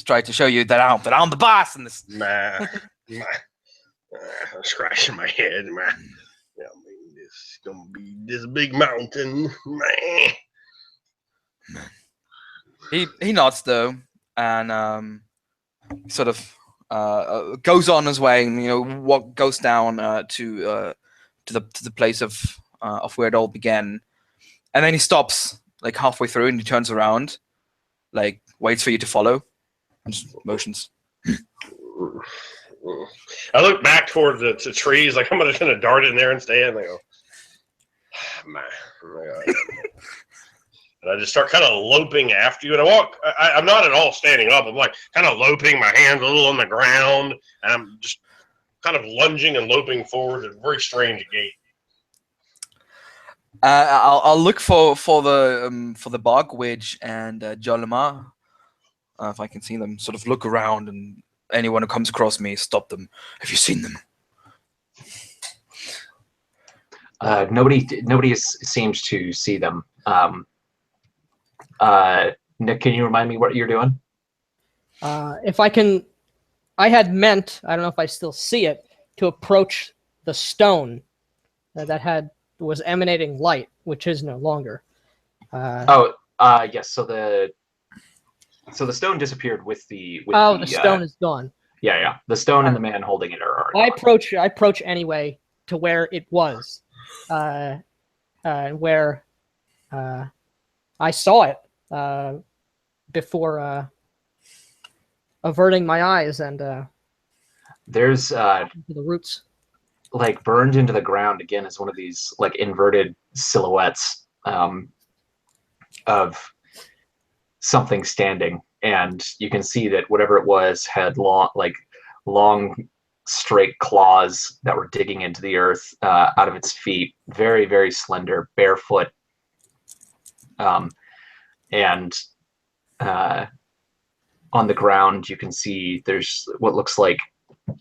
tried to show you that I'm the boss in this. I'm scratching my head, man. Yeah, I mean, this is gonna be this big mountain, man. He nods though, and sort of goes on his way, and what goes down to the place of where it all began, and then he stops like halfway through, and he turns around, like waits for you to follow, and just motions. I look back toward the trees, like I'm just gonna dart in there and stay in. I go, man. And I just start kind of loping after you. And I walk, I'm not at all standing up. I'm like kind of loping, my hands a little on the ground. And I'm just kind of lunging and loping forward at a very strange gait. I'll look for the Bogwitch and Jolima, if I can see them. Sort of look around, and anyone who comes across me, stop them. Have you seen them? Nobody seems to see them. Nick, can you remind me what you're doing? If I can, I had meant, I don't know if I still see it, to approach the stone that was emanating light, which is no longer. Yes. So the stone disappeared with the the stone is gone. Yeah. The stone and the man holding it are I gone. approach anyway to where it was, where I saw it before averting my eyes and There's the roots. like burned into the ground again is one of these like inverted silhouettes of something standing, and you can see that whatever it was had long straight claws that were digging into the earth out of its feet, very, very slender, barefoot, and on the ground you can see there's what looks like,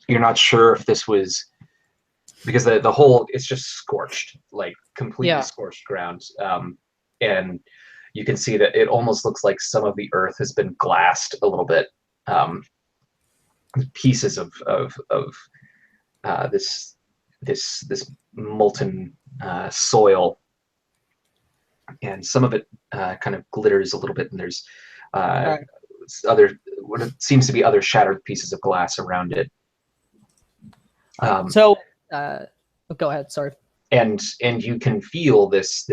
you're not sure if this was, because the whole, it's just scorched, like completely scorched ground, and you can see that it almost looks like some of the earth has been glassed a little bit, pieces of this molten soil, and some of it kind of glitters a little bit, and there's other, what seems to be other shattered pieces of glass around it. Go ahead. Sorry. And you can feel this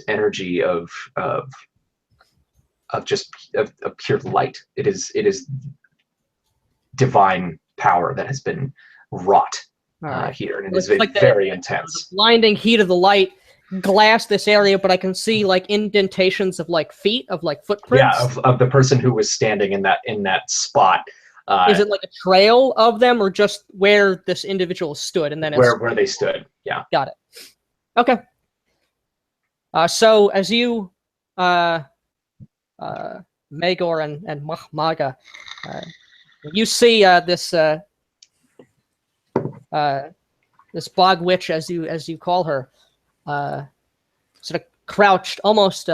energy of pure light. It is divine power that has been wrought here, and it is like very intense. The blinding heat of the light glassed this area, but I can see like indentations of like feet, of like footprints. Yeah, of the person who was standing in that spot. Is it like a trail of them, or just where this individual stood, and then where they stood? Yeah. Got it. Okay. So as you, Magor and Maga, you see this bog witch, as you call her, sort of crouched, almost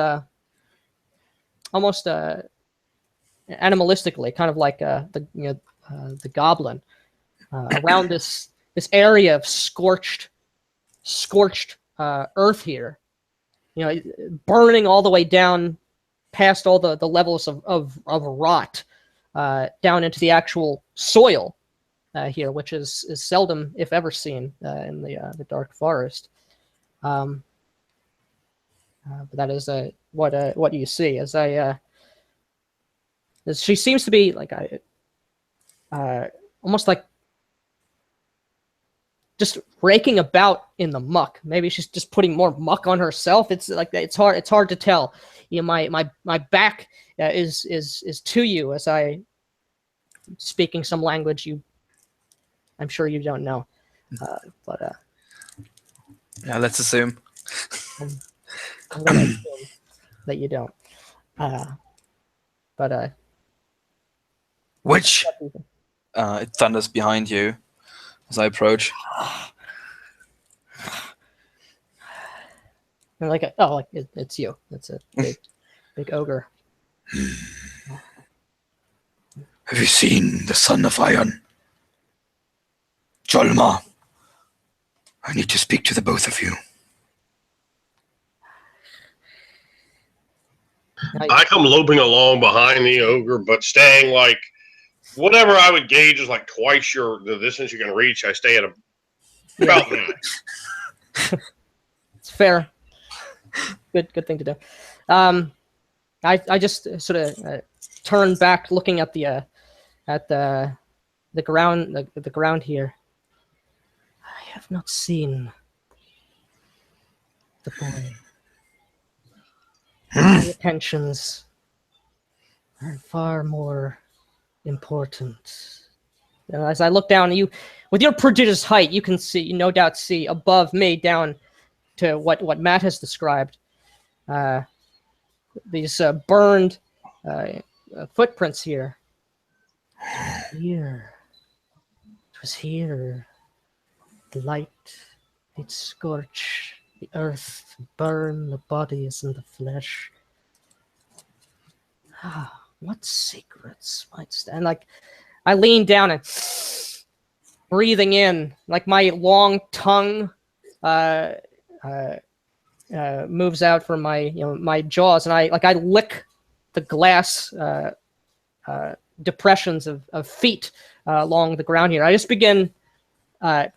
animalistically, kind of like the goblin, around this area of scorched earth here, burning all the way down past all the levels of rot, down into the actual soil here, which is seldom, if ever, seen in the dark forest. But that is what you see. As she seems to be like almost like just raking about in the muck. Maybe she's just putting more muck on herself. It's like it's hard to tell. My back is to you as I speaking some language I'm sure you don't know, but yeah, let's assume. I'm gonna assume that you don't. But which it thunders behind you as I approach. And it's you. It's a big ogre. Have you seen the Son of Iron? Jolma, I need to speak to the both of you. I come loping along behind the ogre, but staying like whatever I would gauge is like twice the distance you can reach. I stay at about that. It's fair. Good thing to do. I just sort of turn back, looking at the ground, the ground here. I have not seen the boy. My attentions are far more important. As I look down, you, with your prodigious height, you can see, no doubt see above me down to what Matt has described. These burned footprints here. Here. It was here. The light, it scorch the earth, burn the bodies and the flesh. What secrets might stand? And like, I lean down and breathing in, like my long tongue moves out from my my jaws, and I lick the glass depressions of feet along the ground here. I just begin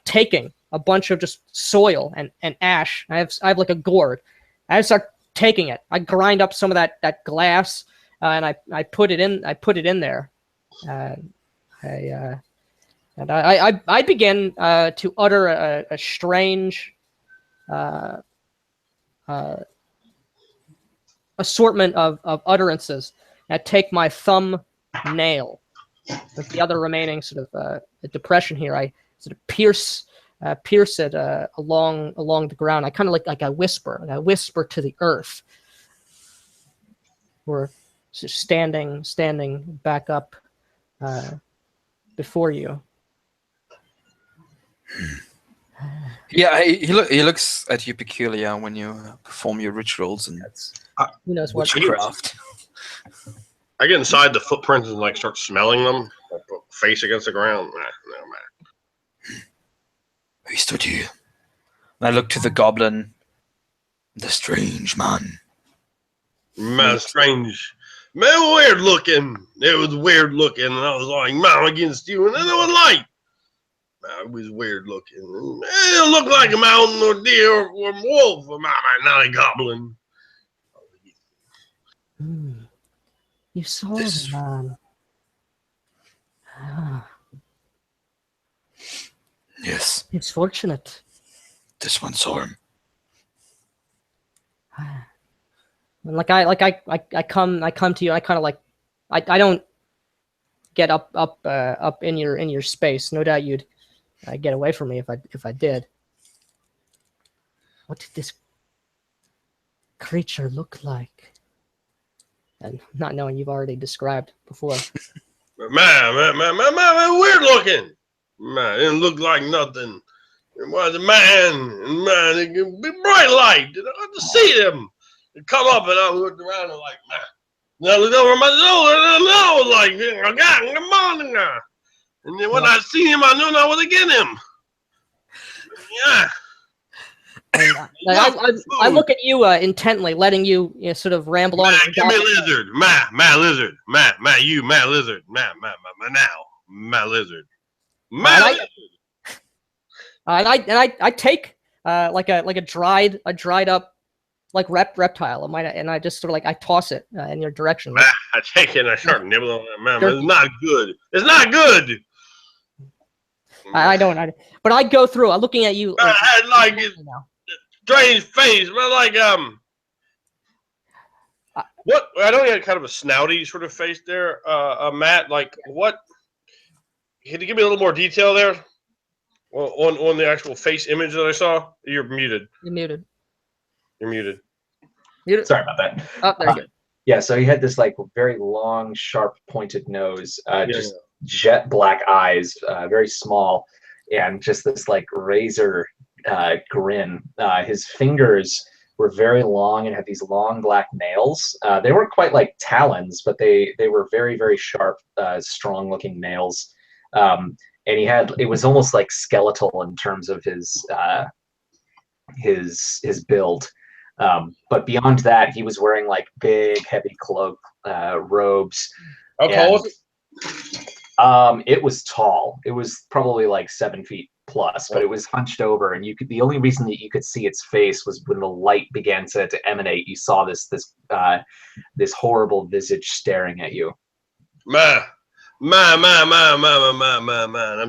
taking a bunch of just soil and ash. I have like a gourd. I start taking it. I grind up some of that glass and I put it in there. I begin to utter a strange assortment of utterances. I take my thumb nail with the other remaining sort of depression here. I sort of pierce it along the ground. I kind of like I whisper to the earth. We're just standing back up before you. Yeah, he looks at you peculiar when you perform your rituals and Who knows what? witchcraft. I get inside the footprints and like start smelling them, like put face against the ground. Nah, no, man. He stood here. And I look to the goblin, the strange man. Man, strange. Man, weird looking. It was weird looking, and I was like, man, I'm against you, and then it was like, man, it was weird looking. It looked like a mountain or deer or wolf, or not a goblin. You saw This- the man. Yes, It's fortunate. this one saw him. Like I come to you. I kind of like I don't get up in your space. No doubt you'd get away from me if I did. What did this creature look like? And not knowing you've already described before. Man, weird looking. Man, it didn't look like nothing. It was a man, and man, it could be bright light. And I had to see him. It come up, and I looked around and like, man. And I looked over my shoulder, and I was like, God, come on now. And then when I seen him, I knew I was against him. Yeah. And I look at you intently, letting you, sort of ramble on. Man, give me lizard. My lizard. My lizard. My lizard. I take like a dried up like reptile, and I just sort of like I toss it in your direction. Man, I take it and I start nibbling on it. Man, it's not good. It's not good. But I go through. I'm looking at you. I had like a strange face, but like what? I know you had kind of a snouty sort of face there, Matt. Like what? Can you give me a little more detail there on the actual face image that I saw? You're muted. You're muted. You're muted. Sorry about that. Oh, there you go. Yeah, so he had this like very long, sharp, pointed nose, Yeah. just jet black eyes, very small, and just this like razor grin. His fingers were very long and had these long black nails. They weren't quite like talons, but they were very, very sharp, strong-looking nails. And it was almost like skeletal in terms of his build. But beyond that, he was wearing like big, heavy cloak, robes. How tall was it? It was tall. It was probably like 7 feet plus, but it was hunched over, and the only reason that you could see its face was when the light began to emanate. You saw this horrible visage staring at you. Man. I'm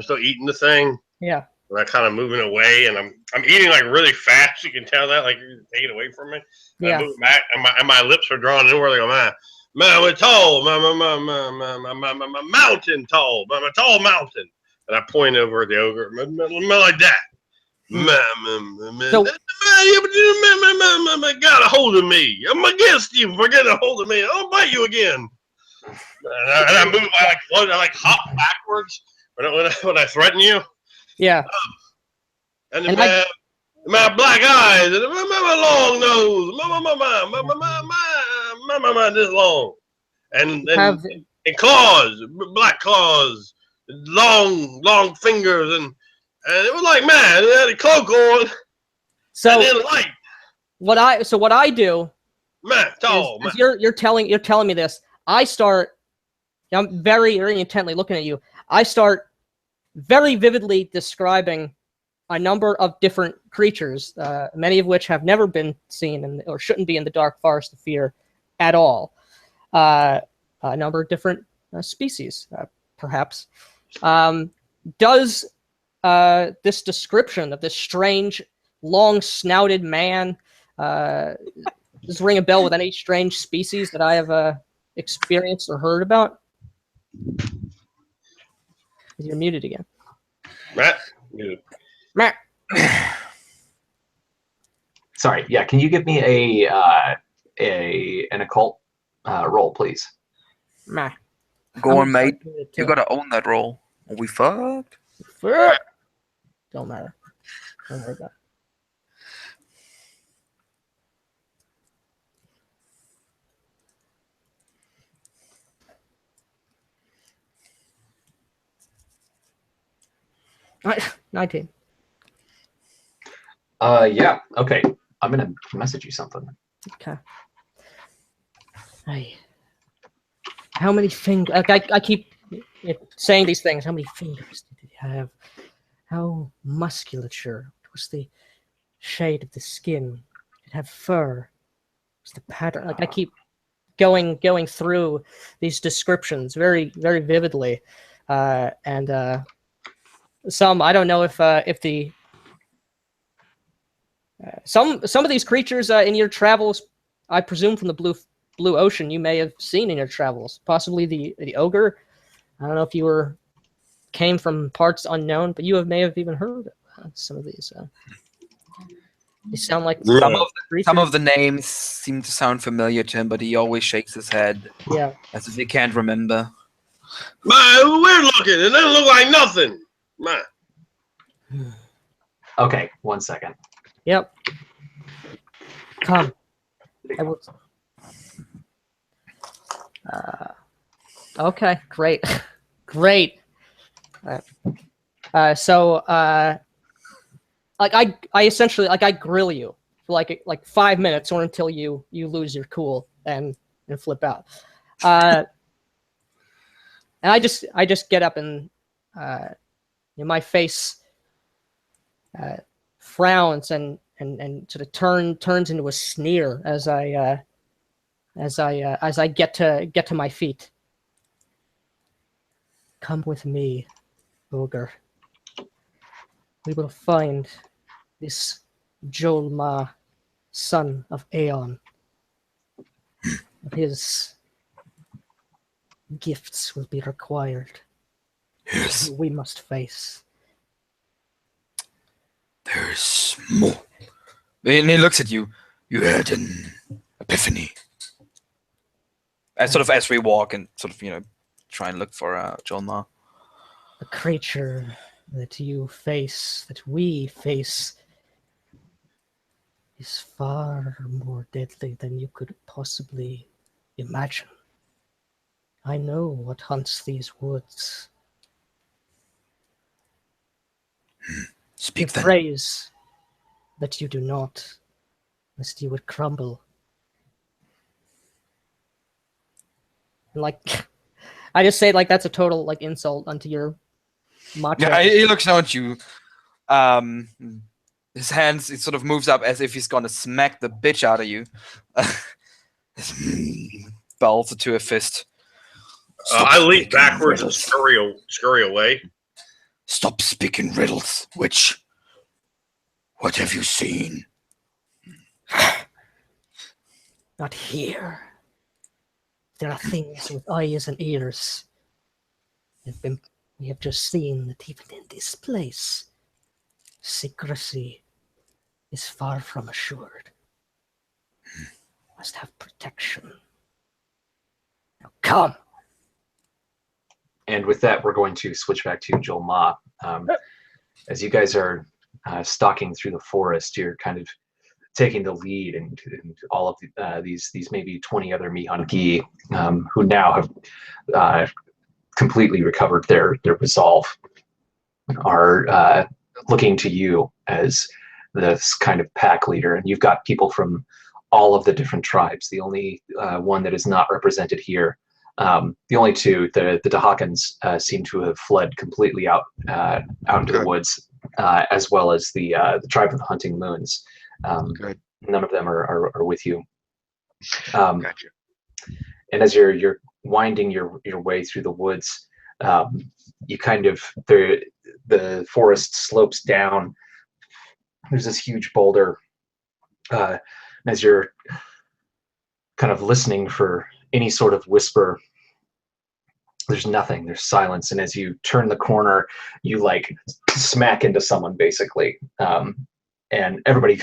still eating the thing. Yeah. And I'm kind of moving away, and I'm eating like really fast. You can tell that, like you're taking it away from me. And Yeah. I move back, and my lips are drawn inward. They go, man, we're tall, my mountain tall, my tall mountain. And I point over at the ogre, like that. So- Man, got a hold of me. I'm against you for getting a hold of me. I'll bite you again. And I move, I like hop backwards when I threaten you. Yeah. And then my black eyes, and my long nose, my this long. and Have and claws, black claws, long fingers, and it was like, man, it had a cloak on, so and then light, what I do man, is, tall, man. as you're telling me this, I start. I'm very intently looking at you. I start very vividly describing a number of different creatures, many of which have never been seen or shouldn't be in the dark forest of fear at all. A number of different species, perhaps. Does this description of this strange, long-snouted man does this ring a bell with any strange species that I have experienced or heard about? You're muted again. Matt, Matt. Sorry. Yeah. Can you give me an occult roll, please? Matt. Go on, mate. You gotta own that role. Are we fucked? Don't matter. Don't worry about it. 19. Yeah. Okay. I'm gonna message you something. Okay. Hey. How many fingers? Like I keep saying these things. How many fingers did he have? How musculature? Was the shade of the skin? Did it have fur? Was the pattern? Like I keep going through these descriptions very vividly, and some I don't know if the some of these creatures in your travels, I presume from the blue ocean, you may have seen in your travels. Possibly the ogre. I don't know if you came from parts unknown, but you may have even heard some of these. They sound like Some of the names seem to sound familiar to him, but he always shakes his head. Yeah. As if he can't remember. man, weird looking. It doesn't look like nothing, man. Okay. 1 second. Yep. Come. I will. Okay. Great. Great. So like I essentially I grill you for like 5 minutes or until you lose your cool and flip out. And I just get up and my face frowns and sort of turns into a sneer as I get to my feet. Come with me, ogre. We will find this Jolma, son of Aeon. His gifts will be required. Yes. We must face. There's more. And he looks at you. You had an epiphany. As we walk and try and look for John Ma. The creature that you face, that we face, is far more deadly than you could possibly imagine. I know what hunts these woods. Speak The then. phrase that you do not, lest you would crumble. Like, I just say like that's a total insult unto your macho. Yeah, he looks down at you. His hands, it sort of moves up as if he's gonna smack the bitch out of you. Balls to a fist. I leap backwards and scurry away. Stop speaking riddles, witch. What have you seen? Not here. There are things with eyes and ears. We have just seen that even in this place, secrecy is far from assured. Must have protection. Now come. And with that, we're going to switch back to Joel Ma. As you guys are stalking through the forest, you're kind of taking the lead in all of these maybe 20 other Mihungi who now have completely recovered their resolve, are looking to you as this kind of pack leader. And you've got people from all of the different tribes. The only one that is not represented here, the only two, the Dahakans seem to have fled completely out into the woods, as well as the tribe of the Hunting Moons. Good. None of them are with you. Gotcha. And as you're winding your way through the woods, you kind of the forest slopes down. There's this huge boulder. As you're kind of listening for any sort of whisper, there's nothing. There's silence. And as you turn the corner, you like smack into someone basically. And everybody,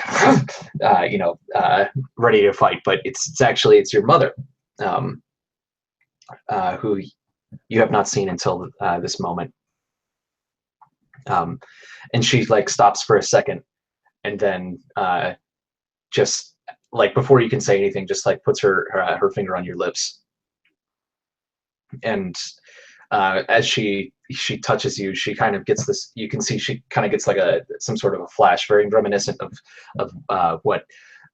ready to fight. But it's actually your mother, who you have not seen until this moment. And she like stops for a second, and then just like before you can say anything, just like puts her finger on your lips. And as she touches you, she kind of gets this. You can see she kind of gets like some sort of a flash, very reminiscent of what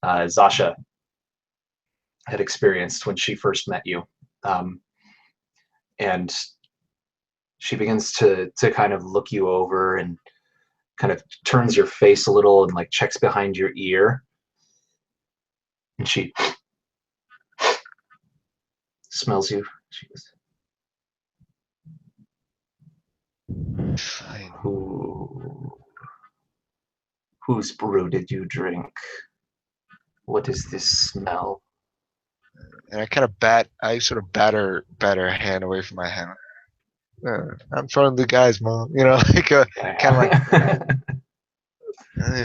Zasha had experienced when she first met you. And she begins to kind of look you over and kind of turns your face a little and like checks behind your ear. And she smells you. She goes, Fine. Whose brew did you drink? What is this smell? And I sort of bat her hand away from my hand. I'm from the guys, Mom. Like kind of like.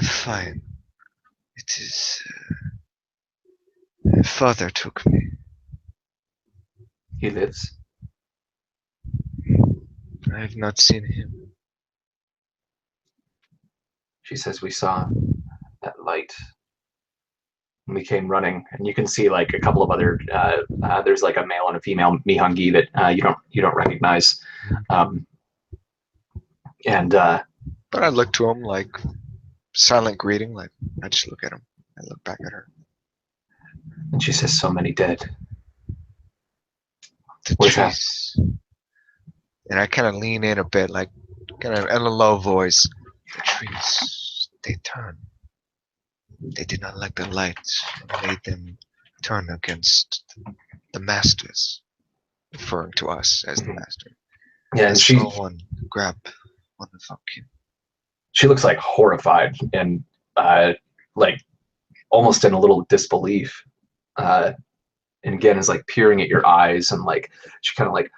Fine. It is. My father took me. He lives. I have not seen him. She says, we saw that light. We came running, and you can see like a couple of other. There's like a male and a female Mihungi that you don't recognize. But I look to him like silent greeting. Like I just look at him. I look back at her. And she says, "So many dead." The What's trees. And I kind of lean in a bit, like kind of in a low voice. The trees, they turn. They did not like the light and made them turn against the masters, referring to us as the master. Yeah, and she one grab one of our kin. She looks like horrified and like almost in a little disbelief. And again is like peering at your eyes, and like she kind of like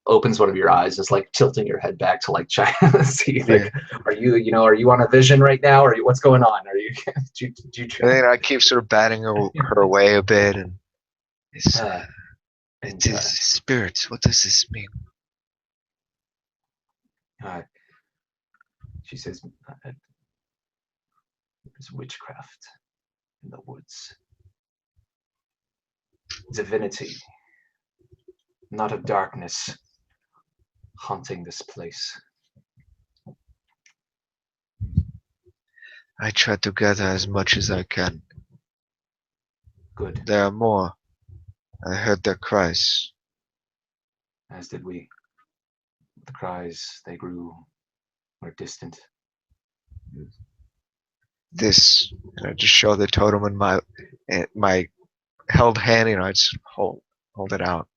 opens one of your eyes, is like tilting your head back to like try to see like, are you on a vision right now, or what's going on? Are you? do you and then I keep sort of batting her away a bit, and it is spirits. What does this mean? She says, "There's witchcraft in the woods. Divinity, not of darkness, haunting this place." I try to gather as much as I can. Good. There are more. I heard their cries. As did we. The cries, they grew more distant. This, and I just show the totem in my held hand. I just hold it out,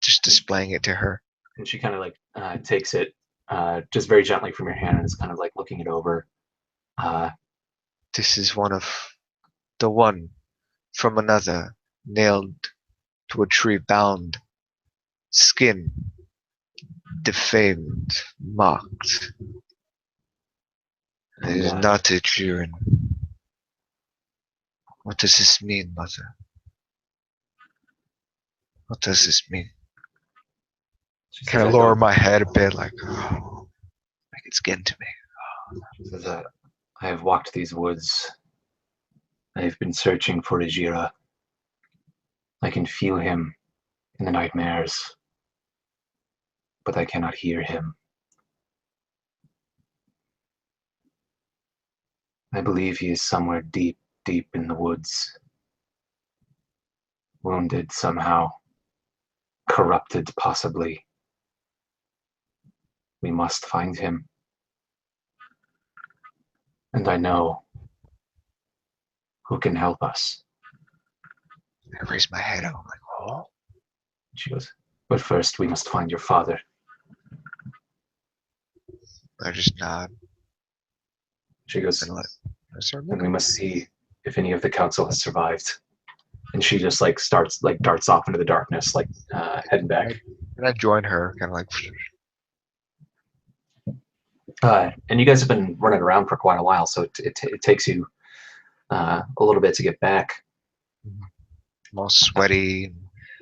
just displaying it to her. And she kind of like takes it just very gently from your hand and is kind of like looking it over. This is one from another, nailed to a tree, bound, skin defamed, marked. It is not a Jiren. What does this mean, mother? What does this mean? Kind of lower my head a bit, like it's getting to me. She says, "I have walked these woods I've been searching for Ajira. I can feel him in the nightmares, but I cannot hear him. I believe he is somewhere deep, deep in the woods. Wounded somehow. Corrupted, possibly. We must find him. And I know who can help us. I raise my head up. I'm like, oh. She goes, but first we must find your father. I just nod She goes, and I start and we looking. must see if any of the council has survived. And she just like starts, like darts off into the darkness, like heading back. And I join her, kind of like, And you guys have been running around for quite a while, so it takes you a little bit to get back. I'm all sweaty.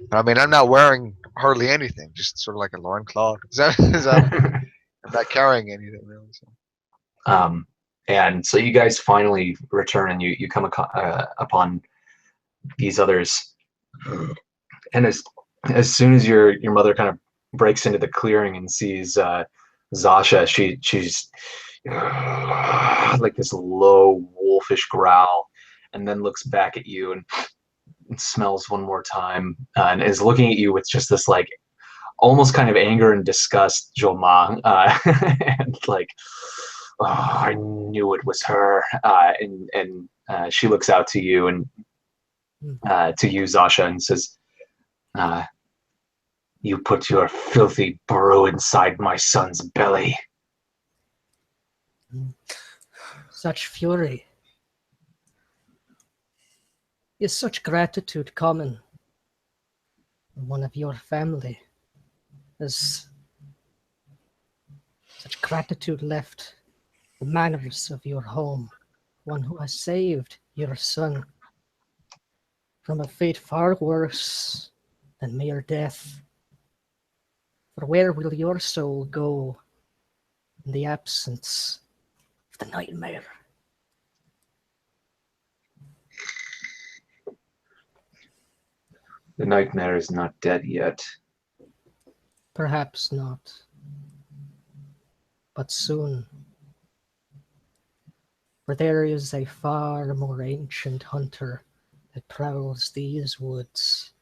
But I mean, I'm not wearing hardly anything, just sort of like a loincloth. I'm not carrying anything really. So. And so you guys finally return, and you come upon these others. And as soon as your mother kind of breaks into the clearing and sees Zasha, she's like this low wolfish growl, and then looks back at you and smells one more time, and is looking at you with just this like almost kind of anger and disgust, Jolma, and like, oh, I knew it was her. And she looks out to you and to you, Zasha, and says, you put your filthy brew inside my son's belly. Such fury. Is such gratitude common from one of your family? Is such gratitude left the manners of your home, one who has saved your son from a fate far worse than mere death? For where will your soul go in the absence of the nightmare? The nightmare is not dead yet. Perhaps not, but soon. For there is a far more ancient hunter that prowls these woods.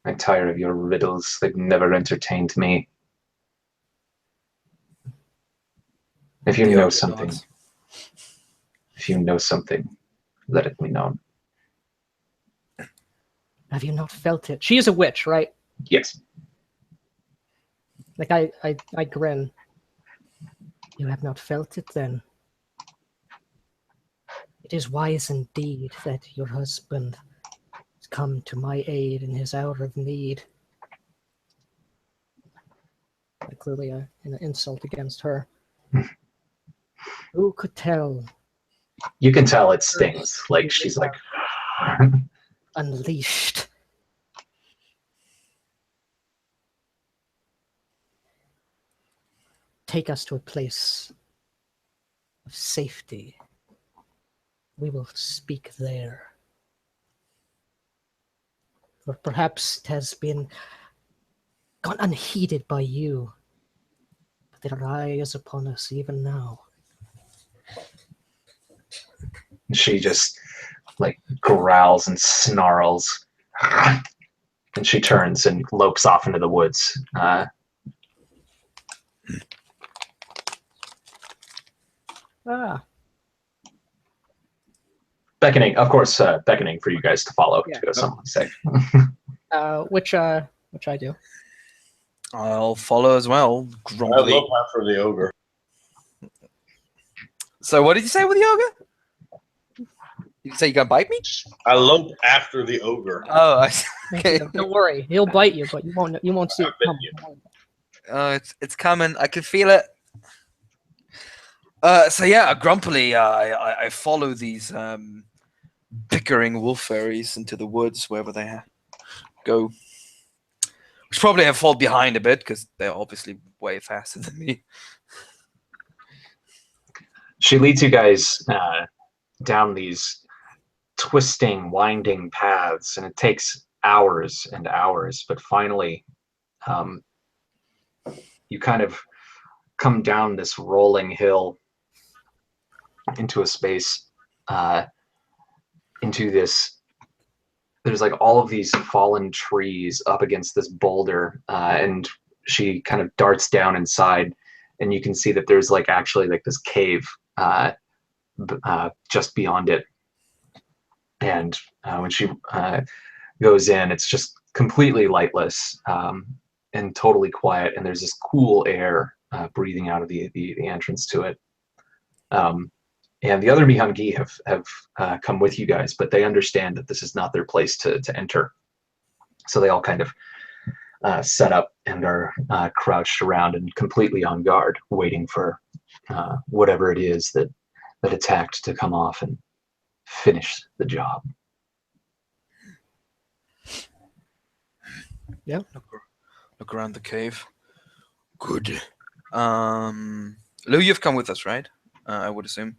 I'm tired of your riddles. They've never entertained me. If you know something, let it be known. Have you not felt it? She is a witch, right? Yes. Like I grin. You have not felt it then? It is wise indeed that your husband has come to my aid in his hour of need. Clearly an insult against her. Who could tell? You can tell it stings. Like she's like Unleashed. Take us to a place of safety. We will speak there. Or perhaps it has been gone unheeded by you, but their eye is upon us even now. she just like growls and snarls, and she turns and lopes off into the woods. Beckoning, of course, beckoning for you guys to follow to go someplace safe. Which I do. I'll follow as well. Grumpily. I look after the ogre. So what did you say with the ogre? You say you're gonna bite me? I lump after the ogre. Oh, I see. Okay. Don't worry, he'll bite you, but you won't see it come. It's coming. I can feel it. So yeah, grumpily, I follow these bickering wolf fairies into the woods wherever they go. Which probably have fallen behind a bit because they're obviously way faster than me. She leads you guys down these twisting, winding paths, and it takes hours and hours. But finally, you kind of come down this rolling hill into a space, into this. There's like all of these fallen trees up against this boulder, and she kind of darts down inside, and you can see that there's like actually like this cave just beyond it. And when she goes in, it's just completely lightless and totally quiet, and there's this cool air breathing out of the entrance to it. And the other Mihangi have come with you guys, but they understand that this is not their place to enter. So they all kind of set up and are crouched around and completely on guard, waiting for whatever it is that attacked to come off and finish the job. Yeah. Look around the cave. Good. Lou, you've come with us, right? I would assume.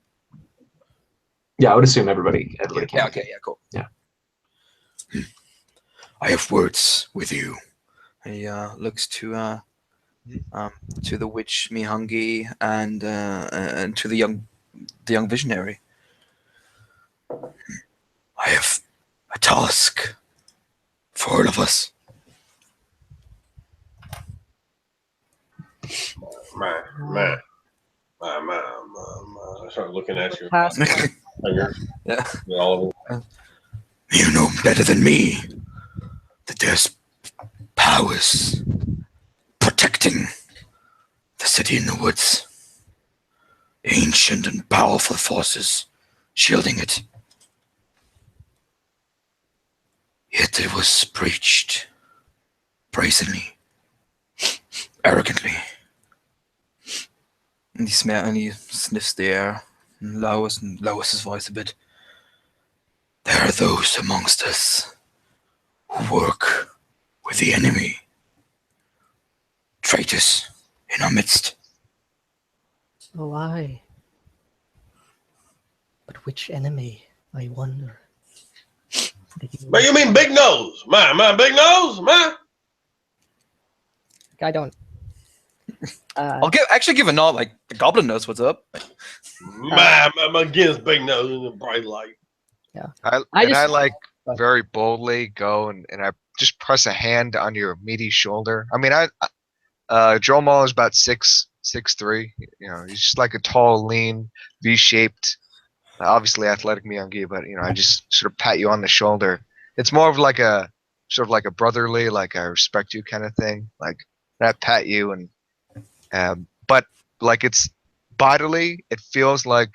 Yeah, I would assume everybody Yeah, can. okay, yeah, cool. Yeah. I have words with you. He looks to the witch Mihangi and to the young visionary. I have a task for all of us. Man. I start looking at you. Task. Yeah. All of them. You know better than me that there's powers protecting the city in the woods. Ancient and powerful forces shielding it. Yet it was breached brazenly, arrogantly. And he sniffs the air and lowers his voice a bit. There are those amongst us who work with the enemy. Traitors in our midst. Oh, aye. But which enemy, I wonder? Man, you mean Big Nose? Man, Big Nose? Man. I don't. I'll give a nod. Like the goblin knows what's up. Man, against Big Nose in the bright light. Yeah. I like very boldly go and I just press a hand on your meaty shoulder. I mean, Joel Mall is about 6'3". You know, he's just like a tall, lean, V-shaped, obviously athletic Miyangi, but you know, I just sort of pat you on the shoulder. It's more of like a sort of like a brotherly, like I respect you kind of thing. Like I pat you and but like it's bodily, it feels like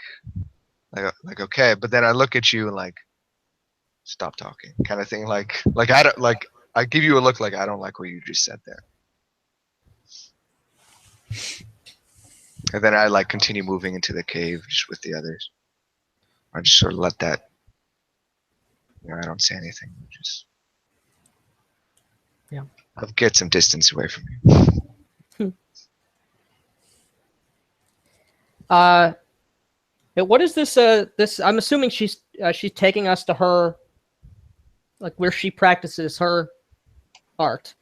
okay, but then I look at you and like stop talking kind of thing. Like I don't like I give you a look like I don't like what you just said there. And then I like continue moving into the cave just with the others. I just sort of let that, you know, I don't say anything. Just I'll get some distance away from you. What is this? This I'm assuming she's taking us to her, like where she practices her art.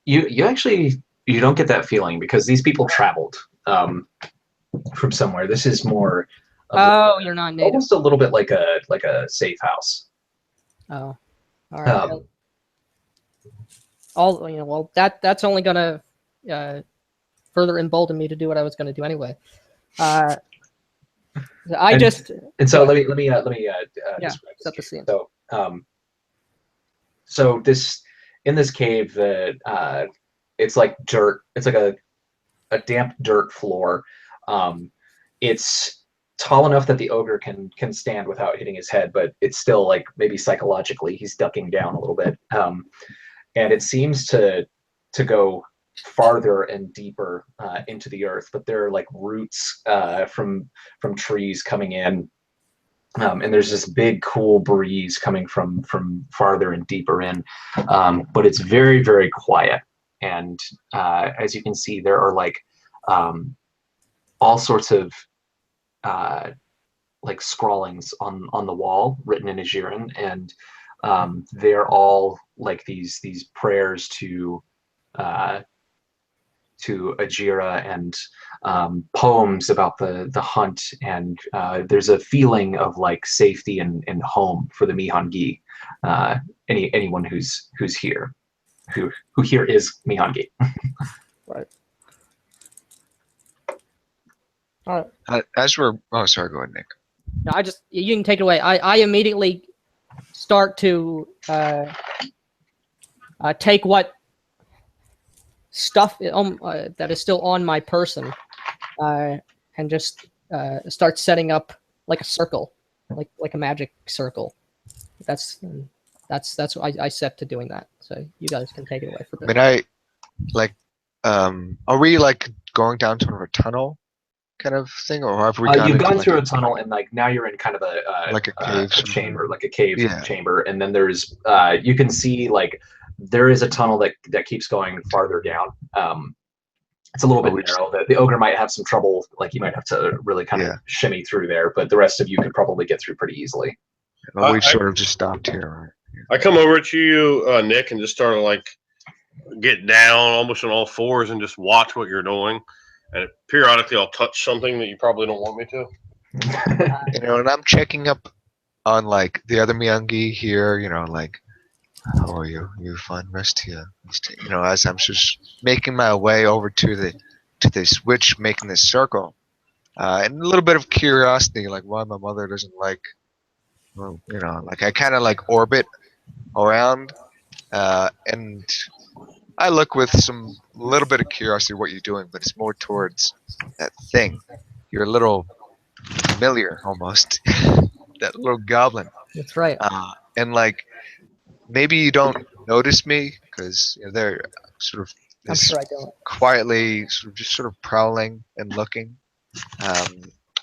You actually you don't get that feeling because these people traveled from somewhere. This is more. You're not native. Almost a little bit like a safe house. Oh, all right. Well, that's only gonna further embolden me to do what I was gonna do anyway. And so let me set the scene. So this in this cave it's like dirt. It's like a damp dirt floor. It's tall enough that the ogre can stand without hitting his head, but it's still like maybe psychologically he's ducking down a little bit. And it seems to go farther and deeper into the earth, but there are like roots from trees coming in, and there's this big cool breeze coming from farther and deeper in, but it's very, very quiet. And as you can see, there are like all sorts of like scrawlings on the wall written in Ajiran, and they're all like these prayers to Ajira, and poems about the hunt, and there's a feeling of like safety and home for the Mihangi. Anyone who's here, who here is Mihangi. Right. All right. As we're, oh, sorry, go ahead, Nick. No, you can take it away. I immediately start to take what stuff that is still on my person, and just start setting up like a circle, like a magic circle. That's what I set to doing that. So you guys can take it away for a bit. I mean, are we like going down sort of a tunnel kind of thing, or have we You've gone like through a tunnel, and like now you're in kind of like a cave, a chamber, like a cave Yeah. chamber, and then there's you can see like there is a tunnel that keeps going farther down. It's a little bit narrow. The ogre might have some trouble, like you might have to really kind of shimmy through there, but the rest of you could probably get through pretty easily. Well, we've sort of just stopped here. I come over to you, Nick, and just start to like get down almost on all fours and just watch what you're doing. And periodically I'll touch something that you probably don't want me to. You know, and I'm checking up on like the other Miyangi here, you know, like, how are you? You fine? Rest here. You know, as I'm just making my way over to the switch, making this circle, and a little bit of curiosity, like why my mother doesn't like, well, you know, like I kind of like orbit around, and I look with some little bit of curiosity what you're doing, but it's more towards that thing. You're a little familiar almost, that little goblin. That's right. And like, maybe you don't notice me because you know, they're sort of I'm sure I don't. quietly sort of prowling and looking.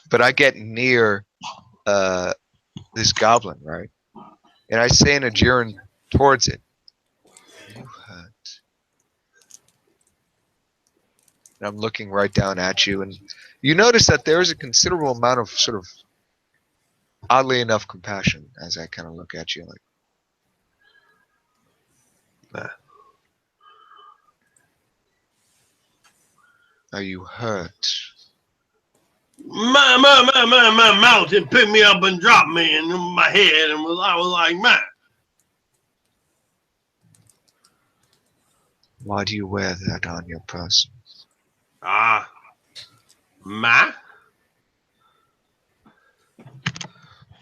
But I get near this goblin, right? And I say in a Jiran towards it, "You hurt." And I'm looking right down at you, and you notice that there is a considerable amount of sort of, oddly enough, compassion as I kind of look at you, like, are you hurt? My mountain picked me up and dropped me in my head, and I was like, man. Why do you wear that on your person?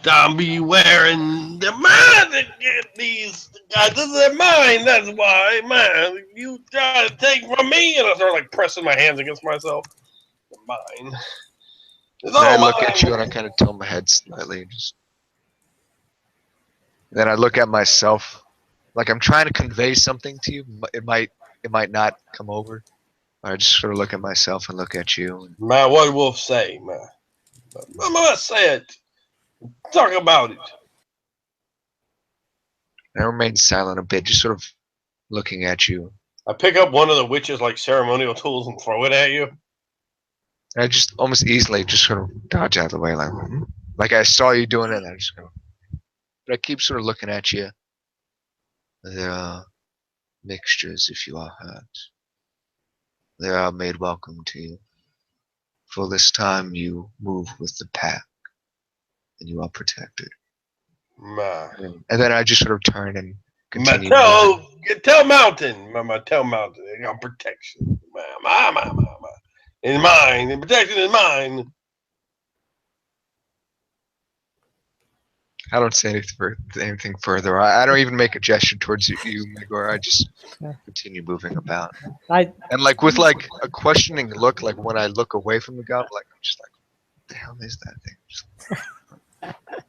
Don't be wearing the man that get these guys. This is mine. That's why, man. You try to take from me, and I start like pressing my hands against myself. Mine. And I look at you and I kind of tilt my head slightly. Then I look at myself, like I'm trying to convey something to you. It might not come over. I just sort of look at myself and look at you. Man, what did Wolf say, man? What say it? Talk about it. I remain silent a bit, just sort of looking at you. I pick up one of the witch's like ceremonial tools and throw it at you. And I just almost easily just sort of dodge out of the way, like I saw you doing it, and I just go. But I keep sort of looking at you. There are mixtures if you are hurt. They are made welcome to you. For this time you move with the pack, and you are protected. Man. And then I just sort of turn and continue. Tell Mountain. Tell Mountain. They got protection. It's mine. The protection is mine. I don't say anything further. I don't even make a gesture towards you, Megor. I just continue moving about. And like with like a questioning look, like when I look away from the goblin, like I'm just like, what the hell is that thing?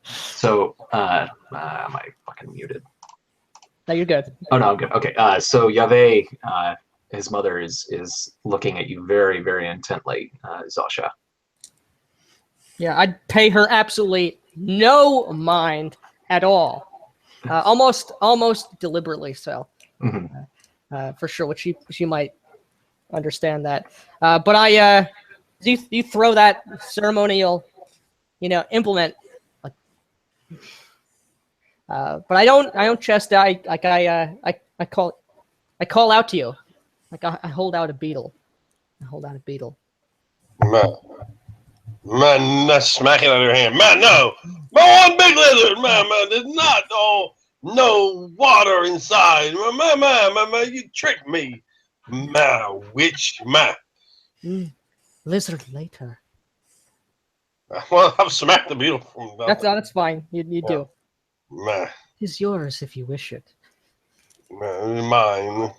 So, am I fucking muted? No, you're good. Oh no, I'm good. Okay. So Yahweh, his mother is looking at you very, very intently, Zasha. Yeah, I'd pay her absolutely no mind at all. Almost deliberately so. Mm-hmm. For sure, which she might understand that. But you throw that ceremonial, implement. But I don't chastise. Like I call out to you. Like I hold out a beetle. I hold out a beetle. Man, not smack it out of your hand. Man, no. Man, one big lizard. Man, there's not no water inside. Man, you tricked me. Man, witch, man. Lizard later. Well, I've smacked the beetle from That's fine. You do. Man, It's yours if you wish it. man, mine.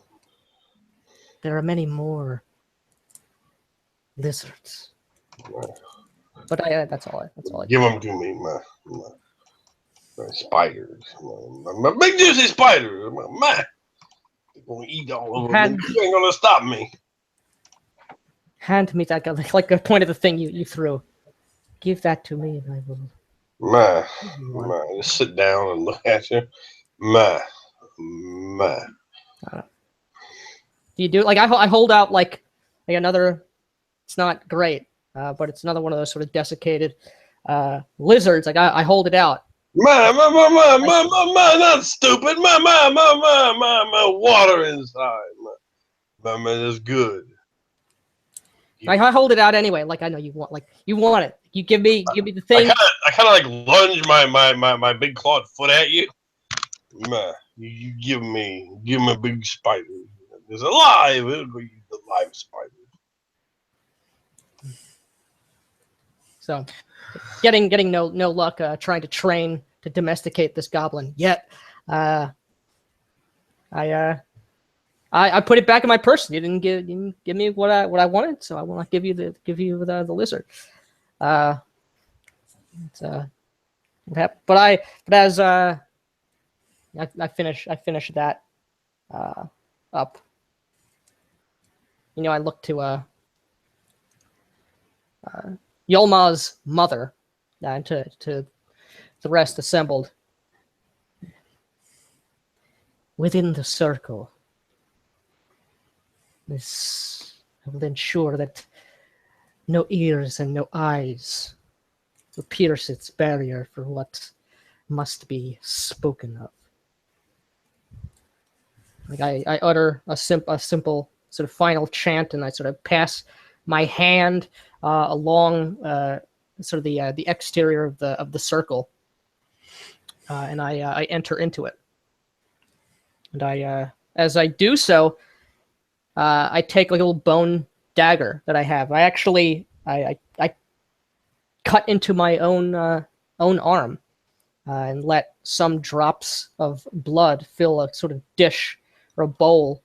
There are many more lizards. But that's all I Give them to me, my spiders. My big juicy spiders. Man, they're going to eat all of them. You ain't going to stop me. Hand me that, like a point of the thing you threw. Give that to me and I will. Man, just sit down and look at you. Man. Do you do like I hold out like another? It's not great, but it's another one of those sort of desiccated lizards. Like I hold it out. Man, not stupid. Man, water inside. Man, it's good. I hold it out anyway. Like I know you want it. You give me the thing. I kind of like lunge my big clawed foot at you. Man, you give me a big spider. It's alive. It'll be the live spider. So, getting no luck trying to train to domesticate this goblin yet. I put it back in my purse. You didn't give me what I wanted, so I will not give you the lizard. But as I finish that up. I look to Yolma's mother, and to the rest assembled within the circle. This will ensure that no ears and no eyes will pierce its barrier for what must be spoken of. Like I utter a simple sort of final chant, and I sort of pass my hand along sort of the exterior of the circle, and I enter into it. And as I do so, I take like a little bone dagger that I have. I actually I cut into my own arm and let some drops of blood fill a sort of dish or a bowl,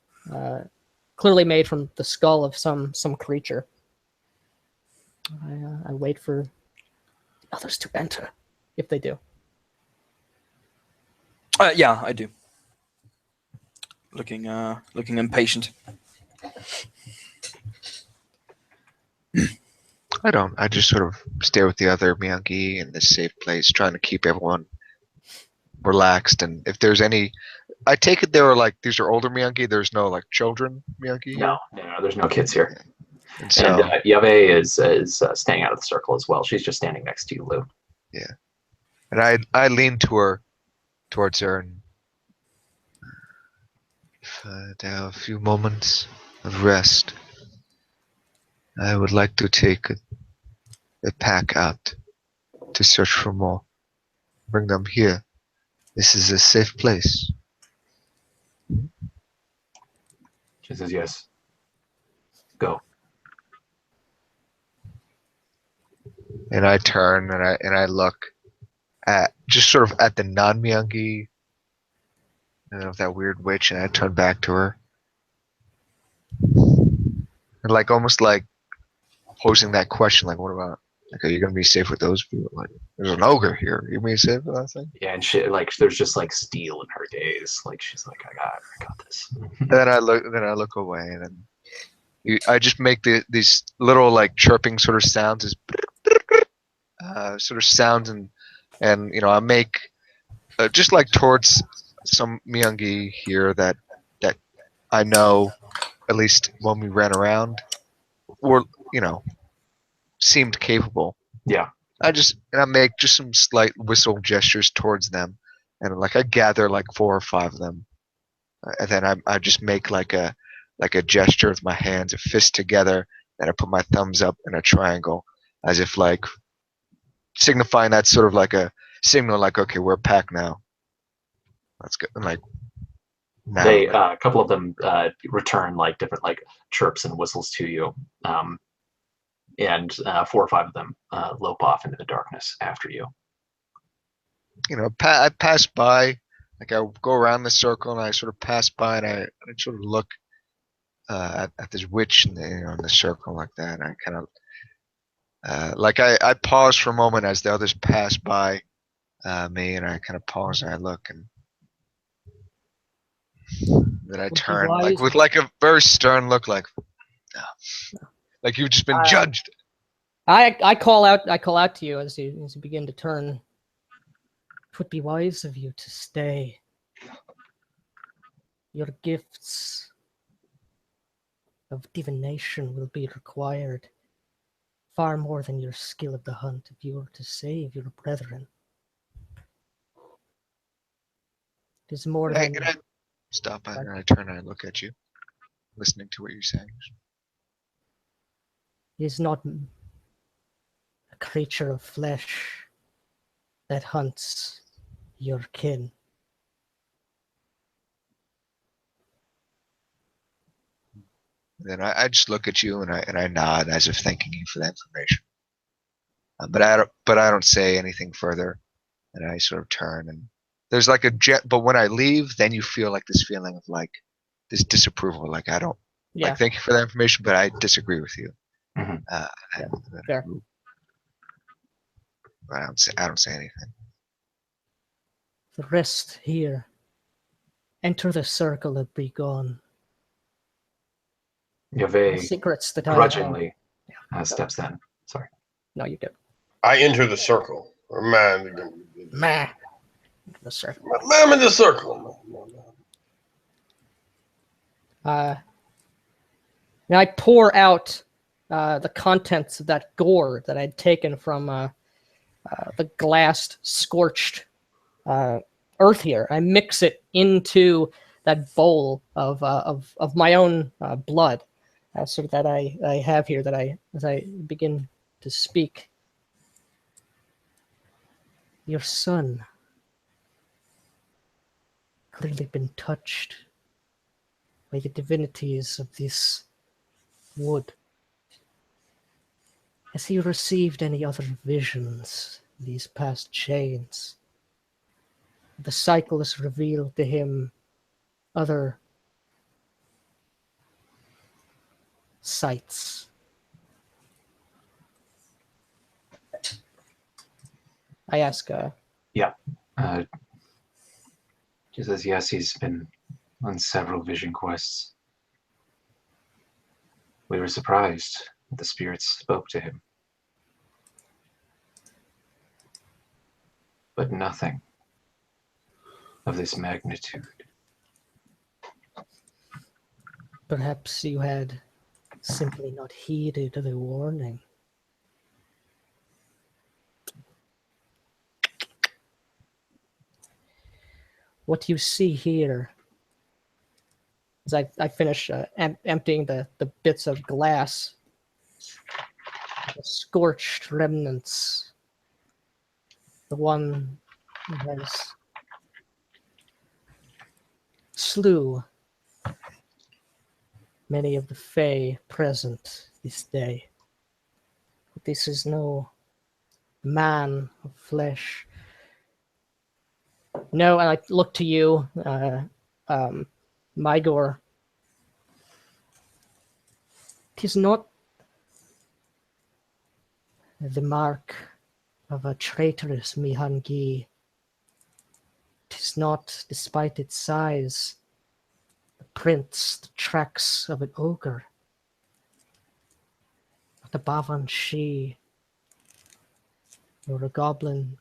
clearly made from the skull of some creature. I wait for the others to enter, if they do. Yeah, I do. Looking impatient. I don't. I just sort of stay with the other Miyagi in this safe place, trying to keep everyone relaxed. And if there's any, I take it these are older Miyagi. There's no like children Miyagi. No, there's no kids here. And so Yave is staying out of the circle as well. She's just standing next to you, Lou. Yeah, and I lean towards her, and if there are a few moments of rest, I would like to take a pack out to search for more. Bring them here. This is a safe place. She says yes. Go. And I turn and I look at just sort of at the non-Miyagi, that weird witch, and I turn back to her. And like almost like posing that question, like, what about, like, are you gonna be safe with those people? Like, there's an ogre here. You gonna be safe with that thing? Yeah, and she there's just like steel in her gaze. Like she's like, I got this. Then I look away, and then I just make these little like chirping sort of sounds, sort of sounds, and I make just like towards some Miyagi here that I know, at least when we ran around, were seemed capable. Yeah. I make just some slight whistle gestures towards them, and like I gather like 4 or 5 of them, and then I just make like a gesture with my hands, a fist together, and I put my thumbs up in a triangle, as if like signifying that sort of like a signal, like okay, we're packed now. Let's go. Like now, They like, a couple of them return like different like chirps and whistles to you, and 4 or 5 of them lope off into the darkness after you. I pass by, like I go around the circle and I sort of pass by and I sort of look at this witch in in the circle like that. And I kind of like I pause for a moment as the others pass by me, and I kind of pause and I look, and then I Would be turn like wise. with like a very stern look, like you've just been judged. I call out to you as you begin to turn. It would be wise of you to stay. Your gifts of divination will be required far more than your skill of the hunt if you were to save your brethren. It is more than And I stop and I turn and I look at you, listening to what you're saying. it is not a creature of flesh that hunts your kin. Then I just look at you and I nod as if thanking you for the information. But I don't say anything further, and I sort of turn and there's like a jet. But when I leave, then you feel like this feeling of like this disapproval. Like I don't Yeah, like thank you for that information, but I disagree with you. Mhm. And then fair. I don't say anything. The rest here. Enter the circle and be gone. The Yave secrets that I have. grudgingly Yeah. steps in. Sorry. No, you do. I enter the circle. Or man, Meh. The circle. I'm in the circle. Now I pour out the contents of that gore that I'd taken from the glassed, scorched earth here. I mix it into that bowl of my own blood, so that I have here. That as I begin to speak, your son clearly been touched by the divinities of this wood. Has he received any other visions these past chains? The cycle has revealed to him other sights. I ask, She says yes, he's been on several vision quests. We were surprised that the spirits spoke to him. But nothing of this magnitude. perhaps you had simply not heeded the warning. What you see here, as I finish emptying the bits of glass, the scorched remnants, the one who has slew many of the Fae present this day. But this is no man of flesh. No, and I look to you, Mygor. Tis not the mark of a traitorous Mihangi. Tis not, despite its size, the prints, the tracks of an ogre. Not a Bavanshi, nor a goblin,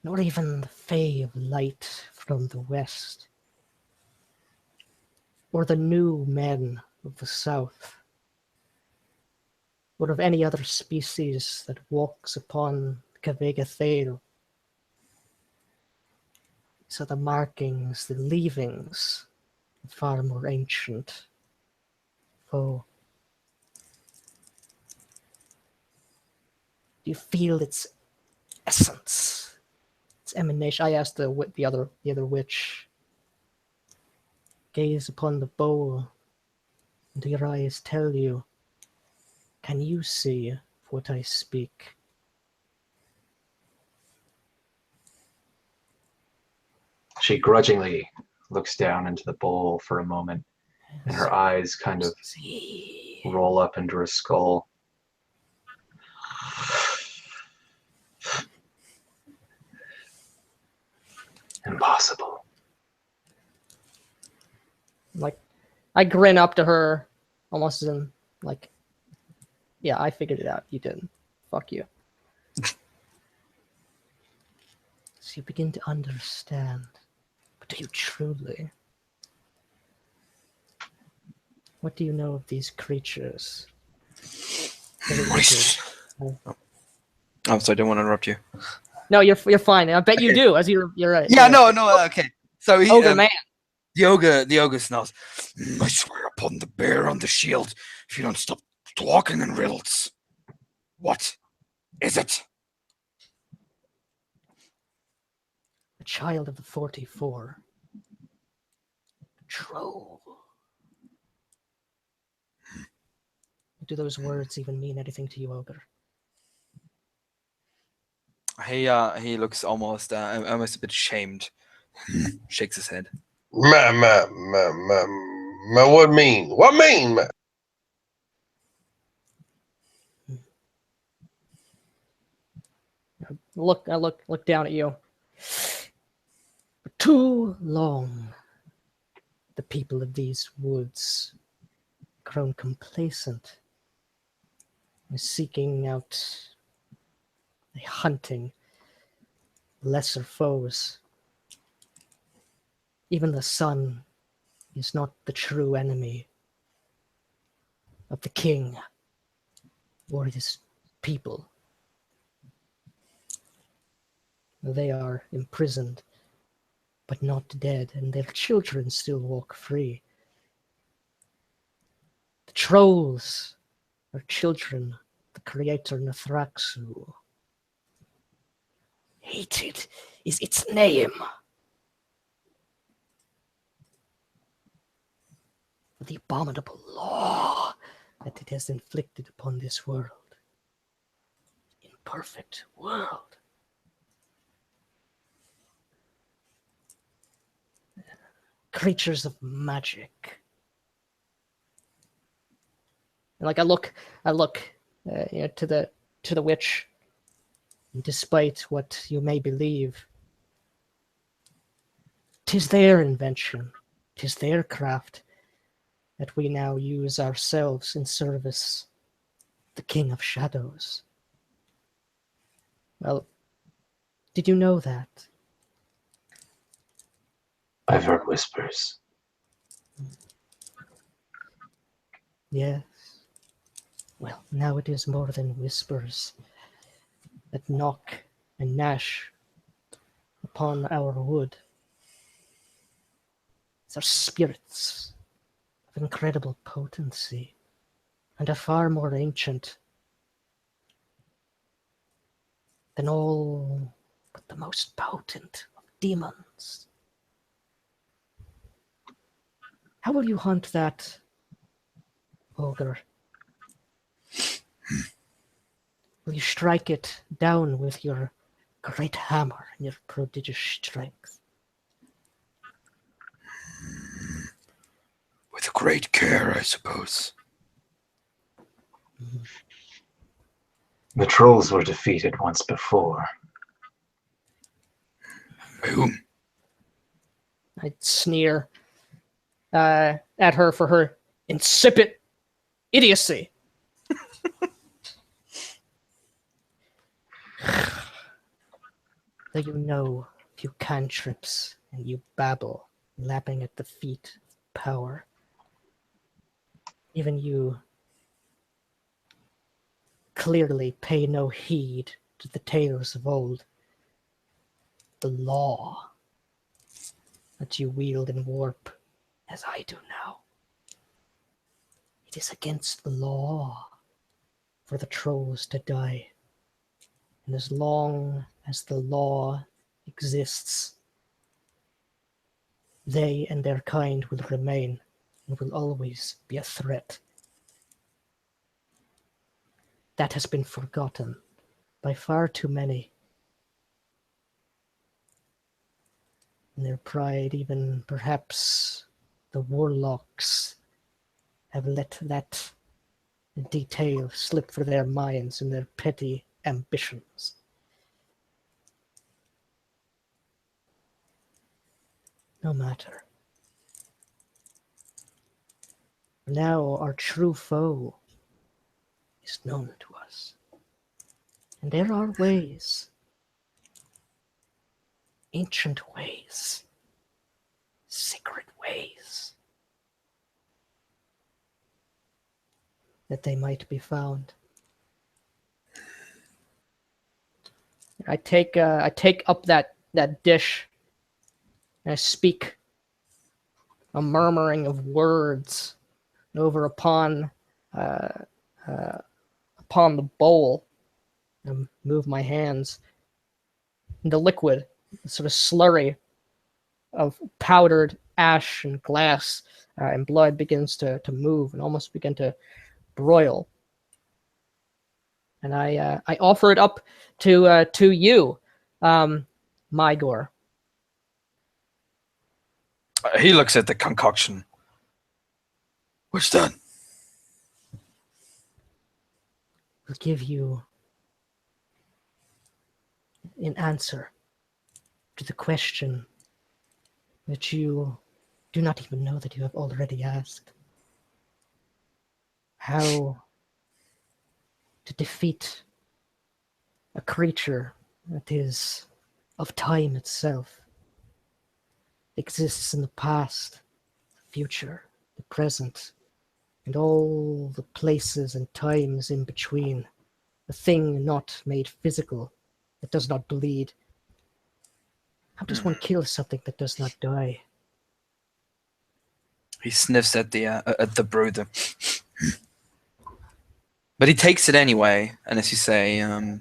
nor even the Fae of light from the west, or the new men of the south. or of any other species that walks upon Kavega Thale. So the markings, the leavings, far more ancient. Oh, do you feel its essence, its emanation? I asked the other witch. Gaze upon the bowl, and your eyes tell you. Can you see what I speak? She grudgingly looks down into the bowl for a moment, and her eyes kind of See. roll up into her skull. Impossible. Like, I grin up to her, almost as in, like, yeah, I figured it out. You didn't. Fuck you. So you begin to understand. But do you truly? What do you know of these creatures? Oh, so I didn't want to interrupt you. No, you're fine. I bet you do. As you're right. Yeah, no, okay. So he, Ogre man. the ogre smells. I swear upon the bear on the shield, if you don't stop talking in riddles. What is it? A child of the 44. Troll. Do those words even mean anything to you, Ogre? He looks almost a bit ashamed. Shakes his head. Man, what mean? What mean, man? I look down at you. For too long, the people of these woods grown complacent, seeking out, hunting lesser foes. Even the sun is not the true enemy of the king or his people. They are imprisoned, but not dead, and their children still walk free. The trolls are children of the creator Nathraxu. Hated is its name. For the abominable law that it has inflicted upon this world. Imperfect world. Creatures of magic. And like I look, to the witch. And despite what you may believe, 'tis their invention, 'tis their craft that we now use ourselves in service of the King of Shadows. Well, did you know that? I've heard whispers. Yes. Well, now it is more than whispers that knock and gnash upon our wood. These are spirits of incredible potency and are far more ancient than all but the most potent of demons. How will you hunt that, ogre? Will you strike it down with your great hammer and your prodigious strength? With great care, I suppose. The trolls were defeated once before. By whom? I'd sneer at her for her insipid idiocy. Though you know few cantrips and you babble, lapping at the feet of power. Even you clearly pay no heed to the tales of old. The law that you wield in warp, as I do now. It is against the law for the trolls to die. And as long as the law exists, they and their kind will remain and will always be a threat. That has been forgotten by far too many. In their pride, even perhaps the warlocks have let that detail slip through their minds in their petty ambitions. No matter. Now our true foe is known to us. And there are ways, ancient ways, secret ways, that they might be found. I take up that dish, and I speak a murmuring of words over upon the bowl, and move my hands. And the liquid, the sort of slurry of powdered ash and glass and blood begins to move and almost begin to broil. And I offer it up to you, Mygor. He looks at the concoction. What's done? Will give you an answer to the question that you do not even know that you have already asked. How to defeat a creature that is of time itself, exists in the past, the future, the present, and all the places and times in between. A thing not made physical, that does not bleed. How does one kill something that does not die? He sniffs at the brew, but he takes it anyway. And as you say, as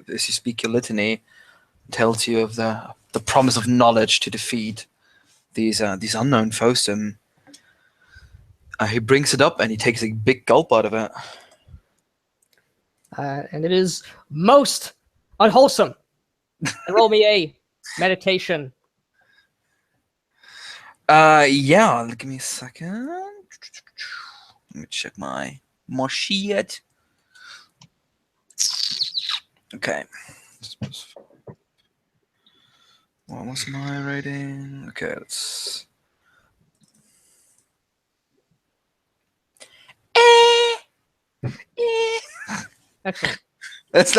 you speak your litany, tells you of the promise of knowledge to defeat these unknown foes. He brings it up and he takes a big gulp out of it. And it is most unwholesome. And roll me a meditation. Yeah, give me a second. Let me check my shit. Okay. What was my rating? Okay, let's. Excellent. It's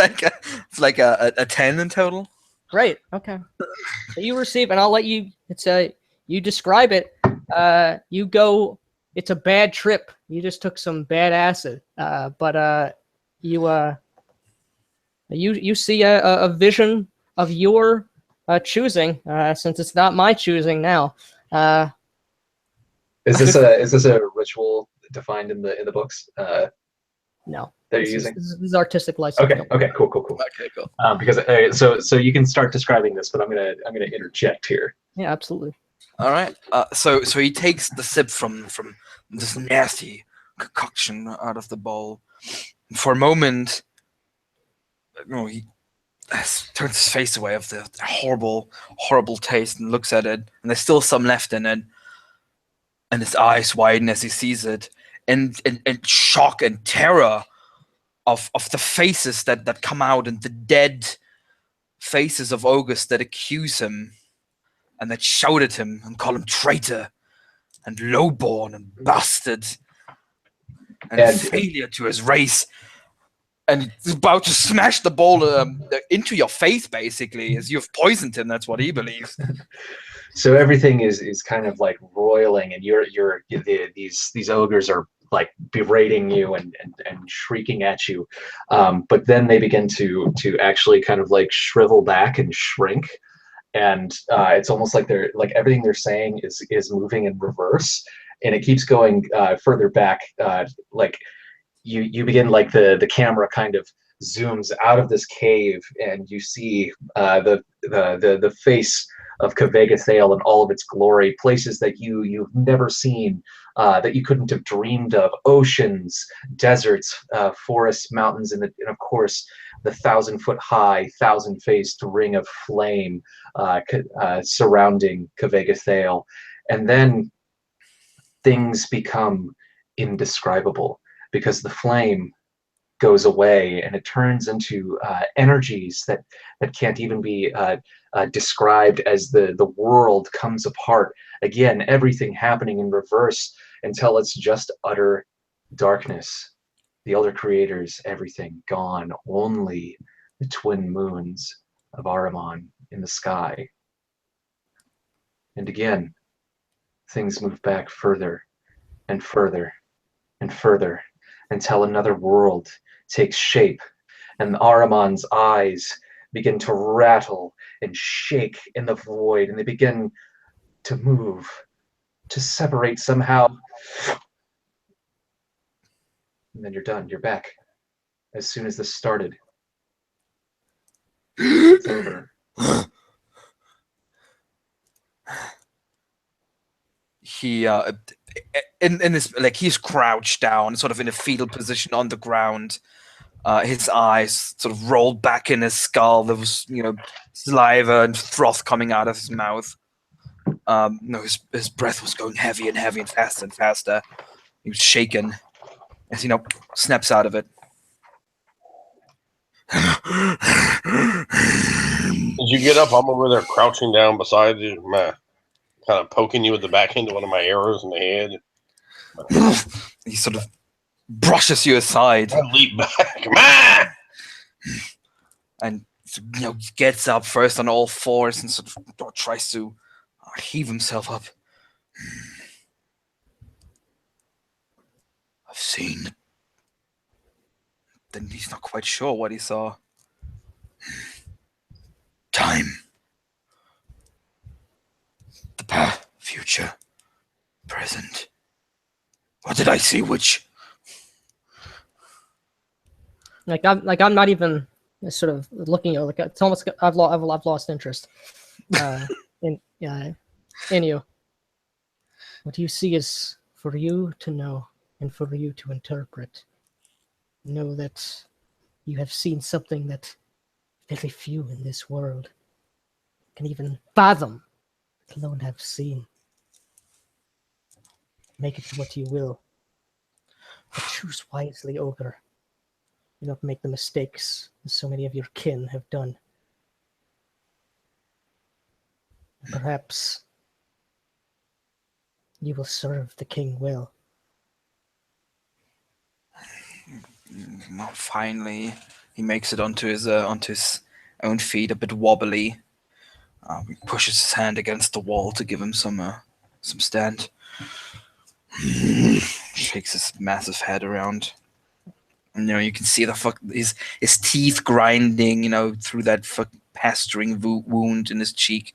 like a 10 in total. Great. Okay. So you receive, and I'll let you. It's you describe it. You go. It's a bad trip. You just took some bad acid. But you see a vision of your choosing. Since it's not my choosing now. Is this a ritual defined in the books? No. That you're using? This is artistic license. Okay, cool. Okay, cool. Because so you can start describing this, but I'm gonna interject here. Yeah, absolutely. All right. So he takes the sip from this nasty concoction out of the bowl. For a moment, he turns his face away of the horrible taste and looks at it. And there's still some left in it. And his eyes widen as he sees it, and shock and terror of the faces that come out, and the dead faces of ogres that accuse him and that shout at him and call him traitor and lowborn and bastard and a failure to his race. And he's about to smash the bowl into your face, basically, as you've poisoned him. That's what he believes. So everything is kind of like roiling, and these ogres are like berating you and shrieking at you. But then they begin to actually kind of like shrivel back and shrink. And it's almost like they're like everything they're saying is moving in reverse, and it keeps going further back. Like you begin like the camera kind of zooms out of this cave, and you see the face of Kavega Thale in all of its glory, places that you've never seen, that you couldn't have dreamed of, oceans, deserts, forests, mountains, and of course the 1,000-foot high, 1,000-faced ring of flame surrounding Kavega Thale. And then things become indescribable because the flame goes away and it turns into energies that can't even be described, as the world comes apart. Again, everything happening in reverse until it's just utter darkness. The Elder Creators, everything gone. Only the twin moons of Ahriman in the sky. And again, things move back further and further and further until another world takes shape, and Ahriman's eyes begin to rattle and shake in the void, and they begin to move, to separate somehow. And then you're done. You're back. As soon as this started, it's over. He in this, like, he's crouched down, sort of in a fetal position on the ground. His eyes sort of rolled back in his skull. There was, saliva and froth coming out of his mouth. His breath was going heavy and heavy and faster and faster. He was shaken as snaps out of it. As you get up, I'm over there crouching down beside you, kind of poking you with the back end of one of my arrows in the head. He sort of brushes you aside. I leap back. And gets up first on all fours and sort of tries to heave himself up. I've seen. Then he's not quite sure what he saw. Time. The past, future, present. What did I see? Which? I'm not even sort of looking at, like, it's almost, I've lost interest in you. What you see is for you to know and for you to interpret. Know that you have seen something that very few in this world can even fathom, let alone have seen. Make it what you will, but choose wisely, Ogre. Do not make the mistakes that so many of your kin have done. Perhaps you will serve the king well. Well, finally, he makes it onto his own feet, a bit wobbly. He pushes his hand against the wall to give him some stand. Shakes his massive head around. And, you can see his teeth grinding, through that pestering wound in his cheek.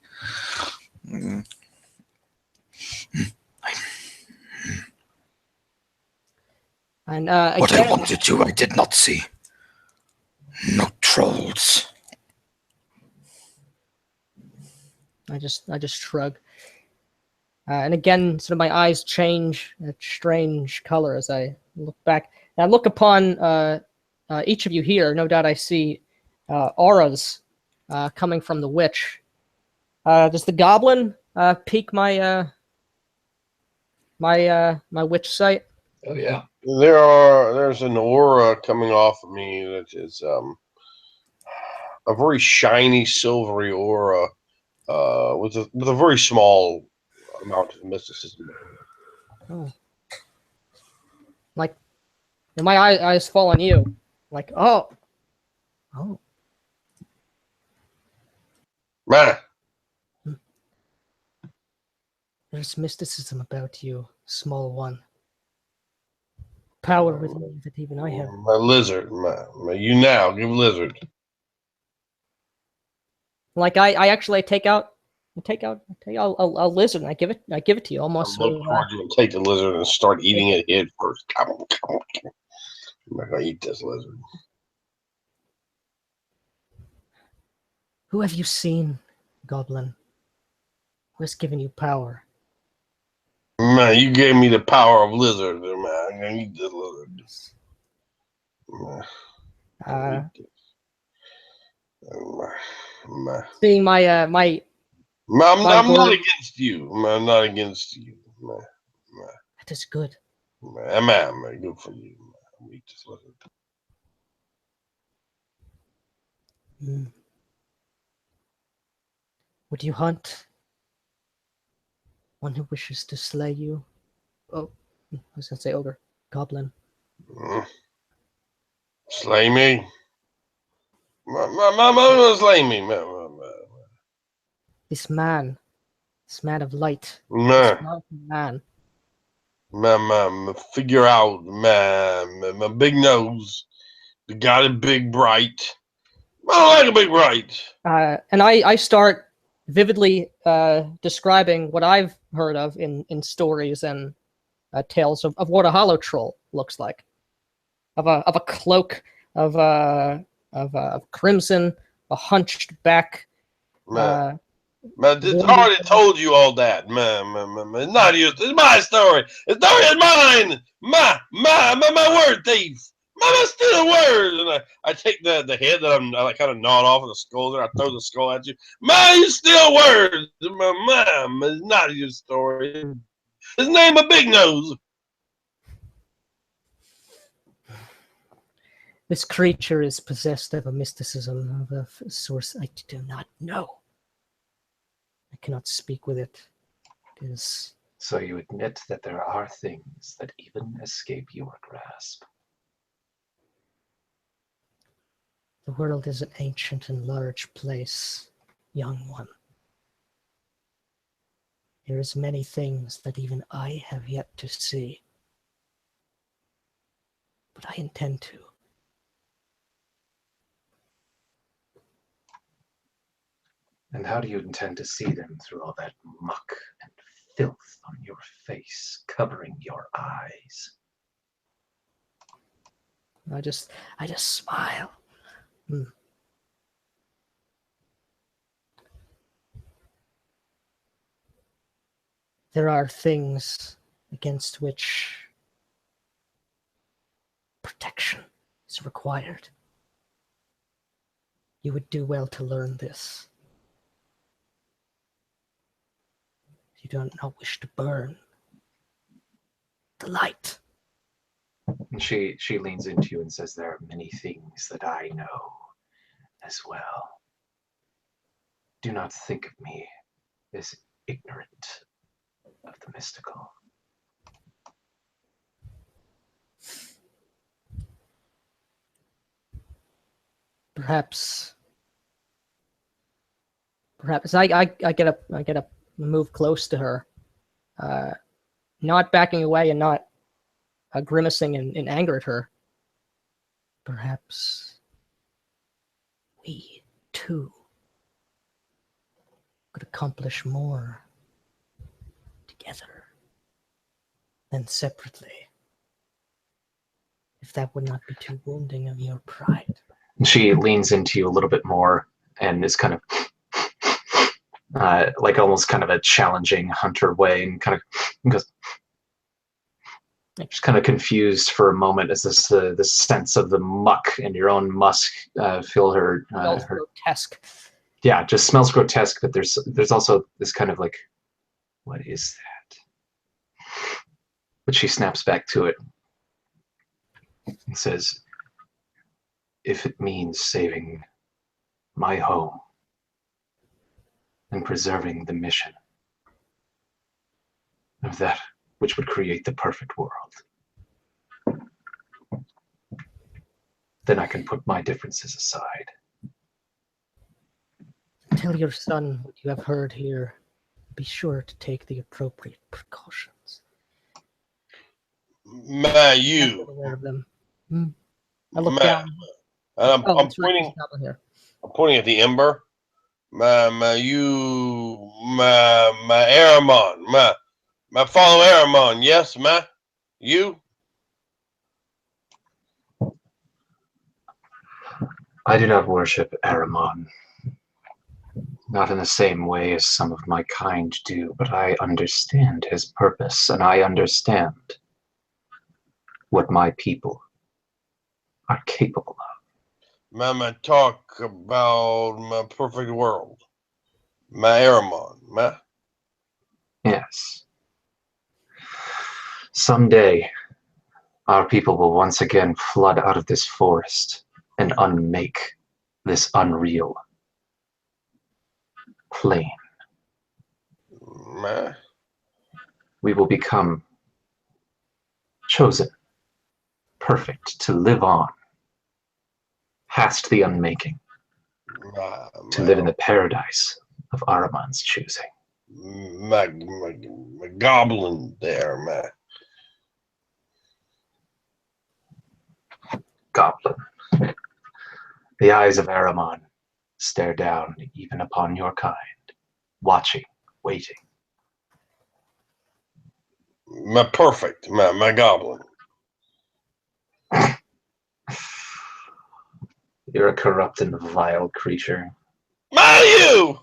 And what I wanted to, I did not see. No trolls. I just shrug. And again, sort of my eyes change a strange color as I look back. And I look upon each of you here. No doubt I see auras coming from the witch. Does the goblin pique my my witch sight? Oh yeah. There's an aura coming off of me that is a very shiny, silvery aura with a very small amount of mysticism. Oh. Like, and my eyes fall on you. Like, oh. Man, There's mysticism about you, small one. power within you that even I have. My lizard, my you now give lizard. Like I actually take out a lizard and I give it to you I almost. look Sort of, towards you and take the lizard and start eating it head first. Come on. I'm not gonna eat this lizard. who have you seen, Goblin? Who has given you power? Man, you gave me the power of lizard, man. I'm gonna eat this lizard. Man, Uh, man. seeing my my I'm not board. against you. I'm not against you. Man. That is good. Man, good for you. Man. I'm eat this lizard. Mm. Would you hunt one who wishes to slay you? Oh, I was gonna say ogre, goblin. Slay me. My slay me. This man of light, this Man. mountain man. Figure out, my big nose, the guy that big bright. I don't like a big bright. And I start vividly describing what I've heard of in stories and tales of what a hollow troll looks like, of a cloak of crimson, a hunched back. It's already told you all that. It's not yours. It's my story. The story is mine. My word thief. Mama steal words. And I take the head that I kind of gnawed off of the skull there. I throw the skull at you. You steal words. Mom, it's not your story. His name a Big Nose. This creature is possessed of a mysticism of a source I do not know. I cannot speak with it. Because So you admit that there are things that even escape your grasp. the world is an ancient and large place, young one. There is many things that even I have yet to see. But I intend to. And how do you intend to see them through all that muck and filth on your face, covering your eyes? I just smile. There are things against which protection is required. You would do well to learn this. You do not wish to burn the light. And she leans into you and says, there are many things that I know as well. Do not think of me as ignorant of the mystical. Perhaps I get up, move close to her, not backing away and not grimacing in anger at her. Perhaps we too could accomplish more together than separately, if that would not be too wounding of your pride. And she leans into you a little bit more and is kind of like almost kind of a challenging hunter way, and kind of goes, just kind of confused for a moment as this sense of the muck and your own musk fill her. Smells her grotesque. Yeah, just smells grotesque. But there's also this kind of like, what is that? But she snaps back to it and says, if it means saving my home and preserving the mission of that which would create the perfect world, then I can put my differences aside. Tell your son what you have heard here. Be sure to take the appropriate precautions. You aware of them. I look Ma, down. and Oh, I'm that's right. There's pointing. a goblin here. I'm pointing at the ember. My Aramon. My follow Aramon. Yes, you. I do not worship Aramon. Not in the same way as some of my kind do, but I understand his purpose, and I understand what my people are capable of. Mama, talk about my perfect world. My Aramon. Yes. Someday, our people will once again flood out of this forest and unmake this unreal plane. We will become chosen, perfect to live on, past the unmaking, to live in the paradise of Araman's choosing. My goblin there, Goblin. The eyes of Araman stare down even upon your kind, watching, waiting. My perfect, my goblin. You're a corrupt and vile creature. You!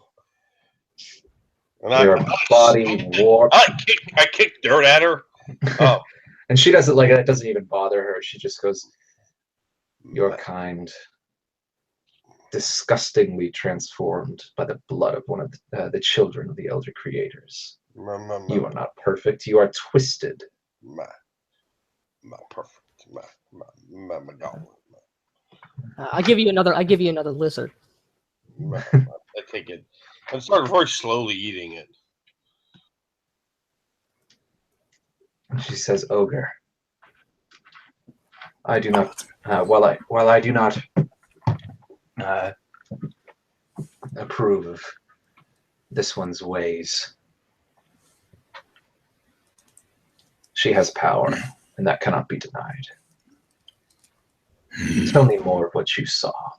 And Your body warped. I kicked dirt at her. Oh. And she doesn't like it. It doesn't even bother her. She just goes, your kind, disgustingly transformed by the blood of one of the children of the elder creators. You are not perfect. You are twisted. My perfect. My goblin. I give you another lizard. I take it. I started very slowly eating it. She says, "Ogre, I do not. While I do not approve of this one's ways, she has power, and that cannot be denied. Tell me more of what you saw."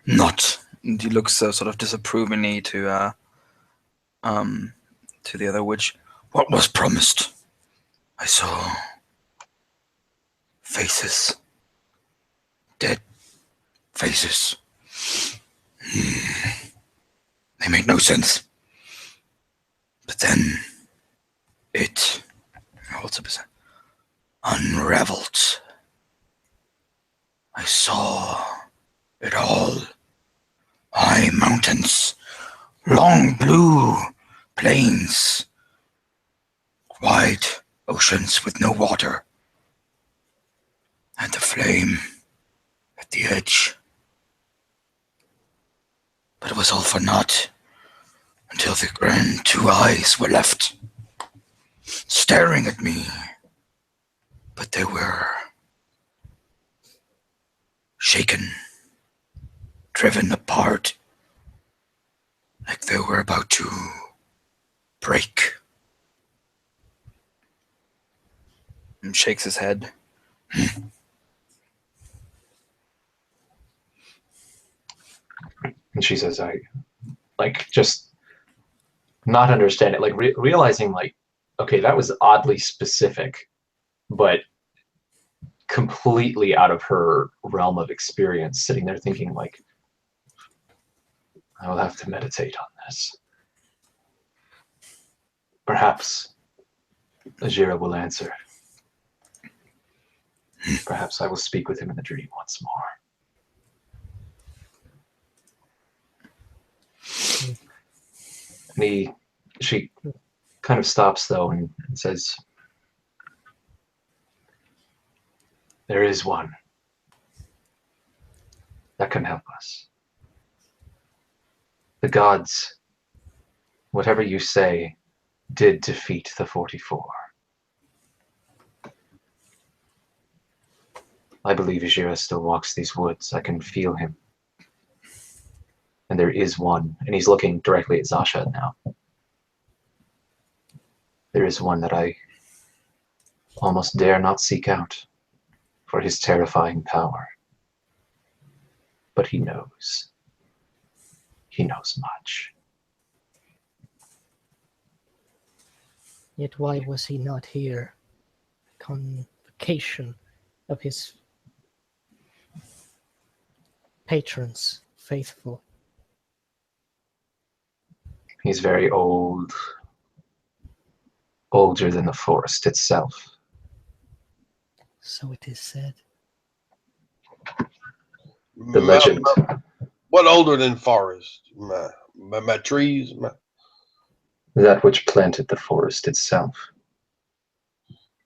Not. And he looks sort of disapprovingly to the other witch. What was promised? I saw faces. Dead faces. They made no sense. But then it unraveled. I saw it all. High mountains, long blue plains, wide oceans with no water, and the flame at the edge. But it was all for naught until the grand two eyes were left, staring at me. But they were shaken, driven apart, like they were about to break. And shakes his head. And she says, "I just not understand it, realizing okay, that was oddly specific, but completely out of her realm of experience, sitting there thinking I will have to meditate on this. Perhaps Ajira will answer. Perhaps I will speak with him in the dream once more." And she kind of stops though and says, "There is one that can help us. The gods, whatever you say, did defeat the 44. I believe Ajira still walks these woods. I can feel him. And there is one." And he's looking directly at Zasha now. "There There is one that I almost dare not seek out for his terrifying power. But he knows. He knows much. Yet why was he not here? Convocation of his patrons, faithful. He's very old. Older than the forest itself. So it is said. The legend. What older than forest? My trees? That which planted the forest itself.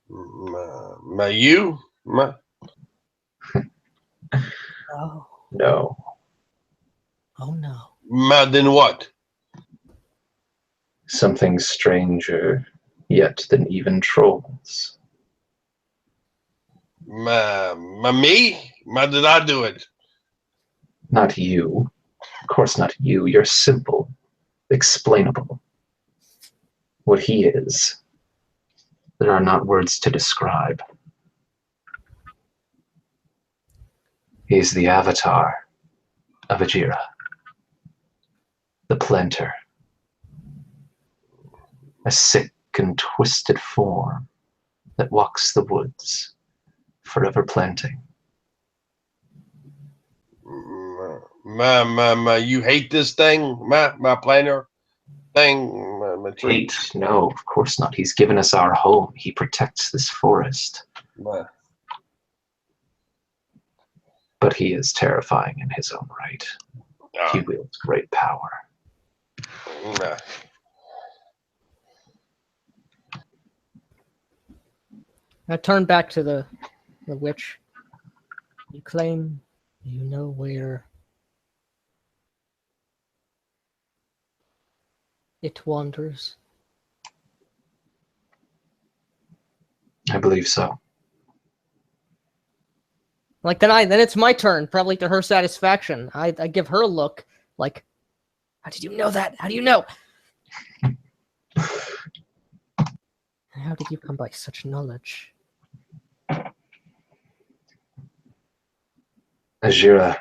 My you? Oh, No. oh no. Then what? Something stranger yet than even trolls. Me? Did I do it? Not you. Of course not you. You're simple. Explainable. What he is. There are not words to describe. He is the avatar of Ajira. The planter. A sick and twisted form that walks the woods, forever planting. You hate this thing? My planner thing? My tree? Hate? No, of course not. He's given us our home. He protects this forest. But he is terrifying in his own right. He wields great power. I turn back to the witch. You claim you know where it wanders. I believe so. Like then it's my turn, probably to her satisfaction. I give her a look, like, how did you know that? How do you know? How did you come by such knowledge? Ajira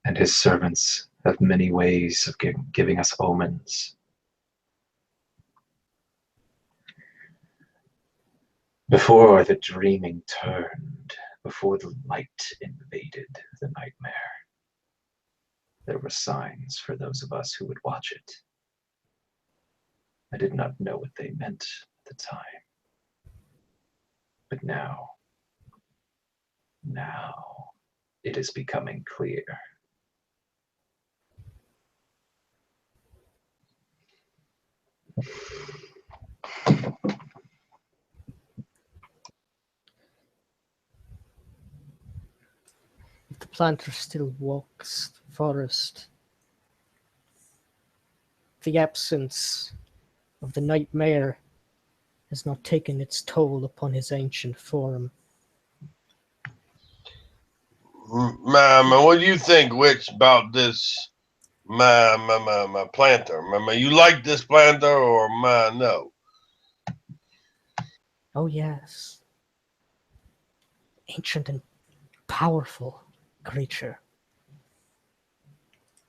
and his servants have many ways of giving us omens. Before the dreaming turned, before the light invaded the nightmare, there were signs for those of us who would watch it. I did not know what they meant at the time. But now it is becoming clear. If the planter still walks the forest, the absence of the nightmare has not taken its toll upon his ancient form. What do you think, Witch, about this? My planter. You like this planter or no? Oh yes. Ancient and powerful creature.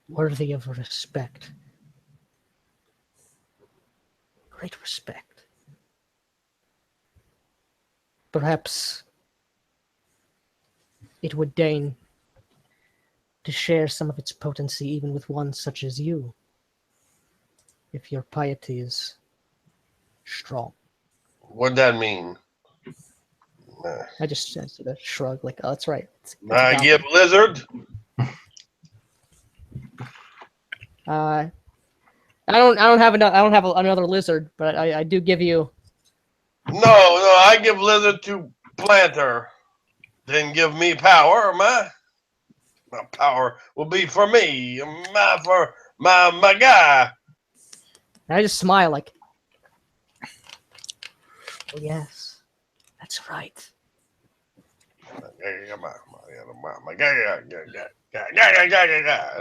Worthy of respect. Great respect. Perhaps it would deign to share some of its potency even with one such as you, if your piety is strong. What'd that mean? I sort of shrug, like, oh, that's right. It's I give lizard. I don't have another lizard, but I do give you. No, I give lizard to planter. Then give me power. My power will be for me. For my guy. And I just smile, like, oh yes, that's right. And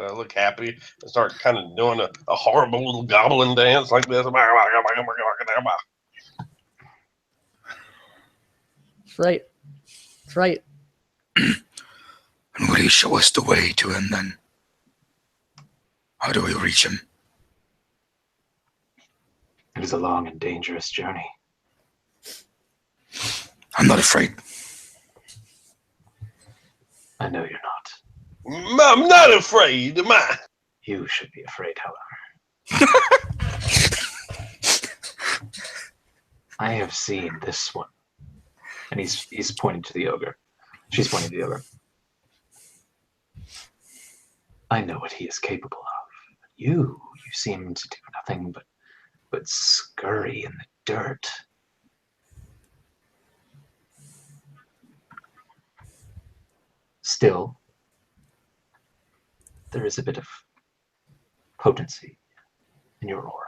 I look happy and start kind of doing a horrible little goblin dance like this. That's right. That's right. And will you show us the way to him then? How do we reach him? It is a long and dangerous journey. I'm not afraid. I know you're not. I'm not afraid, man. You should be afraid, however. I have seen this one. And he's pointing to the ogre. She's pointing to the ogre. I know what he is capable of. You seem to do nothing but scurry in the dirt. Still, there is a bit of potency in your aura.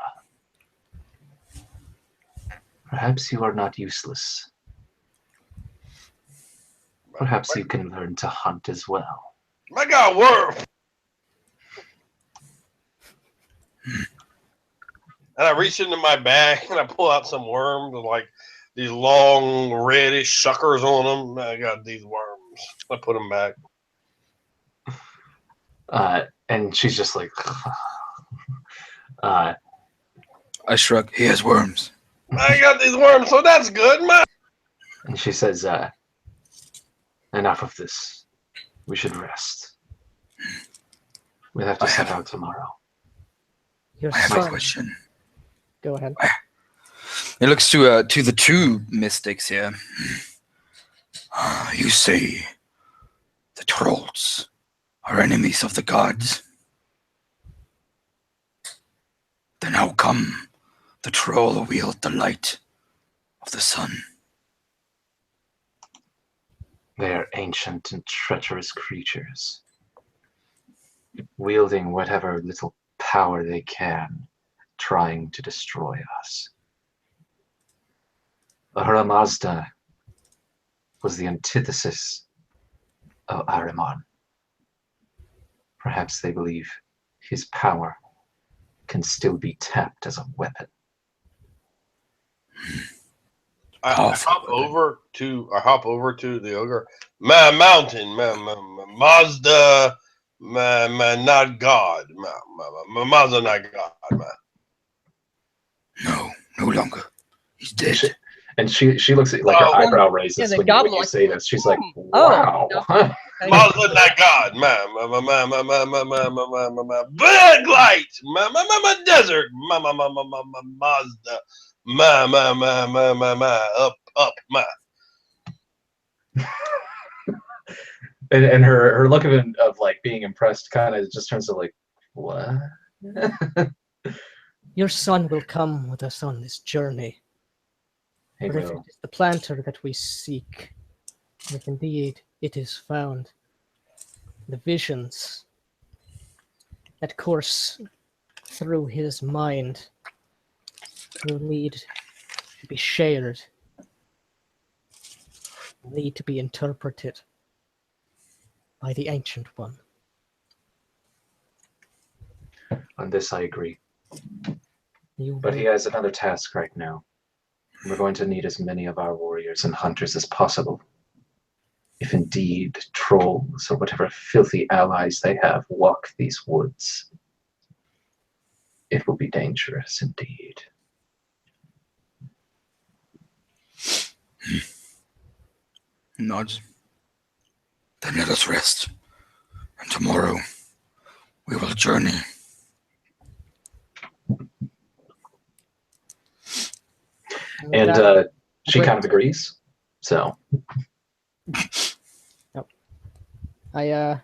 Perhaps you are not useless. Perhaps you can learn to hunt as well. I got worm. And I reach into my bag and I pull out some worms with like these long reddish suckers on them. I got these worms. I put them back. And she's just like, I shrug. He has worms. I got these worms, so that's good, man. and she says, enough of this. We should rest. We'll have to set out tomorrow. Your I have a son. question. Go ahead. It looks to the two mystics here. You say the trolls are enemies of the gods. Then how come the troll wield the light of the sun? They are ancient and treacherous creatures, wielding whatever little power they can, trying to destroy us. Ahura Mazda was the antithesis of Ahriman. Perhaps they believe his power can still be tapped as a weapon. I hop over to the ogre. My mountain, my Mazda, my not God, my Mazda not God, man. No longer. He's dead. And she looks at like her eyebrow raises Yeah, the when goblin you like, say this. She's like, oh, wow. Mazda not God, my big light, my desert, my Mazda, my up, my. And her look of like being impressed kind of just turns to like, what? Your son will come with us on this journey. Hey, For if it Will. is the planter that we seek, if indeed it is found, the visions that course through his mind will need to be shared, need to be interpreted by the Ancient One. On this I agree. You But will- he has another task right now. We're going to need as many of our warriors and hunters as possible. If indeed trolls or whatever filthy allies they have walk these woods, it will be dangerous indeed. Nods. Then let us rest. And tomorrow we will journey. And that- she kind of agrees. So I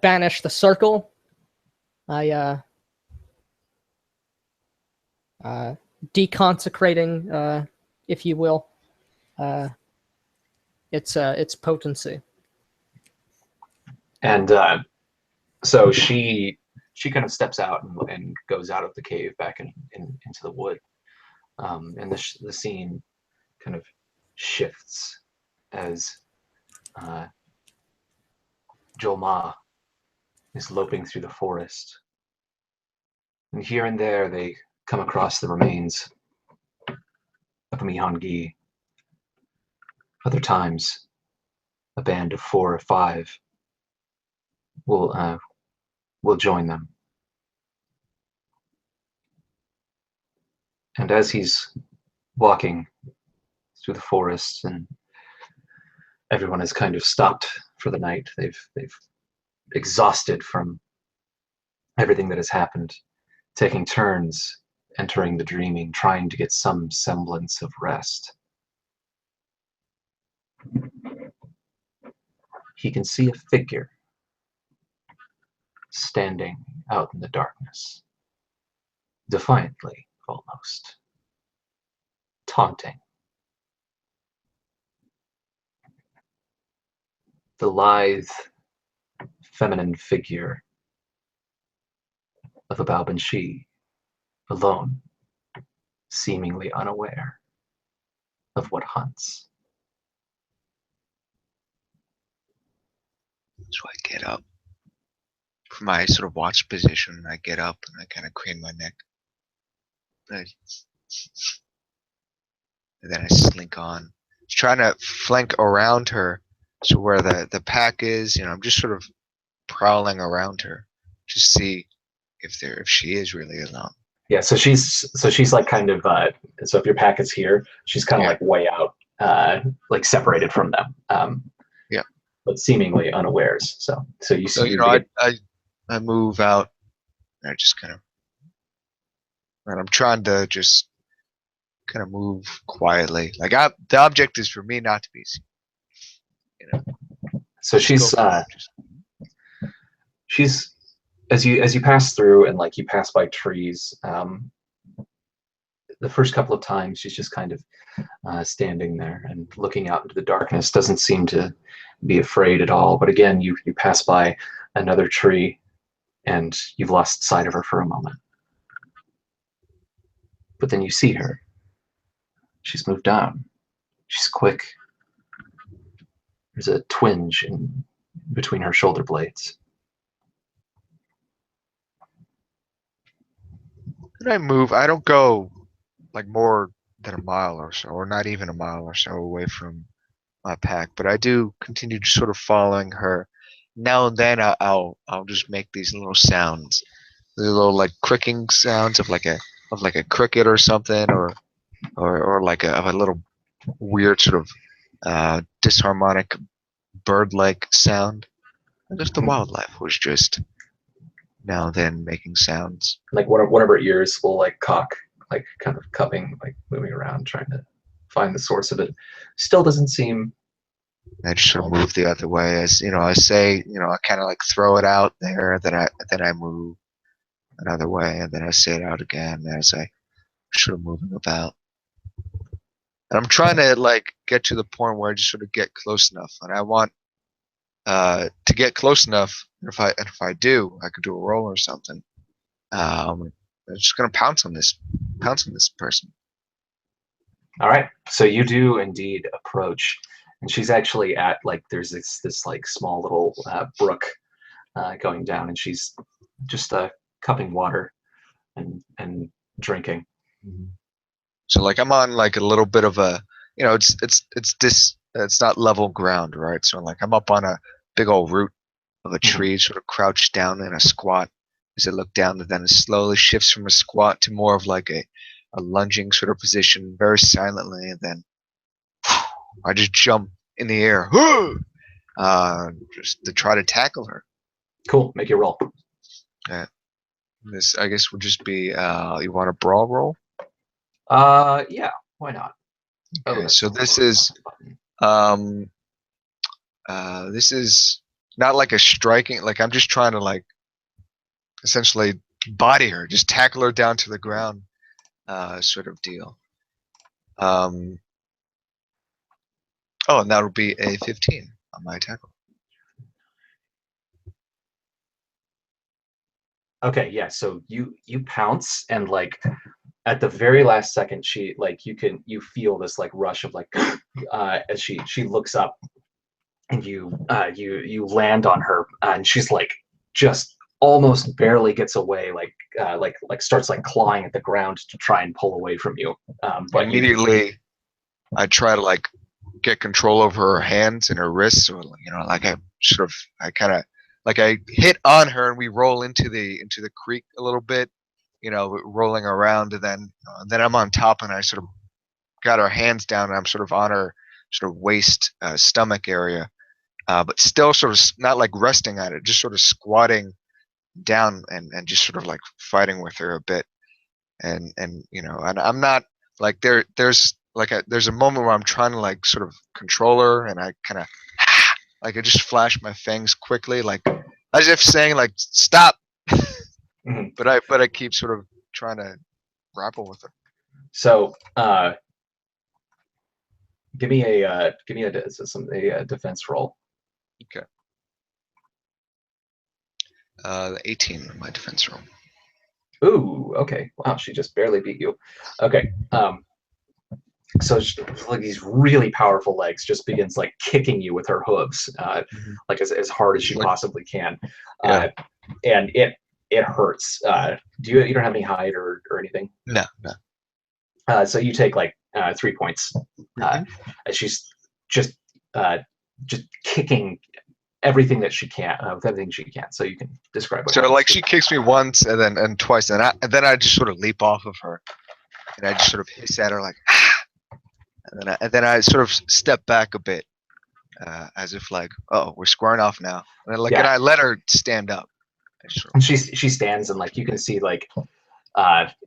banish the circle. I deconsecrating, if you will, its potency. And so she kind of steps out and goes out of the cave back into the wood. And the scene kind of shifts as Jolma is loping through the forest. And here and there they come across the remains of Mihangi, Other times, a band of 4 or 5 will join them. And as he's walking through the forest and everyone has kind of stopped for the night, they've exhausted from everything that has happened, taking turns entering the dreaming, trying to get some semblance of rest. He can see a figure standing out in the darkness, defiantly almost, taunting. The lithe, feminine figure of a Baobanshi, alone, seemingly unaware of what hunts. So I get up from my sort of watch position. I get up and I kind of crane my neck. And then I slink on. Just trying to flank around her to where the pack is. I'm just sort of prowling around her to see if she is really alone. Yeah, so she's like kind of so if your pack is here, she's kind of like way out, like separated from them. Yeah. But seemingly unawares. So you see. I move out and I just kind of, and I'm trying to just kind of move quietly. Like the object is for me not to be seen. So she's as you pass through and like you pass by trees, the first couple of times she's just kind of standing there and looking out into the darkness, doesn't seem to be afraid at all. But again, you pass by another tree and you've lost sight of her for a moment. But then you see her. She's moved on. She's quick. There's a twinge in between her shoulder blades. When I move, I don't go like more than a mile or so, or not even a mile or so away from my pack, but I do continue to sort of following her. Now and then I'll just make these little sounds, these little like cricking sounds of like a cricket or something, or like a little weird sort of disharmonic bird-like sound. And just the wildlife was just now and then making sounds. Like one of her ears will like cock, like kind of cupping, like moving around, trying to find the source of it. Still doesn't seem. I just sort of move the other way, as I say, I kind of like throw it out there, then I move another way, and then I say it out again as I sort of moving about. And I'm trying to like get to the point where I just sort of get close enough, and I want to get close enough. If I do, I could do a roll or something. I'm just gonna pounce on this person. All right, so you do indeed approach, and she's actually at like there's this like small little brook going down, and she's just cupping water and drinking. So like I'm on like a little bit of a, it's not level ground, right? So like I'm up on a big old root of a tree, sort of crouched down in a squat. As I look down, and then it slowly shifts from a squat to more of like a lunging sort of position, very silently, and then I just jump in the air, just to try to tackle her. Cool, make your roll. Yeah. This, I guess, would just be, you want a brawl roll? Yeah, why not? Okay, so this is not like a striking, like I'm just trying to like essentially body her, just tackle her down to the ground, sort of deal. Oh, and that would be a 15 on my tackle. Okay, yeah, so you pounce, and like at the very last second, she like you feel this like rush of like as she looks up, and you land on her, and she's like just almost barely gets away, like starts like clawing at the ground to try and pull away from you. But immediately I try to like get control over her hands and her wrists, or like I hit on her and we roll into the creek a little bit, rolling around, and then I'm on top and I sort of got her hands down and I'm sort of on her sort of waist, stomach area, but still sort of not like resting on it, just sort of squatting down and just sort of like fighting with her a bit, and I'm not like there's a moment where I'm trying to like sort of control her, and I kind of like I just flash my fangs quickly, like as if saying like stop. Mhm. but I keep sort of trying to grapple with her. So give me a defense roll. Okay. 18 on my defense roll. Ooh, okay. Wow, she just barely beat you. Okay. So like these really powerful legs just begins like kicking you with her hooves, like as hard as she Like- possibly can, Yeah. and it hurts. You don't have any hide or anything? No. So you take like 3 points. As she's just kicking everything that she can with everything she can. So you can describe what So happens like to she kicks me once and twice, and then I just sort of leap off of her, and I just sort of hiss at her like, and then I sort of step back a bit, as if like, oh, we're squaring off now, and I let her stand up. And she stands, and like you can see like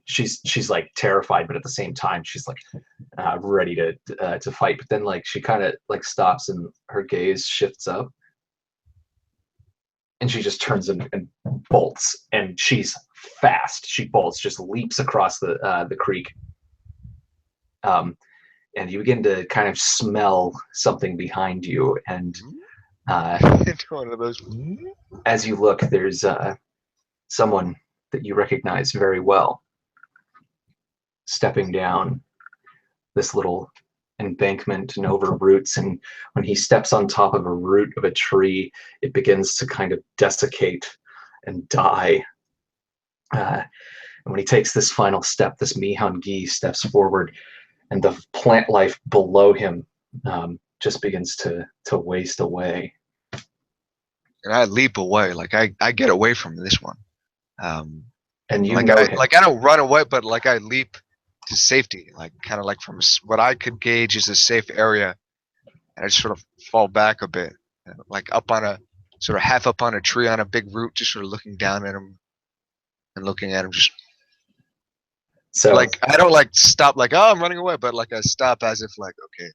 she's like terrified, but at the same time she's like ready to fight. But then like she kind of like stops and her gaze shifts up, and she just turns and bolts, and she's fast. She bolts, just leaps across the creek. And you begin to kind of smell something behind you, and One of those. as you look, there's someone that you recognize very well stepping down this little embankment and over roots, and when he steps on top of a root of a tree, it begins to kind of desiccate and die. And when he takes this final step, this Mihang-gi steps forward, and the plant life below him just begins to waste away. And I leap away, like I get away from this one. And you like know I him. like I don't run away, but like I leap to safety, like kind of like from what I could gauge is a safe area, and I just sort of fall back a bit, like up on a sort of half up on a tree on a big root, just sort of looking down at him and looking at him, just So like I don't like stop like, oh, I'm running away, but like I stop as if like, okay,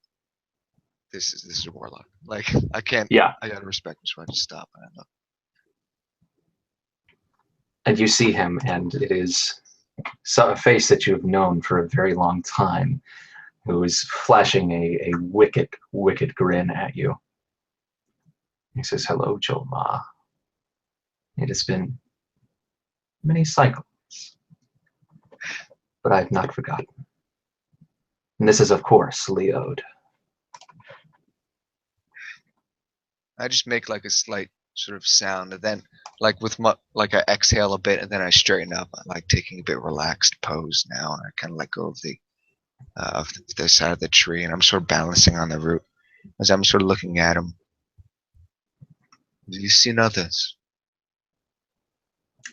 this is a warlock, like I can't, yeah, I gotta respect him, so I just stop and I look. and you see him, and it is a face that you have known for a very long time, who is flashing a wicked, wicked grin at you. He says, "Hello, Jolma. It has been many cycles, but I have not forgotten. And this is, of course, Leod." I just make like a slight sort of sound, and then like with my like I exhale a bit, and then I straighten up. I'm like taking a bit relaxed pose now, and I kind of let go of the side of the tree, and I'm sort of balancing on the root as I'm sort of looking at him. Have you seen others?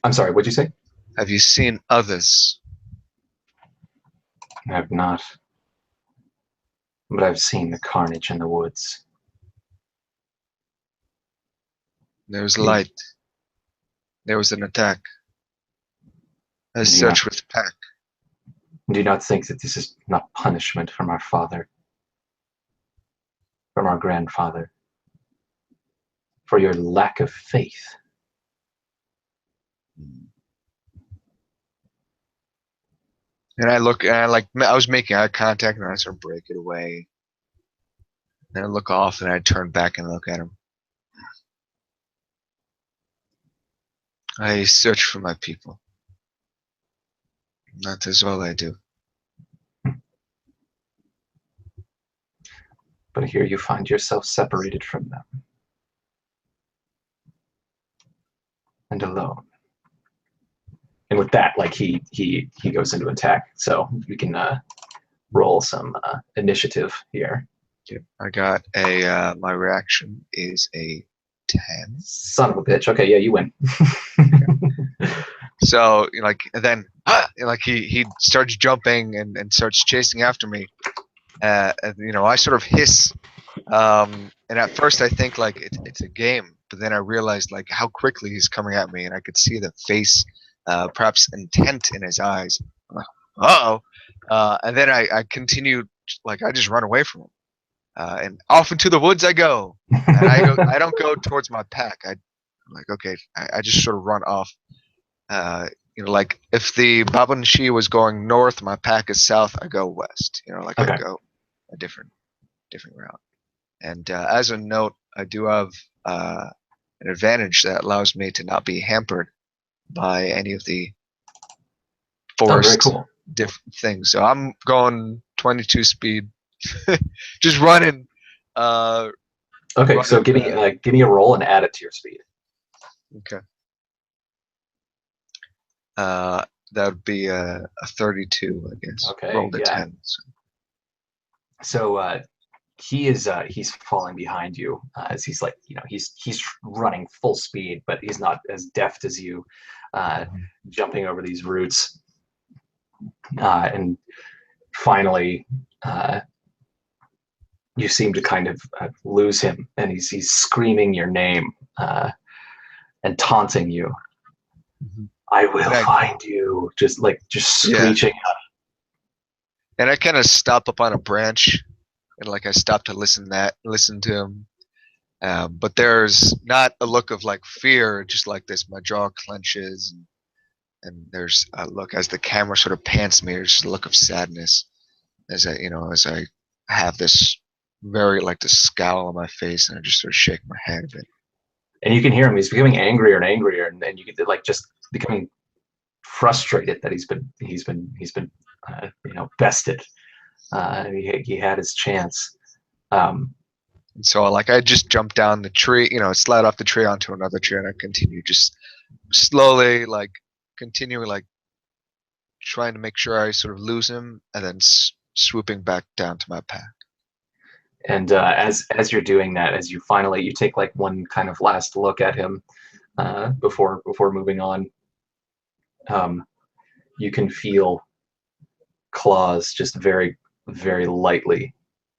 I'm sorry, what'd you say? Have you seen others? I have not. But I've seen the carnage in the woods. There's light. There was an attack. A Yeah. search with pack. Do you not think that this is not punishment from our father, from our grandfather, for your lack of faith? And I look, and I was making eye contact, and I sort of break it away. Then I look off, and I turn back and look at him. I search for my people. That is all I do. But here you find yourself separated from them. And alone. And with that, like he goes into attack. So we can roll some initiative here. Yep. I got a my reaction is a 10. Son of a bitch. Okay, yeah, you win. So like and then like he starts jumping and starts chasing after me. And, you know, I sort of hiss. And at first I think like it's a game, but then I realized like how quickly he's coming at me, and I could see the face, perhaps intent in his eyes. I'm like, uh-oh. And then I continued, like I just run away from him. And off into the woods I go. And I don't go towards my pack. I'm like, okay, I just sort of run off. You know, like if the Babanshi was going north, my pack is south, I go west. You know, like Okay. I go a different route. And as a note, I do have an advantage that allows me to not be hampered by any of the Oh, very forest cool. different things. So I'm going 22 speed, just running. Okay, so give me a roll and add it to your speed. Okay. That would be a 32, I guess. Okay, Rolled a yeah. 10. So he's falling behind you as he's like, you know, he's running full speed, but he's not as deft as you, jumping over these roots, and finally you seem to kind of lose him, and he's screaming your name and taunting you. I will find you, just screeching. And I kind of stop up on a branch, and like I stop to listen to him. But there's not a look of like fear, just like this. My jaw clenches, and there's a look as the camera sort of pants me. There's a look of sadness as I have this very like this scowl on my face, and I just sort of shake my head a bit. And you can hear him. He's becoming angrier and angrier, and you get like just becoming frustrated that he's been you know, bested. He had his chance. And so like I just jump down the tree, you know, slide off the tree onto another tree, and I continue just slowly, like continuing, like trying to make sure I sort of lose him, and then swooping back down to my pack. And as you're doing that, as you take like one kind of last look at him before moving on, you can feel claws just very, very lightly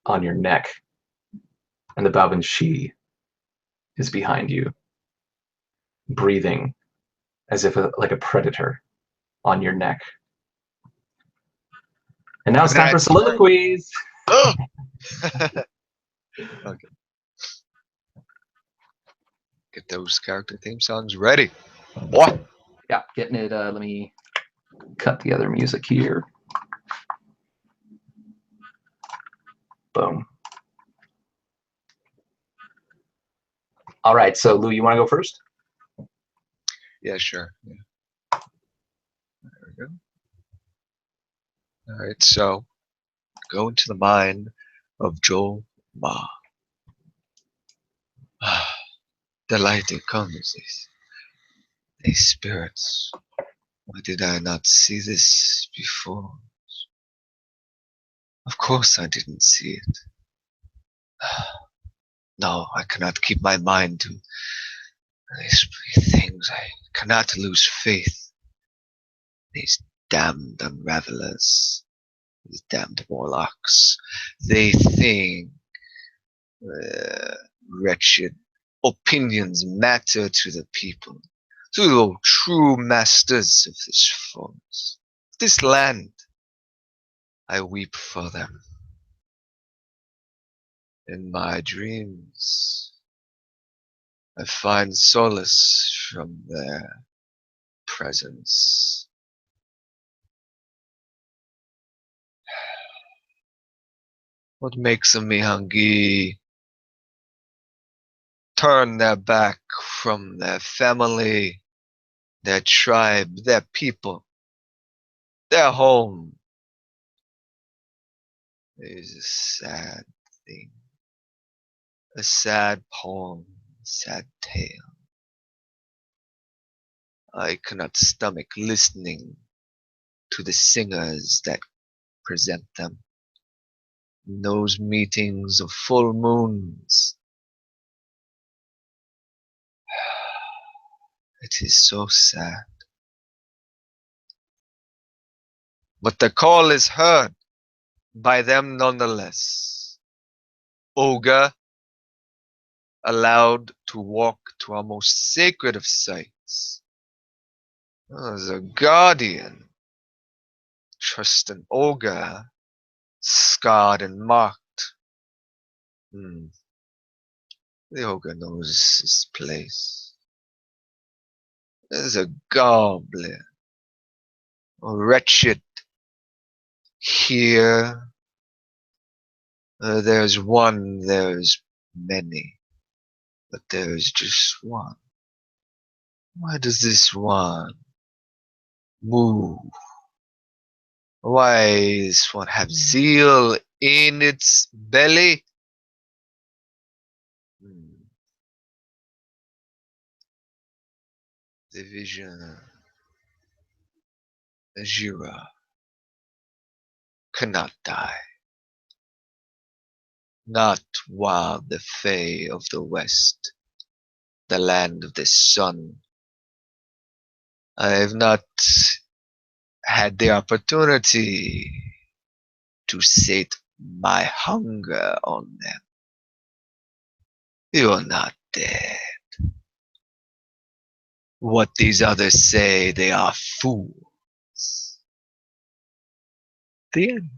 on your neck, and the Babanshi is behind you, breathing as if like a predator on your neck. And now it's time for soliloquies. Oh! Okay. Get those character theme songs ready. What? Yeah, getting it. Let me cut the other music here. Boom. All right, so Lou, you want to go first? Yeah, sure. Yeah. There we go. All right, so go into the mind of Joel Ma. The light that comes, these spirits. Why did I not see this before? Of course I didn't see it. No, I cannot keep my mind to these things. I cannot lose faith. These damned unravelers, these damned warlocks, they think wretched opinions matter to the people, to the true masters of this forest, this land. I weep for them. In my dreams, I find solace from their presence. What makes a Mihangi turn their back from their family, their tribe, their people, their home is a sad thing, a sad poem, a sad tale. I cannot stomach listening to the singers that present them. in those meetings of full moons. It is so sad. But the call is heard by them nonetheless. Olga, allowed to walk to our most sacred of sites. As a guardian, trust in Olga, scarred and marked. The Olga knows his place. There's a goblin, a wretched. Here, there's one, there's many, but there's just one. Why does this one move? Why does one have zeal in its belly? The vision, Ajira, cannot die. Not while the Fae of the West, the land of the sun. I have not had the opportunity to sate my hunger on them. You are not dead. What these others say, they are fools. The end.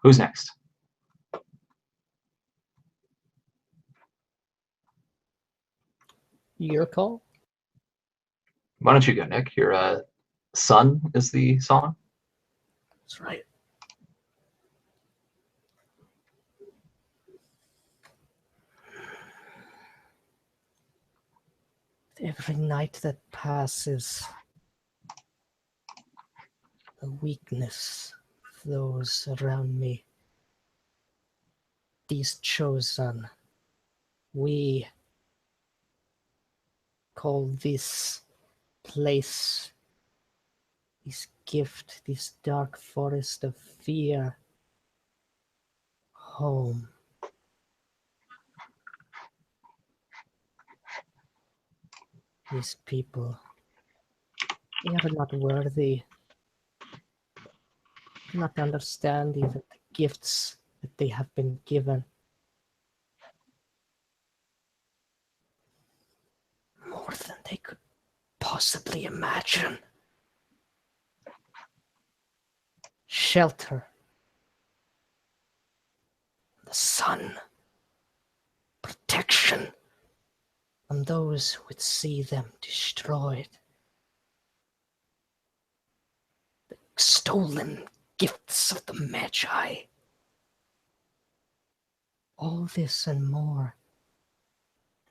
Who's next? Your call. Why don't you go, Nick? Your Sun is the song. That's right. Every night that passes, the weakness of those around me, these chosen, we call this place, this gift, this dark forest of fear, home. These people, they are not worthy, do not understand even the gifts that they have been given. More than they could possibly imagine. Shelter, the sun, protection from those who would see them destroyed. The stolen gifts of the Magi. All this and more.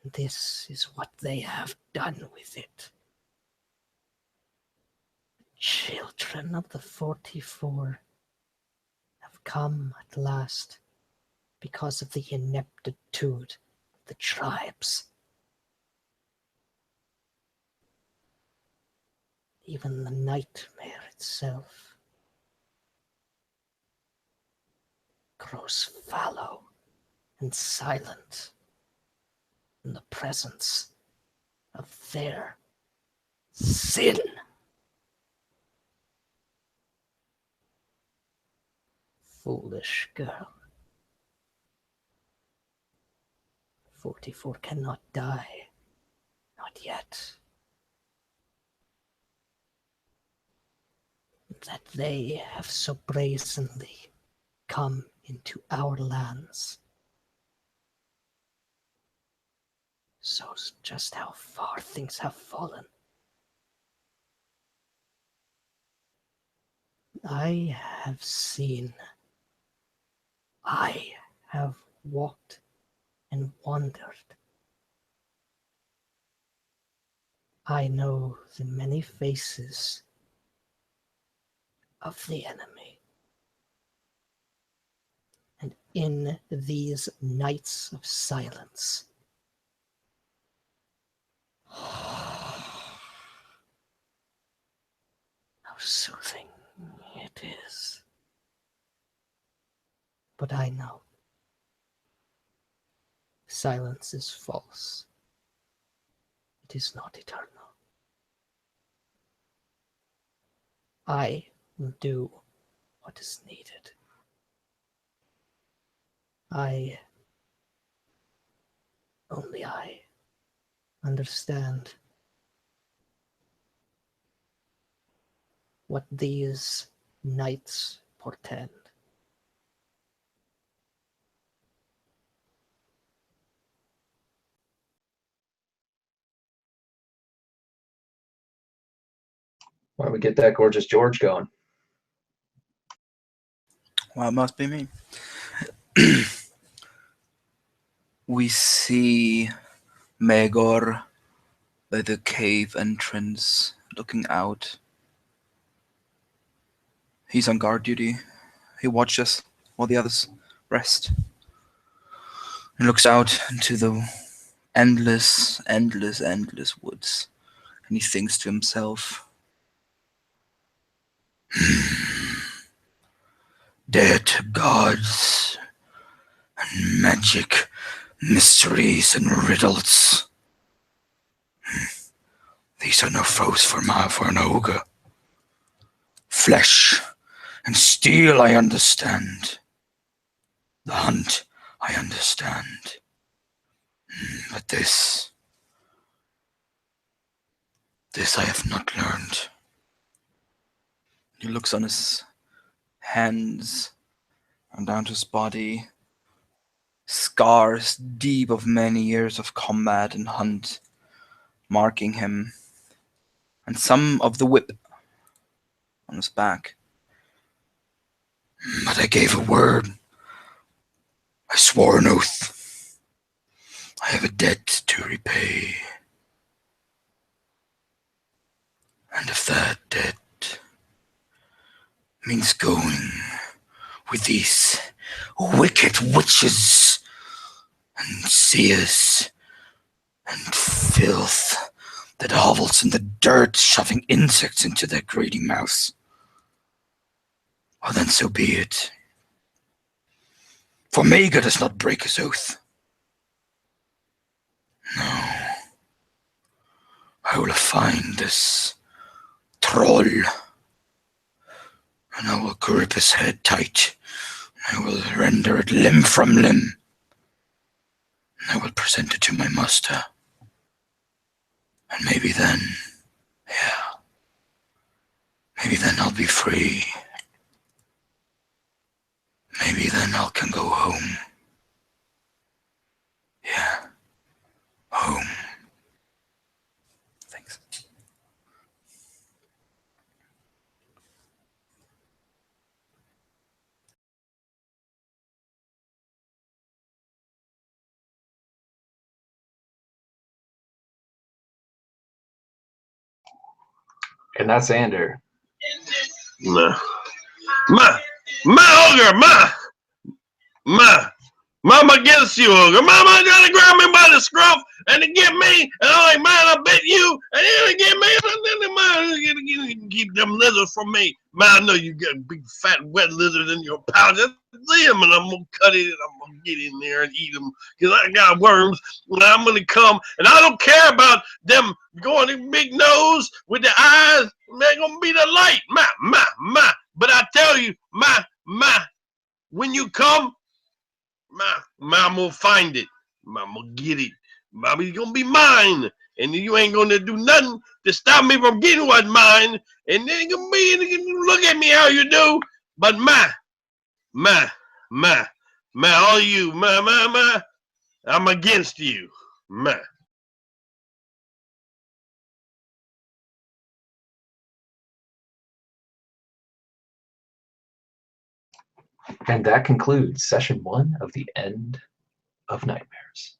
And this is what they have done with it. Children of the 44 have come at last because of the ineptitude of the tribes. Even the nightmare itself grows fallow and silent in the presence of their sin. Foolish girl. 44 cannot die. Not yet. That they have so brazenly come into our lands shows just how far things have fallen. I have seen, I have walked and wandered. I know the many faces of the enemy. And in these nights of silence, how soothing it is. But I know silence is false. It is not eternal. I will do what is needed. Only I understand what these nights portend. Why don't we get that gorgeous George going? Well, it must be me. We see Megor by the cave entrance, looking out. He's on guard duty. He watches while the others rest. He looks out into the endless, endless, endless woods, and he thinks to himself, dead gods and magic mysteries and riddles. These are no foes for an ogre. Flesh and steel I understand. The hunt I understand. But this I have not learned. He looks on his hands and down to his body. Scars deep of many years of combat and hunt marking him, and some of the whip on his back. But I gave a word. I swore an oath. I have a debt to repay. And if that debt means going with these wicked witches and seers and filth that hovels in the dirt, shoving insects into their greedy mouths, well then so be it. For Mega does not break his oath. No. I will find this troll, and I will grip his head tight. I will render it limb from limb. And I will present it to my master. And maybe then, maybe then I'll be free. Maybe then I can go home. Yeah, home. Thanks. And that's Ander. Ma, ogre, Mama against you, ogre. Mama gotta grab me by the scruff and to get me, and I'm like, man, I bet you, and then to get me, and then keep them lizards from me. Man, I know you got a big fat wet lizard in your pouch. Just see him, and I'm gonna cut it, and I'm gonna get in there and eat them, because I got worms, and I'm gonna come, and I don't care about them going in big nose with the eyes. They're gonna be the light, ma. But I tell you, ma, when you come, I'm gonna find it. I'm gonna get it. It's gonna be mine. And you ain't gonna do nothing to stop me from getting what's mine. And then gonna be, look at me how you do. But all you, I'm against you. And that concludes session 1 of The End of Nightmares.